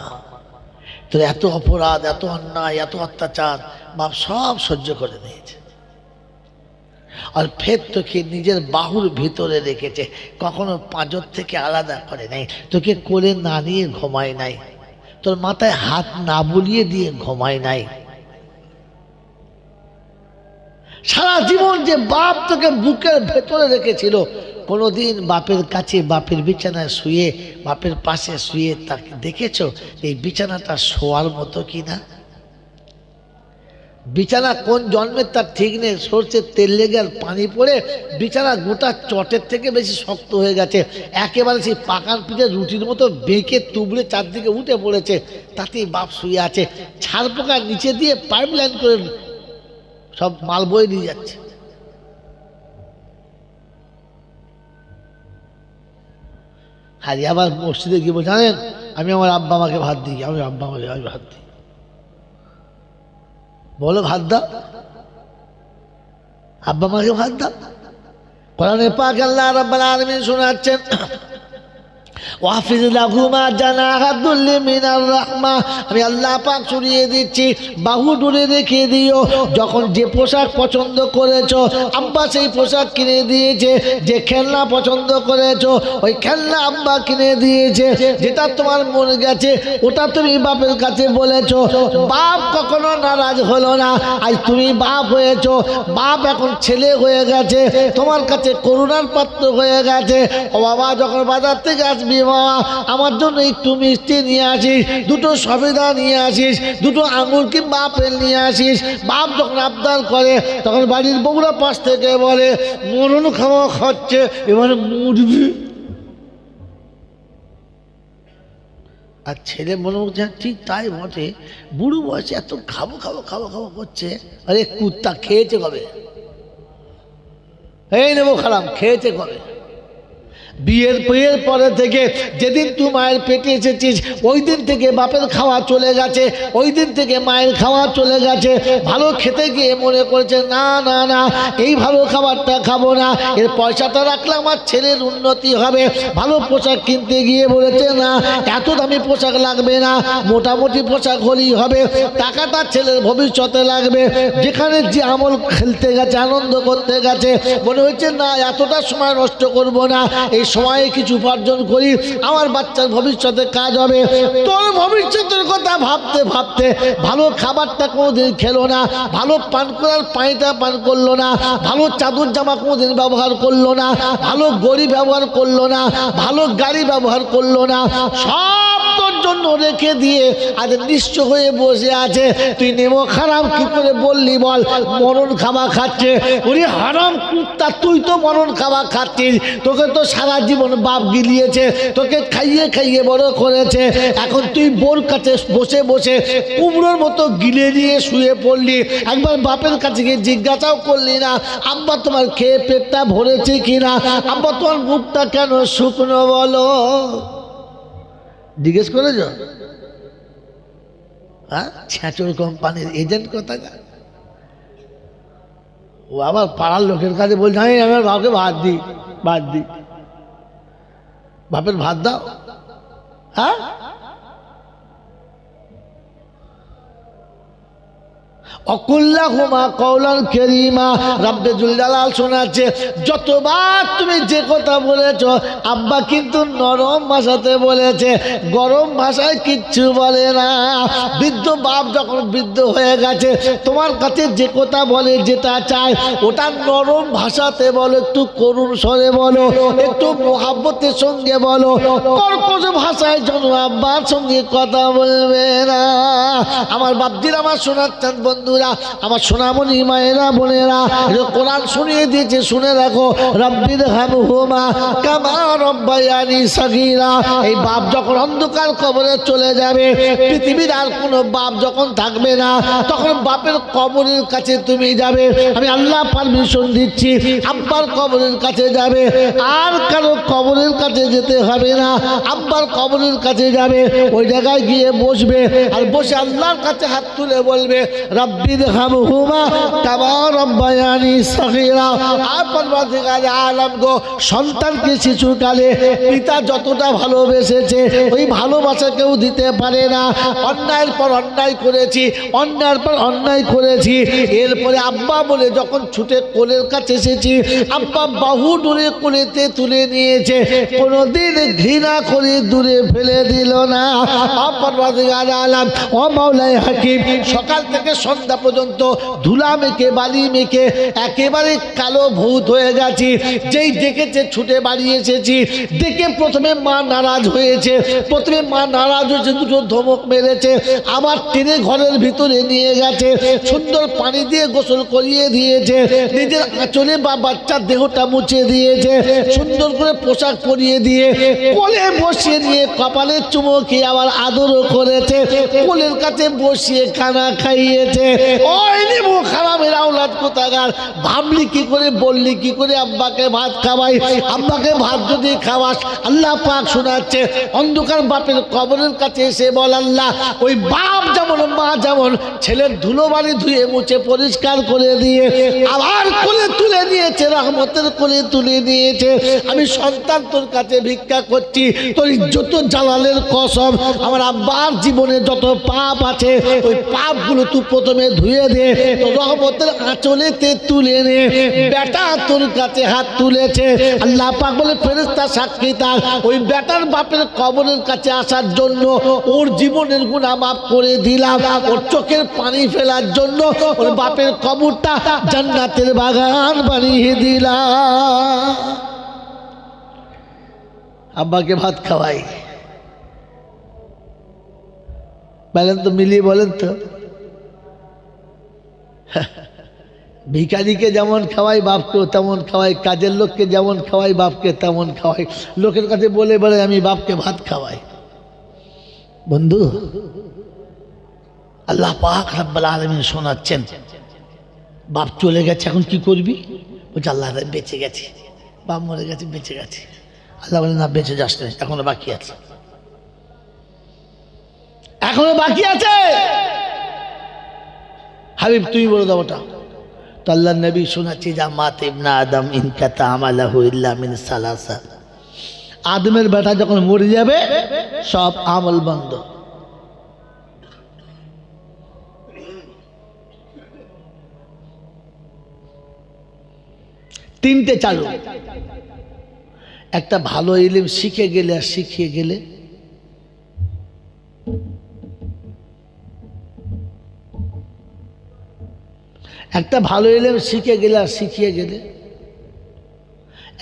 A: তোর এত অপরাধ, এত অন্যায়, এত অত্যাচার বাপ সব সহ্য করে নিয়েছে, আর ফের তোকে নিজের বাহুর ভিতরে রেখেছে, কখনো পাঁজর থেকে আলাদা করে নাই, তোকে কোলে না নিয়ে ঘুমায় নাই, তোর মাথায় হাত না বুলিয়ে দিয়ে ঘুমায় নাই। সারা জীবন যে বাপ তোকে বুকের ভেতরে রেখেছিল, কোনোদিন বাপের কাছে, বাপের বিছানায় শুয়ে, বাপের পাশে শুয়ে তাকে দেখেছো এই বিছানাটা শোয়ার মতো কিনা? বিছানা কোন জন্মের তার ঠিক নেই, সরষের তেল লেগে আর পানি পড়ে বিছানা গোটা চটের থেকে বেশি শক্ত হয়ে গেছে, একেবারে সেই পাকান পিঠে রুটির মতো বেঁকে তুবড়ে চারদিকে উঠে পড়েছে। তাতেই বাপ শুয়ে আছে, ছাড় পোকার নিচে দিয়ে পাইপ লাইন করে সব মাল বয়ে নিয়ে যাচ্ছে। হাজি আবার মসজিদে গিয়ে জানেন, আমি আমার আব্বা আমাকে ভাত দিই, আমি আব্বা আমাকে ভাত দিই। বলো ভাত দাও, আব্বা মাকে ভাত দাও। কোরআনে পাক আল্লাহ রাব্বুল আলামিন শোনাচ্ছেন, ওয়াহফিজ লাহুমা জানাহাতুল মিনার রাহমা, আমি আল্লাহ পাক শুনিয়ে দিচ্ছি, বাহু দূরে রেখে দিও। যখন যে পোশাক পছন্দ করেছো, আব্বা সেই পোশাক কিনে দিয়েছে। যে খেলনা পছন্দ করেছো, ওই খেলনা আব্বা কিনে দিয়েছে। যেটা তোমার মন গেছে, ওটা তুমি বাপের কাছে বলেছো। বাপ কখনো নারাজ হলো না। আজ তুমি বাপ হয়েছো, বাপ এখন ছেলে হয়ে গেছে, তোমার কাছে করুণার পাত্র হয়ে গেছে। ও বাবা, যখন বাজার থেকে আসবি, বাবা আমার জন্য একটু মিষ্টি নিয়ে আসিস, দুটো সবেদা নিয়ে আসিস, দুটো আঙুর কিংবা আপেল নিয়ে আসিস। বাপ যখন আবদার করে, তখন বাড়ির বউরা পাশ থেকে বলে, মরণ খাওয়া খাচ্ছে, এবারে মরবি। আর ছেলে মনে হচ্ছে ঠিক তাই বটে, বুড়ো বয়সে এত খাবো খাবো খাবো খাবো করছে। আরে কুত্তা খেয়েছে কবে? এই নেবো খারাপ, খেয়েছে কবে? বিয়ের পরে থেকে যেদিন তুই মায়ের পেটে এসেছিস, ওই দিন থেকে বাপের খাওয়া চলে গেছে, ওই দিন থেকে মায়ের খাওয়া চলে গেছে। ভালো খেতে গিয়ে মনে করেছে, না না না, এই ভালো খাবারটা খাবো না, এর পয়সাটা রাখলে আমার ছেলের উন্নতি হবে। ভালো পোশাক কিনতে গিয়ে বলেছে, না এত দামি পোশাক লাগবে না, মোটামুটি পোশাক হলেই হবে, টাকাটা ছেলের ভবিষ্যতে লাগবে। যেখানে যে আমল খেলতে গেছে, আনন্দ করতে গেছে, মনে হচ্ছে না এতটা সময় নষ্ট করব না, এই সময়ে কিছু উপার্জন করি, আমার বাচ্চার ভবিষ্যতে কাজ হবে। তোর ভবিষ্যতের কথা ভাবতে ভাবতে ভালো খাবারটা কোনোদিন খেলো না, ভালো পান করার পানিটা পান করলো না, ভালো চাদর জামা কোনোদিন ব্যবহার করলো না, ভালো গড়ি ব্যবহার করলো না, ভালো গাড়ি ব্যবহার করলো না, সব তোর জন্য রেখে দিয়ে আজ নিঃস্ব হয়ে বসে আছে। তুই নেমো খারাপ কি করে বললি বল? মরণ খাওয়া খাচ্ছে। ওরে হারাম কুত্তা, তুই তো মরণ খাওয়া খাচ্ছিস। তোকে তো সারা জীবন বাপ গিলিয়েছে, তোকে খাইয়ে খাইয়ে বড় করেছে। এখন তুই বোর কাছে বসে বসে কুমড়োর মতো গিলে নিয়ে শুয়ে পড়লি। একবার বাপের কাছে গিয়ে জিজ্ঞাসাও করলি না, আব্বা তোমার খেয়ে পেটটা ভরেছে কিনা, আব্বা তোমার মুখটা কেন শুকনো বলো? জিজ্ঞেস করেছ? হ্যাঁ, ছ্যাঁচড় কোম্পানির এজেন্ট কোথাকার। ও আবার পাড়ার লোকের কাছে বলছে, আমি আমার বাপকে ভাত দিই, ভাত দিই। বাপের ভাত দাও। হ্যাঁ, অকুল্লাহুমা কওলান কারীমা। রব্বে জুল জালাল শোনাচ্ছে, যতবার তুমি যে কথা বলেছ, আব্বা কিন্তু নরম ভাষাতে বলেছে, গরম ভাষায় কিচ্ছু বলে না। বৃদ্ধ বাপ যখন বৃদ্ধ হয়ে গেছে, তোমার কাছে যে কথা বলে, যেটা চায়, ওটা নরম ভাষাতে বলো, একটু করুণ স্বরে বলো, একটু মোহাব্বতের সঙ্গে বলো। কর্কশ ভাষায় যেন আব্বার সঙ্গে কথা বলবে না। আমার বাপজির, আমার শোনার চান বন্ধুরা, আমার সোনামণি মায়েরা বোনেরা, কোরআন শুনিয়ে দিয়েছে, শুনে রাখো। রব্বির হামহুমা কামা রব্বায়ানি সাগীরা। এই বাপ যখন অন্ধকার কবরে চলে যাবে, পৃথিবীর আর কোনো বাপ যখন থাকবে না, তখন বাপের কবরের কাছে তুমি যাবে। আমি আল্লাহ পারমিশন দিচ্ছি, আব্বার কবরের কাছে যাবে, আর কারো কবরের কাছে যেতে হবে না। আব্বার কবরের কাছে যাবে, ওই জায়গায় গিয়ে বসবে, আর বসে আল্লাহর কাছে হাত তুলে বলবে, রব্বির হামহুমা কামা রব্বায়ানি সাগীরা। আর পরওয়ারদিগার আলম গো, সন্তানকে শিশুকালে পিতা যতটা ভালোবেসেছে, ওই ভালোবাসা কেউ দিতে পারে না। অন্যায়ের পর অন্যায় করেছি, অন্যায়ের পর অন্যায় করেছি, এরপরে আব্বা বলে যখন ছুটে কোলের কাছে এসেছি, আব্বা বাহু দূরে কোলেতে তুলে নিয়েছে, কোনোদিন ঘৃণা করে দূরে ফেলে দিল না। পরওয়ারদিগার আলম, ও মাওলাই হাকিম, সকাল থেকে সন্ধ্যা সন্ধ্যা পর্যন্ত ধুলা মেখে বালি মেখে একেবারে কালো ভূত হয়ে গেছি। যেই দেখেছে ছুটে বাড়ি এসেছি। দেখে প্রথমে মা নারাজ হয়েছে, দুটো ধমক মেরেছে, আবার টেনে ঘরের ভিতরে নিয়ে গেছে, সুন্দর পানি দিয়ে গোসল করিয়ে দিয়েছে, নিজের আঁচলে বা বাচ্চার দেহটা মুছে দিয়েছে, সুন্দর করে পোশাক পরিয়ে দিয়ে কোলে বসিয়ে নিয়ে কপালে চুমো খেয়ে আবার আদরও করেছে, কোলের কাছে বসিয়ে খানা খাইয়েছে। ওই নিবু খারাপের আওলাদ কোথাকার, ভাবলি কি করে, বললি কি করে আব্বাকে ভাত খাওয়াই? আব্বাকে ভাত যদি খাওয়াস, আল্লাহ পাক শোনাচ্ছে, অন্ধকার বাপের কবরের কাছে এসে বল, আল্লাহ ওই বাপ যেমন মা যেমন ছেলের ধুলোবাড়ি ধুয়ে মুছে পরিষ্কার করে দিয়ে আবার কোলে তুলে নিয়েছে, রহমতের কোলে তুলে নিয়েছে, আমি সন্তান তোর কাছে ভিক্ষা করছি, তোর যত জালালের কসম, আমার আব্বার জীবনে যত পাপ আছে ওই পাপগুলো তুই প্রথমে ধুয়ে দে, তোর রহমতের আঁচলেতে তুলে নে। বেটা তোর কাছে হাত তুলেছে, আল্লাহ পাক বলে ফেরেশতা সাক্ষী থাক, ওই বেটার বাপের কবরের কাছে আসার জন্য ওর জীবনের গুনাহ মাফ করে দিলাম, ওর চোখের পানি ফেলার জন্য ওর বাপের কবরটা জান্নাতের বাগান বানিয়ে দিলাম। আব্বাকে ভাত খাওয়াই, বলেন তো, মিলিয়ে বলেন তো। ভিখারিকে যেমন খাওয়াই বাপকেও তেমন খাওয়াই, কাজের লোককে যেমন খাওয়াই বাপকে তেমন খাওয়াই, লোকের কাছে বলে বলে আমি বাপকে ভাত খাওয়াই। বন্ধু, আল্লাহ পাক রব্বুল আলামিন শোনাচ্ছেন, বাপ চলে গেছে, এখন কি করবি? বলছে আল্লাহ বেঁচে গেছে, বাপ মরে গেছে, বেঁচে গেছে। আল্লাহ বলে না, বেঁচে যাস না, এখনো বাকি আছে, এখনো বাকি আছে। হাবিব তুমি বলে দাও ওটা। তো আল্লাহ নবী শোনাচ্ছি, যা মাত ইবনা আদম ইনকাতা আমালাহু ইল্লা মিন সালাসা, আদমের বেটা যখন মরে যাবে সব আমল বন্ধ। তিনটে চালু, একটা ভালো ইলম শিখে গেলে আর শিখিয়ে গেলে, একটা ভালো ইলম শিখে গেলে আর শিখিয়ে গেলে,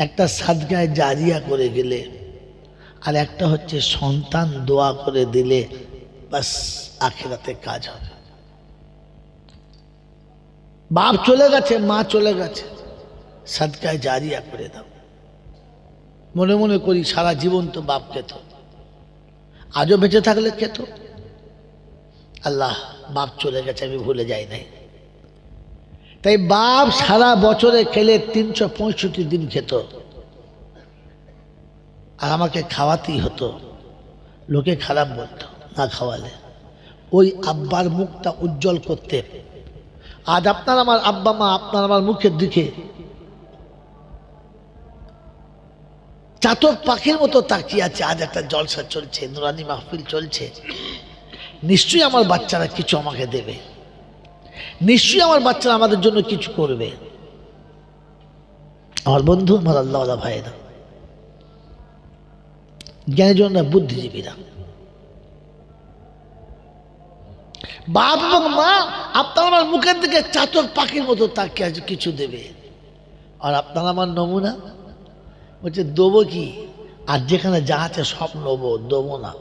A: একটা সাদকায়ে জারিয়া করে গেলে, আর একটা হচ্ছে সন্তান দোয়া করে দিলে, বাস আখিরাতে কাজ হবে। বাপ চলে গেছে, মা চলে গেছে, সাদকায়ে জারিয়া করে দাও। মনে মনে করি সারা জীবন তো বাপ খেত, আজও বেঁচে থাকলে খেত। আল্লাহ, বাপ চলে গেছে আমি ভুলে যাই নাই, তাই বাপ সারা বছরে খেলে 365 দিন খেত, আর আমাকে খাওয়াতেই হতো। লোকে খারাপ বলতো না খাওয়ালে, ওই আব্বার মুখটা উজ্জ্বল করতে। আজ আপনার আমার আব্বা মা আপনার আমার মুখের দিকে চাতক পাখির মতো তাকিয়ে আছে। আজ একটা জলসা চলছে, নুরানি মাহফিল চলছে, নিশ্চয়ই আমার বাচ্চারা কিছু আমাকে দেবে, নিশ্চয়ই আমার বাচ্চারা আমাদের জন্য কিছু করবে। আমার বন্ধু, আমার আল্লাহওয়ালা ভাইয়েরা, জ্ঞানীজনরা, বুদ্ধিজীবীরা, বাপ এবং মা আপনার আমার মুখের দিকে চাতক পাখির মতো তাকিয়ে আছে, কিছু দেবে। আর আপনার আমার নমুনা বলছে দেবো কি, আর যেখানে যা আছে সব নেবো, দেবো না।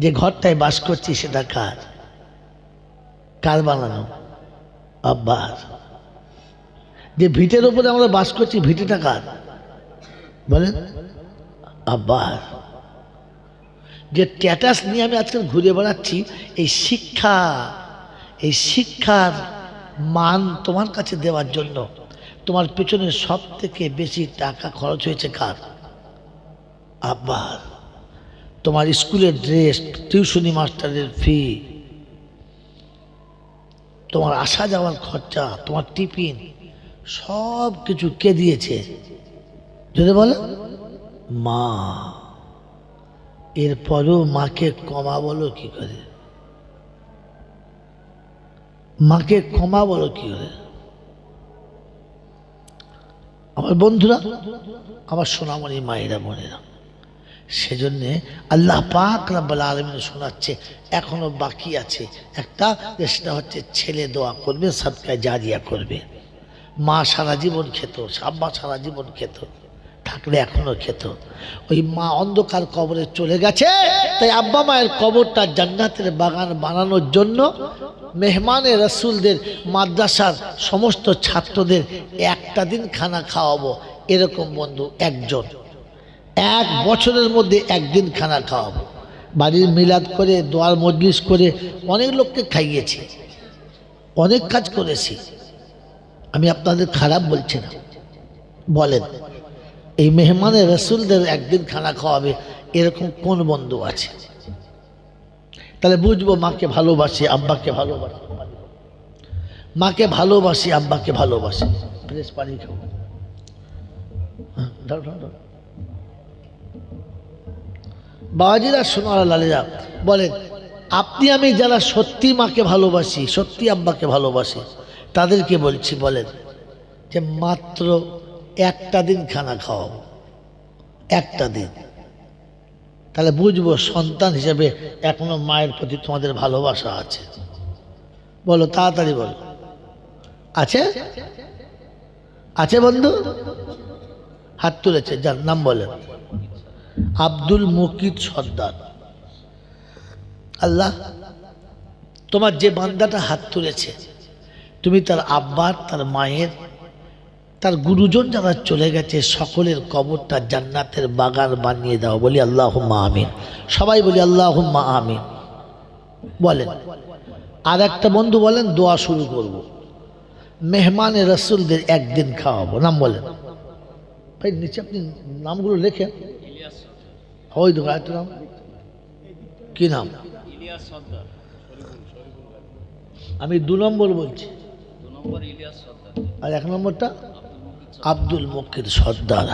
A: যে ঘরটায় বাস করছি সেটা কার? কার বানানো? আব্বার। যে ভিটের উপরে আমরা বাস করছি ভিটেটা কার বলেন? আব্বার। যে স্ট্যাটাস নিয়ে আমি আজকাল ঘুরে বেড়াচ্ছি, এই শিক্ষার মান তোমার কাছে দেওয়ার জন্য তোমার পেছনে সব থেকে বেশি টাকা খরচ হয়েছে কার? আব্বার। তোমার স্কুলের ড্রেস, টিউশনি মাস্টারের ফি, তোমার আসা যাওয়ার খরচা, তোমার টিফিন, সব কিছু কে দিয়েছে যদি বলে? মা। এরপরেও মাকে কমা বলো কি করে? মাকে ক্ষমা বলো কি করে? আমার বন্ধুরা, আমার সোনামণি মায়েরা বোনেরা, সেজন্যে আল্লাহ পাক রব্বুল আলামিন শোনাচ্ছে এখনো বাকি আছে একটা, সেটা হচ্ছে ছেলে দোয়া করবে, সাদকায়ে জারিয়া করবে। মা সারা জীবন খেত, আব্বা সারা জীবন খেত, থাকলে এখনো খেত। ওই মা অন্ধকার কবরে চলে গেছে, তাই আব্বা মায়ের কবরটা জান্নাতের বাগান বানানোর জন্য মেহমানে রসুলদের মাদ্রাসার সমস্ত ছাত্রদের একটা দিন খানা খাওয়াবো। এরকম বন্ধু একজন, এক বছরের মধ্যে একদিন খানা খাওয়াবো। বাড়ির মিলাদ করে, দোয়ার মজলিস করে অনেক লোককে খাইয়েছি, অনেক কাজ করেছি, আমি আপনাদের খারাপ বলছি না। বলেন এই মেহমানে রসুলদের একদিন খানা খাওয়াবে এরকম কোন বন্ধু আছে? তাহলে বুঝবো মাকে ভালোবাসি, আব্বাকে ভালোবাসি, মাকে ভালোবাসি, আব্বাকে ভালোবাসি। ফ্রেশ পানি খাবো, বাবাজিরা সোনার লালেরা বলেন, আপনি আমি যারা সত্যি মাকে ভালোবাসি, সত্যি আব্বাকে ভালোবাসি, তাদেরকে বলছি, বলেন যে মাত্র একটা দিন খানা খাওয়াবো, একটা দিন। তাহলে বুঝবো সন্তান হিসেবে এখনো মায়ের প্রতি তোমাদের ভালোবাসা আছে। বলো তাড়াতাড়ি বলো, আছে? আছে বন্ধু? হাত তুলেছে, যার নাম বলেন। আব্দুল মুকিত সর্দার। আল্লাহ তোমার যে বান্দাটা হাত তুলেছে, তুমি তার আব্বার, তার মায়ের, তার গুরুজন যারা চলে গেছে সকলের কবরটা জান্নাতের বাগান বানিয়ে দাও। বলি আল্লাহুম্মা আমিন। সবাই বলি আল্লাহুম্মা আমিন। বলেন আর একটা বন্ধু বলেন, দোয়া শুরু করব। মেহমানে রসুলদের একদিন খাওয়াবো। নাম বলেন ভাই, নিচে আপনি নামগুলো লেখেন। ওই দোকান নাম কি নাম? আমি 2 নম্বর বলছি, আর 1 নম্বরটা আব্দুল মুকিত সর্দার।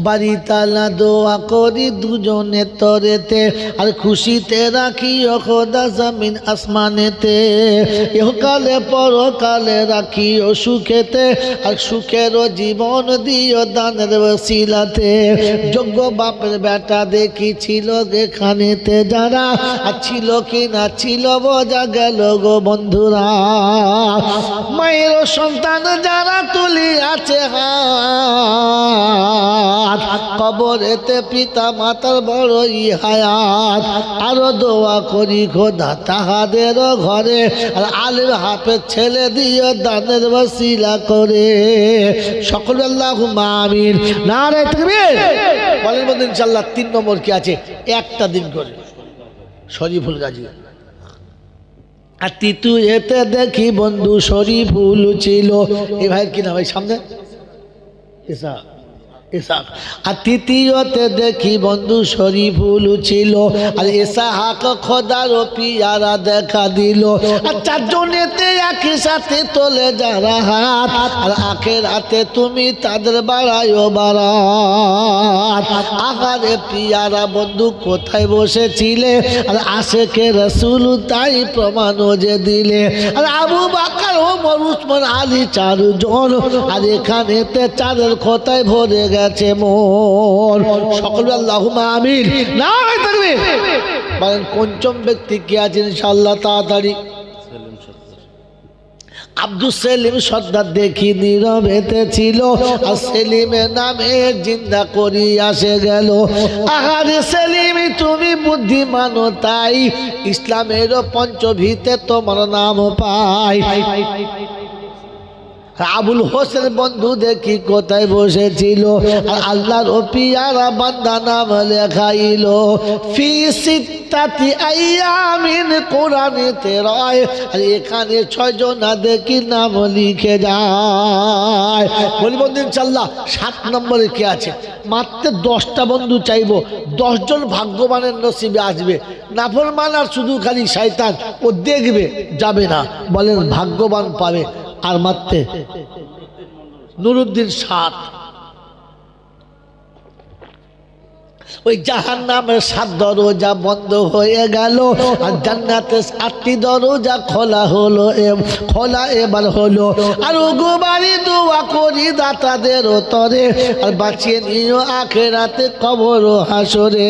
A: বাড়ি তালা দোয়া করি দুজনে তরেতে, আর খুশিতে রাখি খোদা জমিন আসমানেতে। ইহকালে পরকালে রাখি ও সুখেতে, আর সুখেরও জীবন দিও দানের ওসিলাতে। যোগ্য বাপের বেটা দেখি ছিল এখানেতে যারা, আর ছিল কি না ছিল বোঝা গেল গো বন্ধুরা। মায়ের সন্তান যারা তুলি আছে কবরেতে পিতা মাতার বড়ই হায়াত, আরো দোয়া করি খোদা তাহাদের ঘরে, আর আলেম হাফেজ ছেলে দিও দানের ওসিলা করে। সকলে আল্লাহুম্মা আমিন। নারে তাকবীর। বলেন বন্ধু ইনশাআল্লাহ 3 নম্বর কি আছে? একটা দিন করে শরীফুল গাজী। আর তিতু এতে দেখি বন্ধু শরীফুল ছিল। এই ভাইয়ের কি নাম? ভাই সামনে ইসাক। আর তৃতীয়তে দেখি বন্ধু শরীফুল ছিল, আর ইসহাক খোদার পিয়ারা দেখা দিল। আর 4 জনেতে একই সাথে তোলে যারা হাত, আর আখিরাতে তুমি তাদের বাড়ায়ো বারাত। আহারে পিয়ারা বন্ধু কোথায় বসেছিলে, আর আশেকে রসুল তাই প্রমাণ যে দিলে। আর আবু বকর ওমর উসমান আলী 4 জন, আর এখানেতে 4 খোতায় ভরে গেছে মোর। সকলে আল্লাহুম্মা আমিন। নারে তাকবীর। বলেন পঞ্চম ব্যক্তি কি আছে ইনশাআল্লাহ? তাড়াতাড়ি। আব্দুল সেলিম সর্দার দেখি নীরবেতে ছিল, আর সেলিমের নামে জিন্দা করি আসে গেল। আহারে সেলিম তুমি বুদ্ধিমান, তাই ইসলামের পঞ্চভীতে তোমার নাম পাই। আবুল হোসেন বন্ধু দেখি কোথায় বসেছিল, আর আল্লাহর পিয়ারা বান্দা নাম লেখাইল। ফি সিত্তাতি আইয়ামিন কোরআনেতে রয়, আর এখানে 6 জন দেখি নাম লিখে যায়। বলি বন্ধু ইনশাআল্লাহ 7 নম্বরে কি আছে? মাত্র 10টা বন্ধু চাইবো, 10 জন ভাগ্যবানের নসিবে আসবে। নাফরমান আর শুধু খালি শয়তান, ও দেখবে যাবে না। বলেন ভাগ্যবান পাবে। আর মাত্রে নুরুদ্দিন 7। ওই জাহান্নামের 7 দরজা বন্ধ হয়ে গেল, আর জান্নাতের 8টি দরজা খোলা হলো, খোলা এবার হলো। আর ওগোবারি দোয়া করি দাতাদের তরে, আর বাঁচিয়ে নিও আখেরাতে কবর ও হাসরে।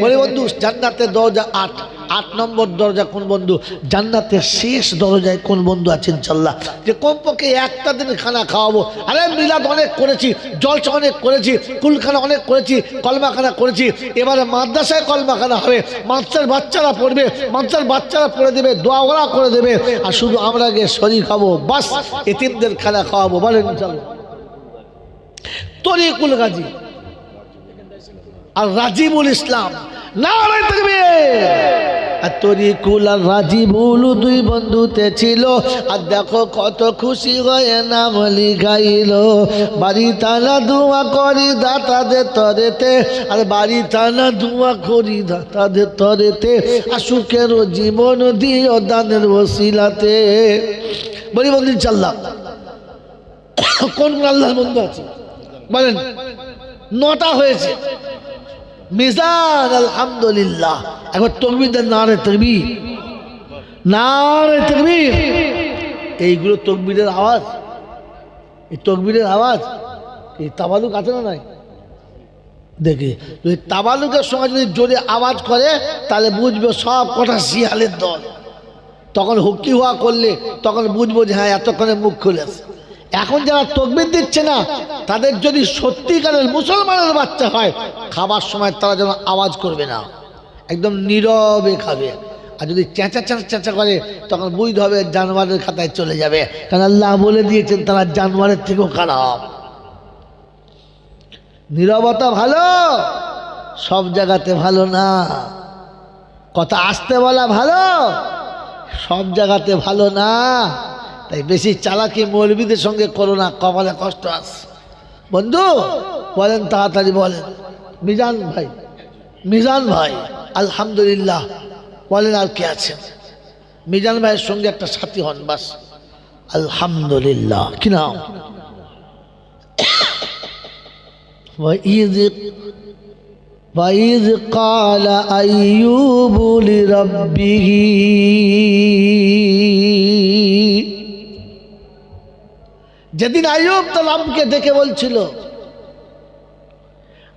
A: বলে বন্ধু জান্নাতের দরজা 8 নম্বর দরজা কোন বন্ধু? জান্নাতের শেষ দরজায় কোন বন্ধু আছেন ইনশাআল্লাহ, যে কমপক্ষে একটা দিন খানা খাওয়াবো। আরে মিলাদ অনেক করেছি, জলসা অনেক করেছি, কুলখানা অনেক করেছি, কলমাখানা করেছি, এবারে মাদ্রাসায় কলমাখানা হবে, মাদ্রাসার বাচ্চারা পড়বে, মাদ্রাসার বাচ্চারা পড়ে দেবে, দোয়া ওরা করে দেবে, আর শুধু আমরা গিয়ে শরীর খাবো, বাস এতিমদের খানা খাওয়াবো। বলেন ইনশাআল্লাহ। তরিকুল গাজী আর রাজিবুল ইসলাম, নারায়ে তাকবীর। আর তরিকুল আর রাজিবুল 2 বন্ধুতে ছিল, আর দেখো কত খুশি হয়ে নাম লিখাইল। বাড়ি তালা দোয়া করি দাতাদের তরেতে, আর বাড়ি তালা দোয়া করি দাতাদের তরেতে, আর সুখের জীবন দিও দানের ওসিলাতে। বলি বন্ধু ইনশাআল্লাহ। কোন আল্লাহর বন্ধু আছে বলেন? 9টা হয়েছে মিজান। আলহামদুলিল্লাহ। একবার তাকবীর দেন, নারে তাকবীর, নারে তাকবীর। এইগুলো তাকবীরের আওয়াজ, এই তাকবীরের আওয়াজ। এই তাবালুক আছে না নাই? দেখে যদি তাবালুকের সঙ্গে যদি জোরে আওয়াজ করে তাহলে বুঝবে সব কটা শিয়ালের দল। তখন হুক্কি হওয়া করলে তখন বুঝবো যে হ্যাঁ এতক্ষণে মুখ খুলেছে। এখন যারা তাকবীর দিচ্ছে না, তাদের যদি সত্যিকারের মুসলমানের বাচ্চা হয়, খাবার সময় তারা যেন আওয়াজ করবে না, একদম নীরবে খাবে। আর যদি চেঁচা চেঁচা চেঁচা করে তখন বুঝতে হবে জানোয়ারের খাতায় চলে যাবে, কারণ আল্লাহ বলে দিয়েছেন তারা জানোয়ারের থেকেও খারাপ। নীরবতা ভালো, সব জায়গাতে ভালো না। কথা আস্তে বলা ভালো, সব জায়গাতে ভালো না। তাই বেশি চালাকি মৌলবীদের সঙ্গে করো না, কপালে কষ্ট আছে। বন্ধু বলেন, তাড়াতাড়ি বলেন। মিজান ভাই, মিজান ভাই আলহামদুলিল্লাহ বলেন। আর কে আছেন? মিজান ভাইয়ের সঙ্গে একটা সাথী হন বাস। আলহামদুলিল্লাহ। কি নাম? وَإِذْ قَالَ أَيُّوبُ لِرَبِّهِ, যেদিন আইয়ুব তার রবকে ডেকে বলছিল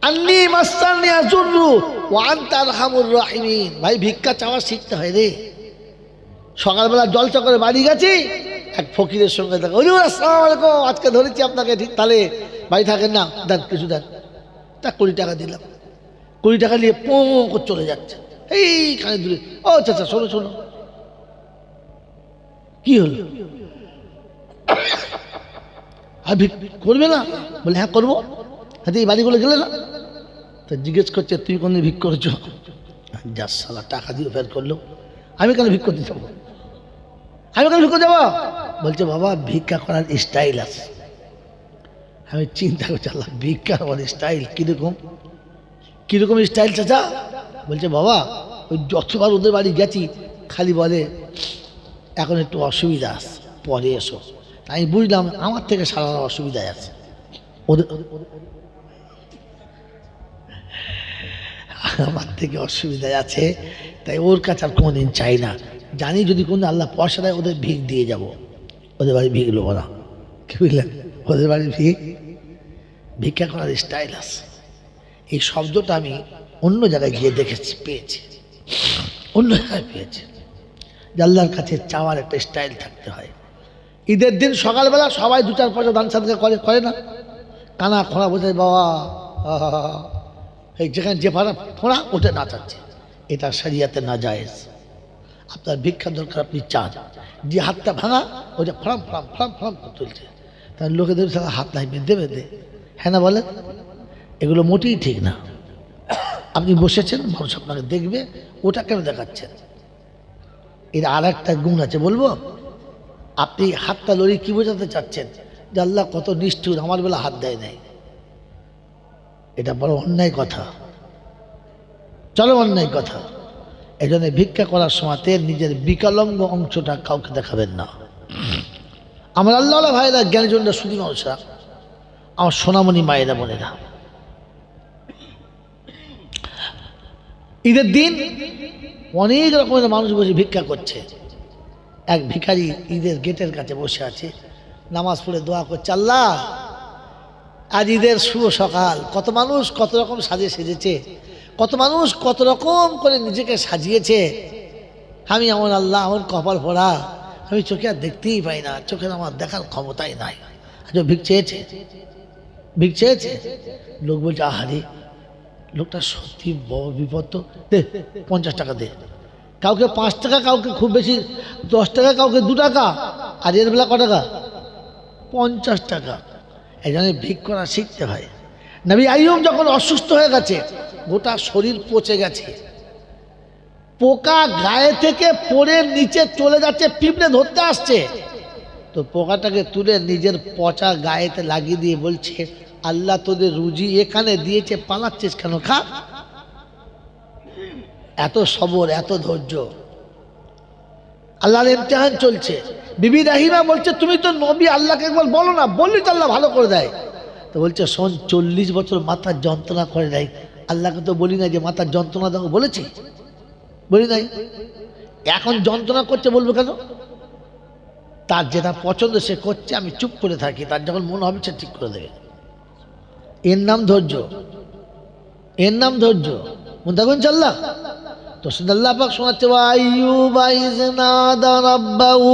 A: আন্নী মাসসানি আযুররু ওয়া আনতা আরহামুর রাহিমিন। ভাই ভিক্ষা চাওয়া শিখতে হয় রে। সকালবেলা জলসা করে বাড়ি গেছি, এক ফকিরের সঙ্গে দেখা, হুজুর আসসালামু আলাইকুম, আজকে ধরেছি আপনাকে, ঠিক তাহলে বাড়ি থাকেন না, দেন কিছু দেন। তা 20 টাকা দিলাম। 20 টাকা নিয়ে পো করে চলে যাচ্ছে এইখানে দূরে। ও চাচা শোনো শোনো, কি হলো? আর করবে না? বলে হ্যাঁ করবো। হ্যাঁ এই বাড়িগুলো গেলে না, তা জিজ্ঞেস করছে তুই কোনদিন ভিক করেছ? যা সালা টাকা দিয়ে ফের করলো, আমি কেন ভিক করতে যাবো? আমি কেন ভিক করতে যাবো? বলছে বাবা ভিক্ষা করার স্টাইল আছে। আমি চিন্তা করছি আল্লাহ ভিক্ষা করার স্টাইল কীরকম, কীরকম স্টাইল চাচা? বলছে বাবা ওই যতবার ওদের বাড়ি গেছি খালি বলে এখন একটু অসুবিধা আছে, পরে এসো। আমি বুঝলাম আমার থেকে সারা অসুবিধায় আছে, ওদের আমার থেকে অসুবিধায় আছে, তাই ওর কাছে আর কোনোদিন চাই না। জানি যদি কোনো আল্লাহ পয়সা দেয় ওদের ভিক দিয়ে যাব, ওদের বাড়ি ভিক লোবো না। কি বুঝলেন? ওদের বাড়ির ভিক্ষা করার স্টাইল আছে। এই শব্দটা আমি অন্য জায়গায় গিয়ে দেখেছি, পেয়েছি, অন্য জায়গায় পেয়েছি। আল্লাহর কাছে চাওয়ার একটা স্টাইল থাকতে হয়। ঈদের দিন সকালবেলা সবাই 2-4 পয়সা দান সাদকা করে না? কানা খোঁড়া বোঝায় বাবা, এই যেখানে যে ভাড়া ফোঁড়া ওটা নাচাচ্ছে, এটা শরিয়াতে নাজায়েজ। আপনার ভিক্ষা দরকার, আপনি চান, যে হাতটা ভাঙা ওটা ফ্রাম ফ্রাম ফ্রাম ফ্রাম তুলছে, তার লোকেদের সাথে হাত নাই বেঁধে বেঁধে, হ্যাঁ না বলেন? এগুলো মোটেই ঠিক না। আপনি বসেছেন, মানুষ আপনাকে দেখবে, ওটা কেন দেখাচ্ছেন? এর আর একটা গুণ আছে বলবো। আপনি হাতটা লড়ি কি বোঝাতে চাচ্ছেন? যে আল্লাহ কত নিষ্ঠুর, আমার বেলা হাত দেয় নাই। এটা বড় অন্যায় কথা, চরম অন্যায় কথা। এই জন্য ভিক্ষা করার সময়তে নিজের বিকলাঙ্গ অংশটা কাউকে দেখাবেন না। আমার আল্লাহ ভাইরা, জ্ঞানীজনরা, সুদী মানুষরা, আমার সোনামণি মায়েরা বোনেরা, ঈদের দিন অনেক রকমের মানুষ বসে ভিক্ষা করছে। এক ভিখারি ঈদের গেটের কাছে বসে আছে, নামাজ পড়ে দোয়া করছে, আল্লাহ আজ ঈদের শুভ সকাল, কত মানুষ কত রকম সাজে সেজেছে, কত মানুষ কত রকম করে নিজেকে সাজিয়েছে, আমি এমন আল্লাহ আমার কপাল ভরা, আমি চোখে আর দেখতেই পাই না, চোখের আমার দেখার ক্ষমতাই নাই। আজ ভিক চেয়েছে, ভিক চেয়েছে। লোক বলছে আহারে লোকটা সত্যি বড় বিপদ, তো দে 50 টাকা দে। কাউকে 5 টাকা, কাউকে খুব বেশি 10 টাকা, কাউকে 2 টাকা, আর এর বেলা ক টাকা? 50 টাকা। এই জন্য ভিক করা শিখতে হয়। নবী আইয়ুব যখন অসুস্থ হয়ে গেছে, গোটা শরীর পচে গেছে, পোকা গায়ে থেকে পড়ে নিচে চলে যাচ্ছে, পিঁপড়ে ধরতে আসছে, তো পোকাটাকে তুলে নিজের পচা গায়েতে লাগিয়ে দিয়ে বলছে, আল্লাহ তোদের রুজি এখানে দিয়েছে, পালাচ্ছিস কেন, খা। এত সবর, এত ধৈর্য। আল্লাহর ইমতিহান চলছে। বিবি রাহিমা বলছে, তুমি তো নবী, আল্লাহকে একবার বলো না, বললি তো আল্লাহ ভালো করে দেয়। তো বলছে, শোন, 40 বছর মাথার যন্ত্রণা করে নাই, আল্লাহকে তো বলি না যে মাথার যন্ত্রণা দাও, বলেছি? বলি নাই। এখন যন্ত্রণা করছে বলবো কেন? তার যেটা পছন্দ সে করছে, আমি চুপ করে থাকি, তার যখন মনে হবে সে ঠিক করে দেবে। এর নাম ধৈর্য, এর নাম ধৈর্য। মন থাকুন চাল্লা। তো আল্লাহ পাক শোনাচ্ছে, আইয়ুব ইয নাদা রাব্বাহু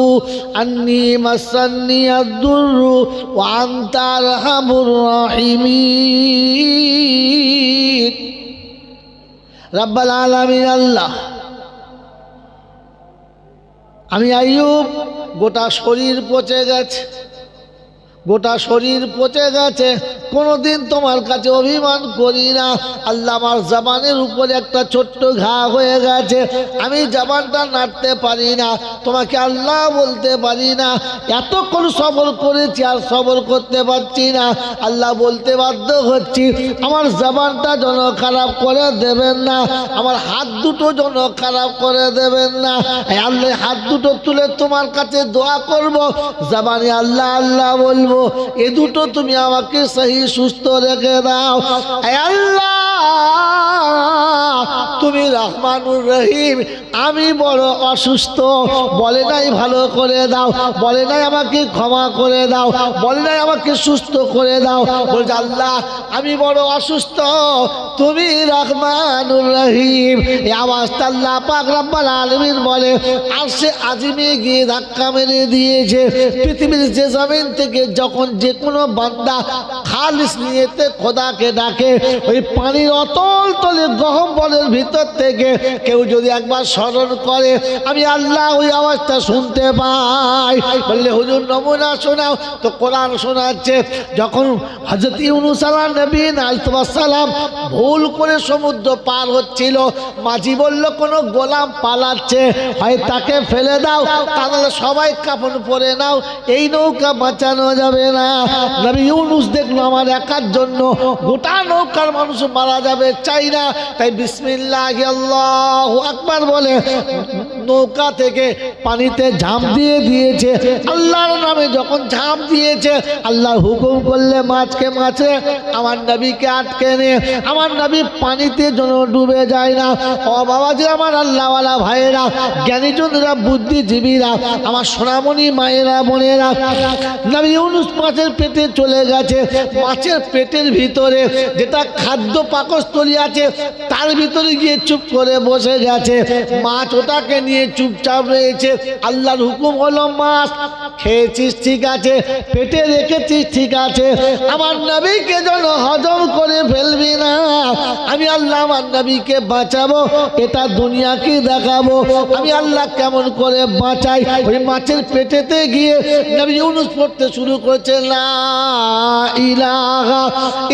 A: আন্নী মাসান্নী আদ-দুররু ওয়া আনতা আরহামুর রাহিমিন। রাব্বুল আলামিন আল্লাহ, আমি আইয়ুব গোটা শরীর পচে গেছে, গোটা শরীর পচে গেছে, কোনোদিন তোমার কাছে অভিমান করি না। আল্লাহ, আমার জবানের উপরে একটা ছোট্ট ঘা হয়ে গেছে, আমি জবানটা নাড়তে পারি না, তোমাকে আল্লাহ বলতে পারি না। এতক্ষণ সবর করেছি, আর সবর করতে পারছি না, আল্লাহ বলতে বাধ্য হচ্ছি, আমার জবানটা যেন খারাপ করে দেবেন না, আমার হাত দুটো যেন খারাপ করে দেবেন না। আল্লাহ হাত দুটো তুলে তোমার কাছে দোয়া করব, জবানে আল্লাহ আল্লাহ বলবো, এ দুটো তুমি আমাকে সহি সুস্থ রেখে দাও। আল্লাহ তুমি রহমানুর রহিম, আমি বড় অসুস্থ, বলে নাই ভালো করে দাও, বলে নাই আমাকে ক্ষমা করে দাও, বলে নাই আমাকে সুস্থ করে দাও। বলছে আল্লাহ আমি বড় অসুস্থ, তুমি রহমানুর রহিম। এই আওয়াজটা আল্লাহ পাক রব্বুল আলামিন বলে আরশে আজিমে গিয়ে ধাক্কা মেরে দিয়েছে। পৃথিবীর যে জমিন থেকে যখন যে কোনো বান্দা খালিস নিয়েতে খোদাকে ডাকে, ওই পানির অতল তলে গহ্বরের ভিতর থেকে কেউ যদি একবার স্মরণ করে, আমি আল্লাহ ওই আওয়াজটা শুনতে পাই। বললে হুজুর নমুনা শোনাও, তো কোরআন শোনাচ্ছে, যখন হযরত ইউনূস আলাইহিস সালাম ভুল করে সমুদ্র পার হচ্ছিল, মাঝি বলল কোনো গোলাম পালাচ্ছে, হয় তাকে ফেলে দাও, তাহলে সবাই কাফন পরে নাও, এই নৌকা বাঁচানো যাবে না। নবী ইউনূস দেখলো আমার একার জন্য গোটা নৌকার মানুষ মারা যাবে, চাই না, তাই বিসমিল্লাহি আল্লাহু আকবার বলে নৌকা থেকে পানিতে ঝাঁপ দিয়ে দিয়েছে। আল্লাহর নামে যখন ঝাঁপ দিয়েছে, আল্লাহ হুকুম করলে মাছকে মাছে, আমার নবীকে আটকে নে, আমার নবী পানিতে যেন ডুবে যায় না। ও বাবাজি, আমার আল্লাহওয়ালা ভাইয়েরা, জ্ঞানীজনরা, বুদ্ধিজীবীরা, আমার সোনামণি মায়েরা বোনেরা, নবী ইউনূস মাছের পেটে চলে গেছে, মাছের পেটের ভিতরে যেটা খাদ্য পাকস্থলী আছে তার ভিতরে গিয়ে চুপ করে বসে গেছে। মাছ ওটাকে নিয়ে চুপচাপ রয়েছে। আল্লাহর হুকুম হলো, মাছ খেয়েছিস ঠিক আছে, পেটে রেখেছিস ঠিক আছে, আমার নবীকে যেন হজম করে ফেলবি না। আমি আল্লাহ আমার নবীকে বাঁচাবো, এটা দুনিয়াকে দেখাবো আমি আল্লাহ কেমন করে বাঁচাই। ওই মাছের পেটেতে গিয়ে নবী ইউনূস পড়তে শুরু করেছে, লা ইলাহা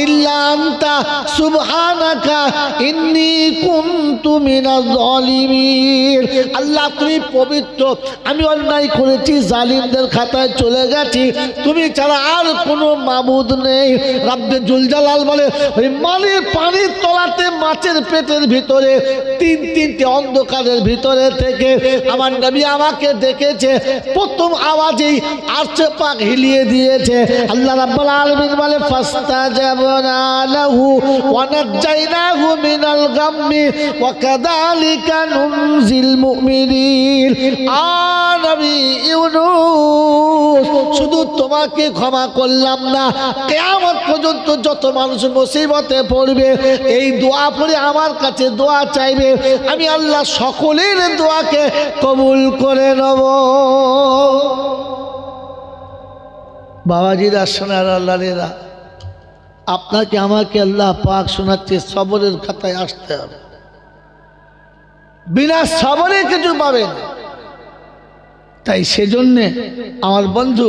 A: ইল্লা আনতা সুবহানাকা ইন্নী কুনতু মিনাজ জালিমিন। আল্লাহ তুমি পবিত্র, আমি অন্যায় করেছি, জালিমদের খাতায় চলে গেছি, তুমি ছাড়া আর কোনো মাবুদ নেই। রাব্বে জুল জালাল বলে, ওই পানির তলাতে মাছের পেটের ভিতরে তিনটে অন্ধকারের ভিতরে থেকে আমার নবী আমাকে দেখেছে। প্রথম আওয়াজেই আরশে পাক হিলিয়ে দিয়েছে। আল্লাহ রাব্বুল আলামিন বলে, ফাস্তাজাবনা লাহু ওয়া নাজ্জাইনাহু মিনাল গাম্মি ওয়া কাযালিকা নুনজিল মুমিনিন। আর নবী ইউনূস, শুধু তোমাকে ক্ষমা করলাম না, কিয়ামত পর্যন্ত যত মানুষ মুসিবতে পড়বে এই দোয়া পড়ে আমার কাছে দোয়া চাইবে, আমি আল্লাহ সকলের দোয়াকে কবুল করে নেব। বাবাজিরা, সোনার আল্লাহরা, আপনাকে আমাকে আল্লাহ পাক শোনাচ্ছে সবরের খাতায় আসতে হবে। বিনা সবরে কিছু পাবেন। তাই সেজন্যে আমার বন্ধু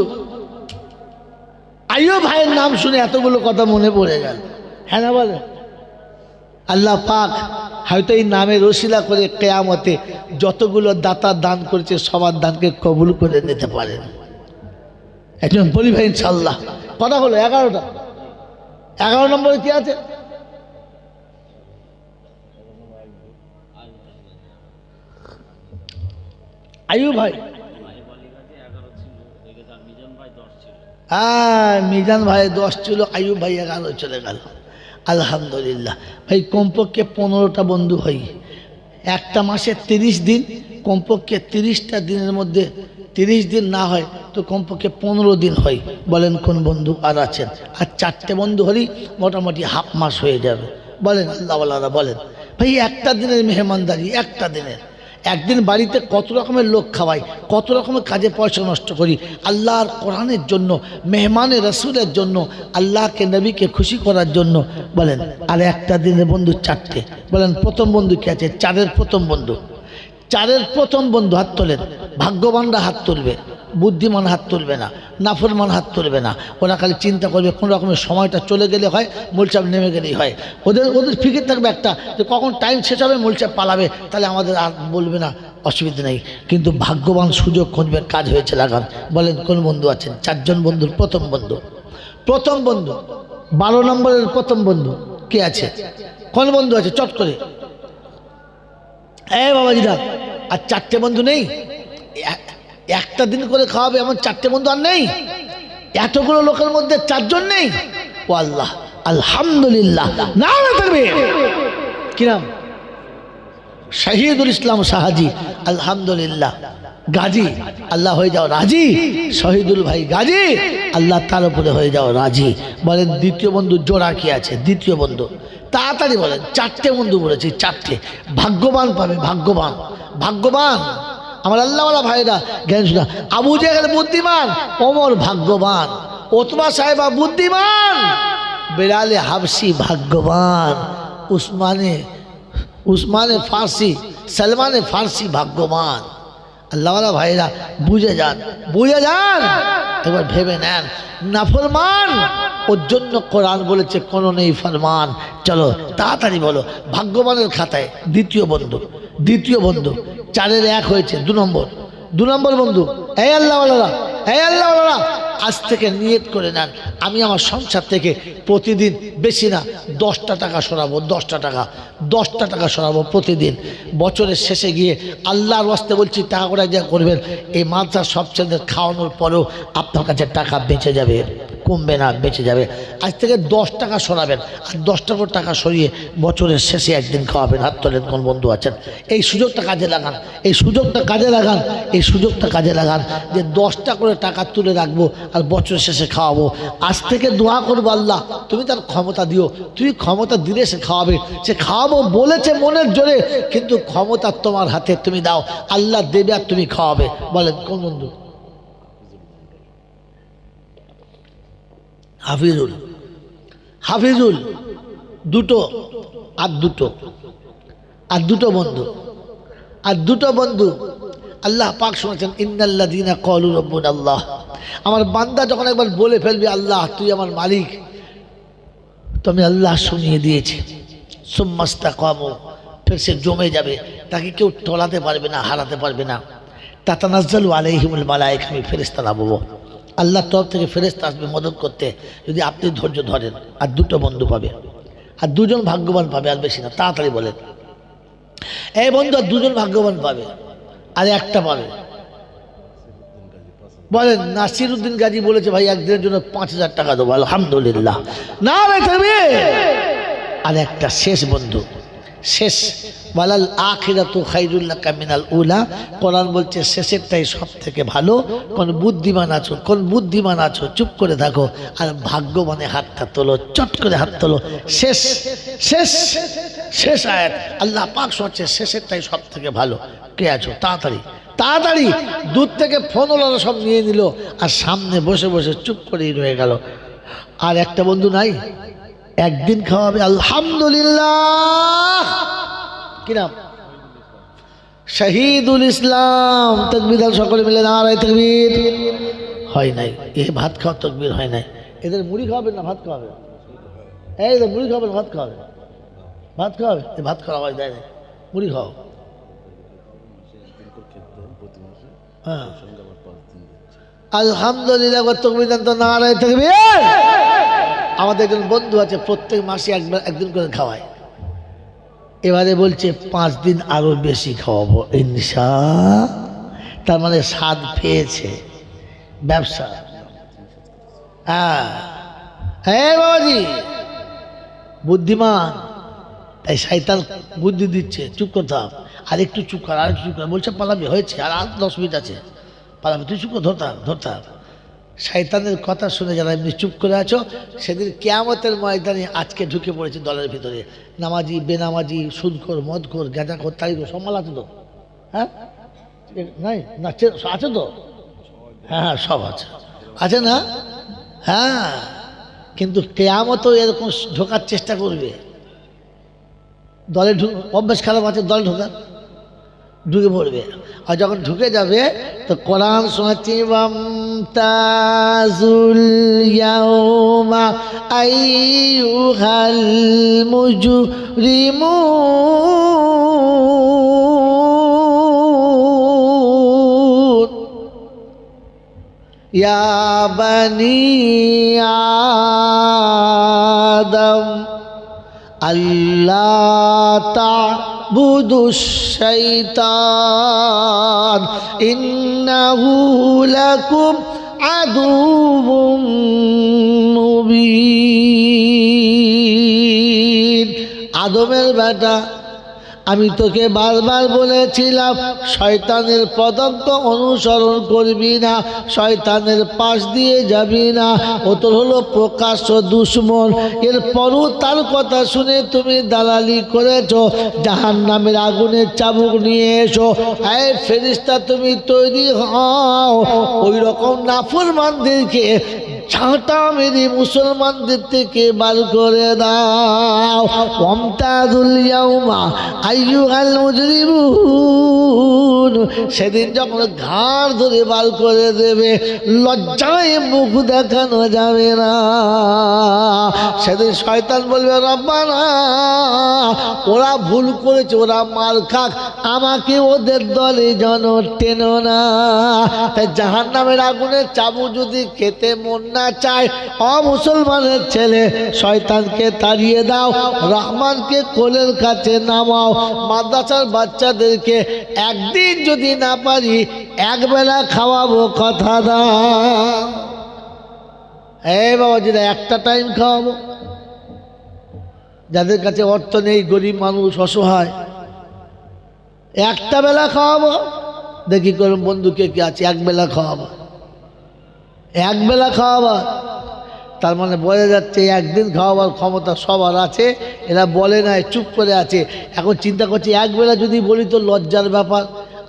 A: আইয়ুব ভাইয়ের নাম শুনে এতগুলো কথা মনে পড়ে গেল। হ্যাঁ না বলে? আল্লাহ পাক হয়তো এই নামের ওসিলা করে কিয়ামতে যতগুলো দাতা দান করেছে সবার দানকে কবুল করে নিতে পারেন। একজন বলি ভাই ইনশাআল্লাহ। কথা হলো 11টা। 11 নম্বরে কি আছে? আইয়ুব ভাই, হ্যাঁ মিজান ভাই 10 ছিল, আইয়ুব ভাই 11 চলে গেল। আলহামদুলিল্লাহ ভাই, কমপক্ষে 15টা বন্ধু হয়। একটা মাসে 30 দিন, কমপক্ষে 30টা দিনের মধ্যে 30 দিন না হয় তো কমপক্ষে 15 দিন হয়। বলেন কোন বন্ধু আর আছেন? আর 4টে বন্ধু হলেই মোটামুটি হাফ মাস হয়ে যাবে। বলেন আল্লাহওয়ালারা বলেন ভাই, একটা দিনের মেহমানদারি, একটা দিনের। একদিন বাড়িতে কত রকমের লোক খাওয়াই, কত রকমের কাজে পয়সা নষ্ট করি আল্লাহর কোরআনের জন্য, মেহমানের রাসূলের জন্য, আল্লাহকে নবীকে খুশি করার জন্য। বলেন আর একটা দিনের বন্ধু 4টে। বলেন প্রথম বন্ধু কি আছে? 4-এর প্রথম বন্ধু। 4-এর প্রথম বন্ধু হাত তোলেন। ভাগ্যবানরা হাত তুলবে, বুদ্ধিমান হাত তুলবে না, নাফরমান হাত তুলবে না। ওরা খালি চিন্তা করবে কোন রকমের সময়টা চলে গেলে হয়, মূলচাপ নেমে গেলেই হয়। ওদের ফিকির থাকবে একটা, যে কখন টাইম শেষ হবে, মূলচাপ পালাবে, তাহলে আমাদের আর বলবে না, অসুবিধা নেই। কিন্তু ভাগ্যবান সুযোগ খুঁজবে, কাজ হয়েছে লাগান। বলেন কোন বন্ধু আছেন? 4 জন বন্ধুর প্রথম বন্ধু। প্রথম বন্ধু 12 নম্বরের প্রথম বন্ধু কে আছে? কোন বন্ধু আছে? চট করে বাবাজিরা। আর 4টে বন্ধু নেই? একটা দিন করে খাওয়াবে এমন 4টে বন্ধু আর নেই? এতগুলো লোকের মধ্যে 4 জন নেই? ও আল্লাহ, আলহামদুলিল্লাহ। নাম থাকবে কি নাম? শহীদুল ইসলাম সাহাজি, আলহামদুলিল্লাহ। গাজী, আল্লাহ হয়ে যাও রাজি। শহীদুল ভাই গাজী, আল্লাহ তার উপরে হয়ে যাও রাজি। বলেন দ্বিতীয় বন্ধু জোড়া কি আছে? দ্বিতীয় বন্ধু তাড়াতাড়ি বলেন। 4টে বন্ধু বলেছি, 4টে। ভাগ্যবান পাবে, ভাগ্যবান, ভাগ্যবান আমার আল্লাহওয়ালা ভাইরা। জ্ঞান শোনা। আবু জেহেল বুদ্ধিমান, ওমর ভাগ্যবান, ওতবা সাহেবা বুদ্ধিমান, বেলালে হাবসি ভাগ্যবান, উসমানে ফার্সি, সলমানে ফার্সি ভাগ্যবান। আল্লাহওয়ালা ভাইরা বুঝে যান, বুঝে যান, এবার ভেবে নেন। নাফরমান, ওর জন্য কোরআন বলেছে কোনো নেই ফরমান। চলো তাড়াতাড়ি বলো। ভাগ্যবানের খাতায় দ্বিতীয় বন্ধু, দ্বিতীয় বন্ধু। 4-এর 1 হয়েছে, 2 নম্বর। 2 নম্বর বন্ধু। এই আল্লাহওয়ালারা, এই আল্লাহওয়ালারা, আজ থেকে নিয়ত করে নেন, আমি আমার সংসার থেকে প্রতিদিন বেশি না 10টা টাকা সরাবো। 10টা টাকা, 10টা টাকা সরাবো প্রতিদিন। বছরের শেষে গিয়ে আল্লাহর ওয়াস্তে বলছি, টাকা করে যা করবেন, এই মাদ্রাসা সব ছেলেদের খাওয়ানোর পরেও আপনার কাছে টাকা বেঁচে যাবে, কমবে না, বেঁচে যাবে। আজ থেকে 10 টাকা সরাবেন, আর 10টা করে টাকা সরিয়ে বছরের শেষে একদিন খাওয়াবেন। হাত তোলেন কোন বন্ধু আছেন? এই সুযোগটা কাজে লাগান, এই সুযোগটা কাজে লাগান, এই সুযোগটা কাজে লাগান, যে 10টা করে টাকা তুলে রাখবো আর বছরের শেষে খাওয়াবো। আজ থেকে দোয়া করবো, আল্লাহ তুমি তার ক্ষমতা দিও, তুমি ক্ষমতা দিলে সে খাওয়াবে। সে খাওয়াবো বলেছে মনের জোরে, কিন্তু ক্ষমতা তোমার হাতে, তুমি দাও। আল্লাহ দেবে আর তুমি খাওয়াবে। বলেন কোন বন্ধু? হাফিজুল, হাফিজুল। 2টো, আর 2টো, আর 2টো বন্ধু, আর 2টো বন্ধু। আল্লাহ পাক শুনেছেন, ইন্নাল্লাযীনা ক্বালু রাব্বুনাল্লাহ। আমার বান্দা যখন একবার বলে ফেলবে আল্লাহ তুই আমার মালিক, তো আমি আল্লাহ শুনিয়ে দিয়েছি। সুম্মাস্তাকামু, ফের সে জমে যাবে, তাকে কেউ টলাতে পারবে না, হারাতে পারবে না। তাতানাজ্জালু আলাইহিমুল মালায়েকা, আমি ফেরেশতা নামাবো, আল্লাহর তরফ থেকে ফেরেশতা আসবে মদত করতে, যদি আপনি ধৈর্য ধরেন। আর 2টো বন্ধু পাবে, আর 2 জন ভাগ্যবান পাবে, আর বেশি না। তাড়াতাড়ি বলেন। এই বন্ধু আর 2 জন ভাগ্যবান পাবে, আর একটা পাবে। বলেন নাসিরউদ্দিন গাজী বলেছে ভাই একদিনের জন্য 5000 টাকা দেবো। আলহামদুলিল্লাহ, না রে তুমি। আর একটা শেষ বন্ধু, শেষ, ওয়ালাল আখিরাতু খায়রুল লাকা মিনাল উলা। কোরআন বলছে শেষেরটাই সব থেকে ভালো। কোন বুদ্ধিমান আছো চুপ করে থাকো, আর ভাগ্যবানে হাতটা তোলো, চট করে হাত তোলো। শেষ শেষ শেষ আয়াত, আল্লাহ পাক শোনাচ্ছে শেষেরটাই সব থেকে ভালো। কে আছো তাড়াতাড়ি তাড়াতাড়ি। দূর থেকে ফোন ওলারা সব নিয়ে নিল, আর সামনে বসে বসে চুপ করেই রয়ে গেল। আর একটা বন্ধু নাই, একদিন খাওয়াবে। আলহামদুলিল্লাহ, কি নাম? শহীদুল ইসলাম। তাকবীর দাও সকলে মিলে, নারায়ে তাকবীর। হয় নাই, এ ভাত খাওয়া তাকবীর হয় নাই। এদের মুড়ি খাওয়াবেন না ভাত খাওয়াবে? এই তো মুড়ি খাওয়াবেন ভাত খাওয়াবে? ভাত খাওয়াবে, এই ভাত খাওয়া হয় দেয় না, মুড়ি খাও। হ্যাঁ আলহামদুলিল্লাহ, তাকবীর দেন তো, নারায়ে তাকবীর। আমাদের একজন বন্ধু আছে, প্রত্যেক মাসে একদিন করে খাওয়ায়। এবারে বলছে 5 দিন আরো বেশি খাওয়াবো ইনশাআল্লাহ। তার মানে স্বাদ পেয়েছে, ব্যবসা। হ্যাঁ বাবাজি বুদ্ধিমান, তাই শয়তান বুদ্ধি দিচ্ছে চুপ করতাম, আর একটু চুপ কর, আর একটু চুপ কর। বলছে পালাবি, হয়েছে আর 10 মিনিট আছে, পালাবি, তুই চুপ কর, ধরতাম। শয়তানের কথা শুনে যারা এমনি চুপ করে আছো, সেদিন কিয়ামতের ময়দানে আজকে ঢুকে পড়েছে দলের ভিতরে। নামাজি, বেনামাজি, সুদখোর, মদখোর, গাঁজাখোর, তারিখোর, সব মাল আছে তো? হ্যাঁ নাই না, আছে তো? হ্যাঁ সব আছে, আছে না? হ্যাঁ, কিন্তু কিয়ামতও এরকম ঢোকার চেষ্টা করবে। দলে অভ্যাস খারাপ আছে, দলে ঢুকে পড়বে। আর যখন ঢুকে যাবে তো কোরআন শোনাচ্ছি, ওয়ামতাজুল ইয়াওমা আইয়ুহাল মুজরিমুন ইয়া বানি আদম আল্লাহ তা'বুদুশ শাইতান ইন্নাহু লাকুম আদুউম মুবিন। আদমের বেটা, আমি তোকে বারবার বলেছিলাম শয়তানের পদাঙ্ক অনুসরণ করবি না, শয়তানের পাশ দিয়ে যাবি না, ও তোর হলো প্রকাশ্য দুশমন। এরপরও তার কথা শুনে তুমি দালালি করেছো, জাহান্নামের আগুনের চাবুক নিয়ে এসো। এই ফেরেশতা তুমি তৈরি হও, ওই রকম নাফরমানদেরকে ঝাঁটা মেরে মুসলমানদের থেকে বার করে দাও। ওয়ামতাজুল ইয়াওমা আইয়ুহাল মুজরিমুন, সেদিন যখন ঘাড় ধরে বার করে দেবে, লজ্জায় মুখ দেখানো যাবে না। সেদিন শয়তান বলবে, রব্বানা ওরা ভুল করেছে, ওরা মার খাক, আমাকে ওদের দলে যেন টেনো না। তাই জাহান্নামের আগুনের চাবু যদি খেতে মন না চায়, অমুসলমানের ছেলে শয়তানকে তাড়িয়ে দাও, রহমানকে কোলের কাছে নামাও। মাদ্রাসার বাচ্চাদেরকে একদিন যদি না পারি একবেলা খাওয়াবো, কথা দাও। এই বাবাজিরা, একটা টাইম খাওয়াবো। যাদের কাছে অর্থ নেই, গরিব মানুষ, অসহায়, একটা বেলা খাওয়াবো। দেখি করুন বন্ধুকে কি আছে, একবেলা খাওয়াবো, একবেলা খাওয়াবার। তার মানে বোঝা যাচ্ছে একদিন খাওয়াবার ক্ষমতা সবার আছে, এরা বলে না, চুপ করে আছে। এখন চিন্তা করছে একবেলা যদি বলি তো লজ্জার ব্যাপার,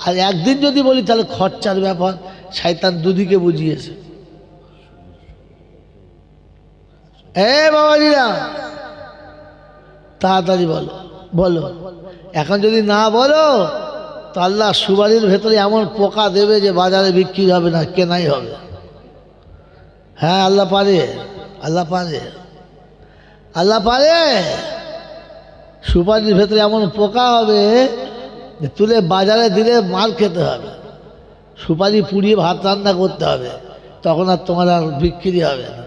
A: আর একদিন যদি বলি তাহলে খরচার ব্যাপার। শয়তান দুদিকে বুঝিয়েছে। বাবাজিরা তাড়াতাড়ি বলো, বলো। এখন যদি না বলো তো আল্লাহ সুবারির ভেতরে এমন পোকা দেবে যে বাজারে বিক্রি হবে না, কেনাই হবে। হ্যাঁ আল্লাহ পারে, আল্লাহ পারে, আল্লাহ পারে। সুপারির ভেতরে এমন পোকা হবে যে তুলে বাজারে দিলে মার খেতে হবে। সুপারি পুড়িয়ে ভাত রান্না করতে হবে, তখন আর তোমার আর বিক্রি হবে না।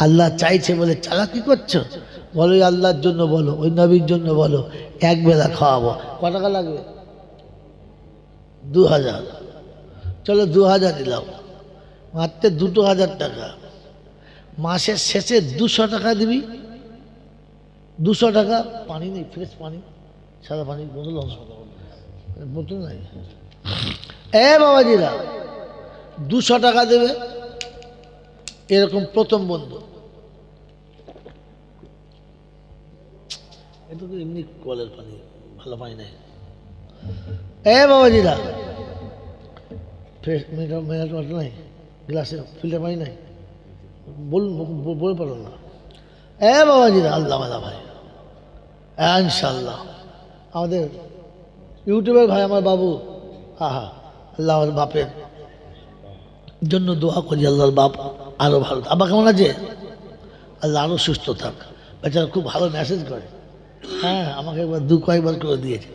A: আল্লাহ চাইছে বলে চালাকি করছো, বলো আল্লাহর জন্য বলো, ওই নবীর জন্য বলো, একবেলা খাওয়াবো। ক টাকা লাগবে? 2000। চলো 2000 দিলাম, মাত্র 2000 টাকা। মাসের শেষে 200 টাকা দিবি, 200 টাকা। পানি নেই, ফ্রেশ পানি সাদা পানি বোতল বোতল নাই। এ বাবাজিরা 200 টাকা দেবে, এরকম প্রথম বন্ধু। এটা তো এমনি কলের পানি, ভালো পানি নাই। এ বাবাজিরা ফ্রেশ মিনারেল ওয়াটার নাই, গ্লাসে ফিল্টার পানি নাই, বলুন বলে পারো না। এ বাবাজিরা আল্লাহ ভাই, ইনশাল্লাহ আমাদের ইউটিউবের ভাই আমার বাবু, আহা আল্লাহ বাপের জন্য দোয়া করি, আল্লাহর বাপ আরও ভালো। আব্বা কেমন আছে? আল্লাহ আরও সুস্থ থাক। বেচারা খুব ভালো মেসেজ করে। হ্যাঁ, আমাকে একবার কয়েকবার করে দিয়েছে।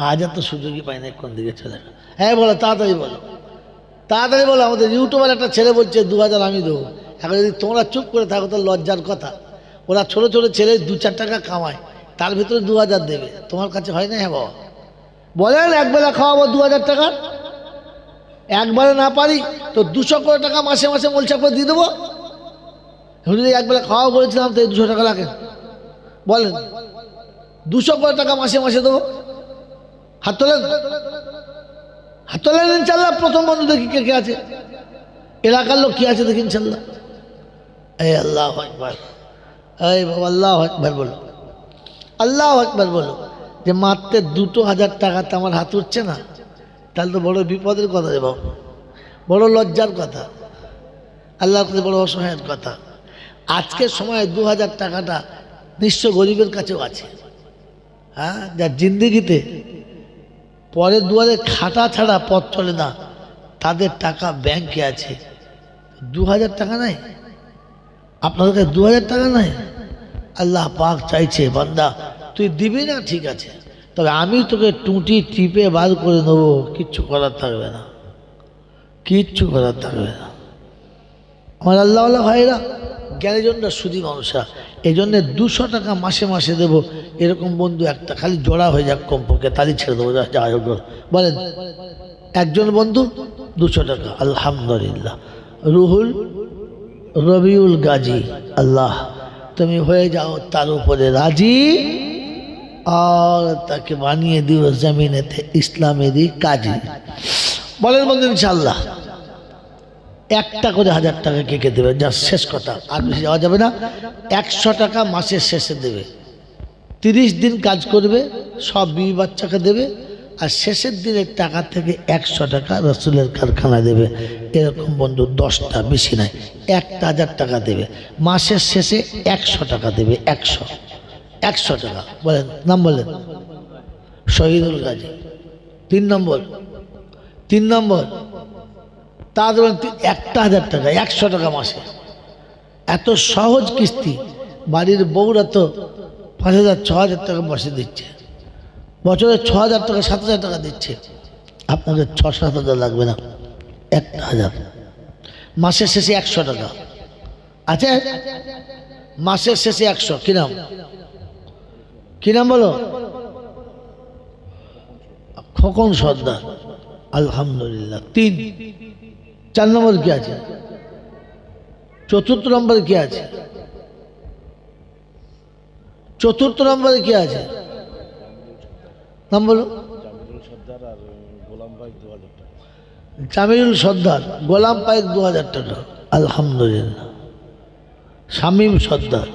A: আজ আর তো সুযোগই পাই না, কোন দিকে চলে। হ্যাঁ বলো, তাড়াতাড়ি বলো, তাড়াতাড়ি বলো। আমাদের ইউটিউবার একটা ছেলে বলছে 2000 আমি দেবো। এখন যদি তোমরা চুপ করে থাকো তো লজ্জার কথা। ওরা ছোটো ছোটো ছেলে 2-4 টাকা কামায়, তার ভিতরে 2000 দেবে। তোমার কাছে হয় না? হ্যাঁ বাবা বলেন, একবেলা খাওয়াবো 2000 টাকা। একবারে না পারি তো 200 করে টাকা মাসে মাসে মোলসা করে দিয়ে দেবো। যদি একবেলা খাওয়া বলেছিলাম তো 200 টাকা লাগে। বলেন 200 করে টাকা মাসে মাসে দেবো। হাত তোলেন, হাত তোলেন ইনশাল্লাহ। প্রথম বন্ধু দেখি কে কে আছে, এলাকার লোক কি আছে দেখি ইনশাল্লাহ। এই আল্লাহু আকবার, এই বাবা আল্লাহু আকবার বলো, আল্লাহু আকবার বলো। যে মাত্র 2000 টাকাতে আমার হাত উঠছে না, তাহলে তো বড় বিপদের কথা রে বাবু, বড় লজ্জার কথা, আল্লাহর কাছে বড় অসহায়ের কথা। আজকের সময় 2000 টাকাটা নিঃস্ব গরিবের কাছেও আছে। হ্যাঁ, যার জিন্দিগিতে পরের দুয়ারে খাটা ছাড়া পথ চলে না, তাদের টাকা ব্যাংকে আছে। 2000 টাকা নাই আপনাদের কাছে, 2000 টাকা নাই। আল্লাহ পাক চাইছে বান্দা তুই দিবি না, ঠিক আছে, তবে আমি তোকে টুটি টিপে বার করে নেবো, কিচ্ছু করার থাকবে না, কিচ্ছু করার থাকবে না। আমার আল্লাহওয়ালা ভাইরা, জ্ঞানীজনরা, সুদী মানুষরা, এই জন্যে 200 টাকা মাসে মাসে দেবো। এরকম বন্ধু একটা খালি জোড়া হয়ে যাক কমপক্ষে, তারই ছেড়ে দেবো। যাই হোক বলেন, একজন বন্ধু 200 টাকা। আলহামদুলিল্লাহ। রুহুল রবিউল গাজী, আল্লাহ তুমি হয়ে যাও তার উপরে রাজি, আর তাকে বানিয়ে দিও জমিনেতে ইসলামেরই কাজী। বলেন বন্ধু ইনশাআল্লাহ। একটা করে 1000 টাকা কে কে দেবে? যা শেষ কথা, আর বেশি যাওয়া যাবে না। 100 টাকা মাসের শেষে দেবে। 30 দিন কাজ করবে, সব বিবি বাচ্চাকে দেবে, আর শেষের দিনের টাকা থেকে 100 টাকা রসুলের কারখানায় দেবে। এরকম বন্ধু 10টা, বেশি নাই। 1000 টাকা দেবে, মাসের শেষে 100 টাকা দেবে। 100 টাকা। বলেন নাম বলেন। শহীদুল গাজী। 3 নম্বর তাদের 1000 টাকা, 100 টাকা মাসে। এত সহজ কিস্তি। বাড়ির বউরা তো 5000 6000 টাকা মাসে দিচ্ছে, বছরে 6000 টাকা 7000 টাকা দিচ্ছে। আপনাদের 6-7 হাজার লাগবে না, 1000 মাসের শেষে 100 টাকা আছে। মাসের শেষে 100। কি নাম, কি নাম বলো? খোকন সর্দার। আলহামদুলিল্লাহ। 4 নম্বর কি আছে? 4র্থ নম্বরে কি আছে? 4র্থ নম্বরে কি আছে? নাম বলো। জামিলুল সর্দার, গোলাম পায়েক 2000 টাকা। আলহামদুলিল্লাহ। শামীম সর্দার।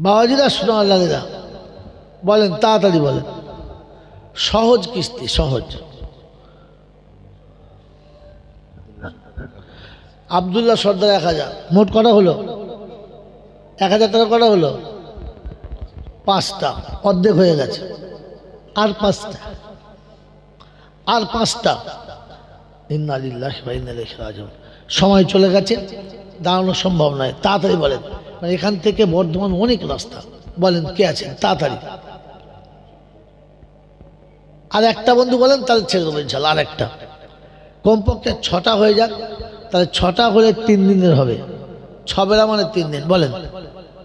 A: বাবাজিরা শোনো, আল্লাহরা বলেন, তাড়াতাড়ি বলেন। সহজ কিস্তি, সহজ। আব্দুল্লাহ সর্দার 1000। মোট কটা হলো? 1000 টাকা কটা হলো? 5টা, অর্ধেক হয়ে গেছে। আর 5টা, আর 5টা। ইন্না লিল্লাহি ওয়া ইন্না ইলাইহি রাজিউন। সময় চলে গেছে, দাঁড়ানো সম্ভব নয়। তাড়াতাড়ি বলেন, মানে এখান থেকে বর্ধমান অনেক রাস্তা। বলেন কে আছেন, তাড়াতাড়ি। আর একটা বন্ধু বলেন, তাহলে ছেড়ে দেবো ইনশাল্লাহ। আর একটা, কমপক্ষে 6টা হয়ে যাক, তাহলে 6টা হলে 3 দিনের হবে। 6 বেলা মানে 3 দিন। বলেন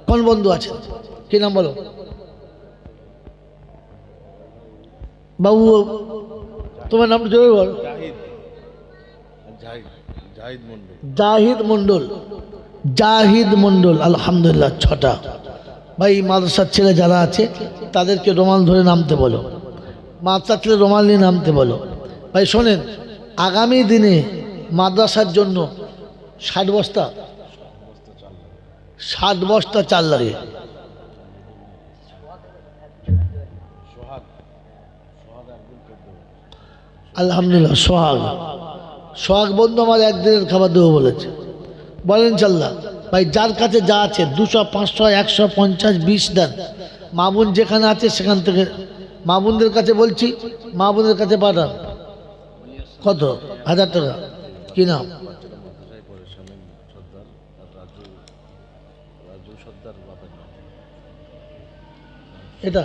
A: কোন বন্ধু আছেন, কি নাম বলো? বাবু তোমার নামটা জোরে বল। জাহিদ মন্ডল, জাহিদ মন্ডল, আলহামদুলিল্লাহ 6টা। ভাই মাদ্রাসার ছেলে যারা আছে তাদেরকে রুমাল ধরে নামতে বলো, মাদ্রাসার ছেলে রুমাল নিয়ে নামতে বলো। ভাই শোনেন, আগামী দিনে মাদ্রাসার জন্য 60 বস্তা 60 বস্তা চাল লাগে। আলহামদুলিল্লাহ, সোহাগ সোহাগ বন্ধু আমার একদিনের খাবার দেবো বলেছে, বলেন ইনশাল্লাহ। ভাই যার কাছে যা আছে 200, 500, 100, 50, 20 দেন। মা বোন যেখানে আছে সেখান থেকে মা বোনদের কাছে বলছি, মা বোনদের কাছে পাঠান। কত? 1000 টাকা। কি নাম? এটা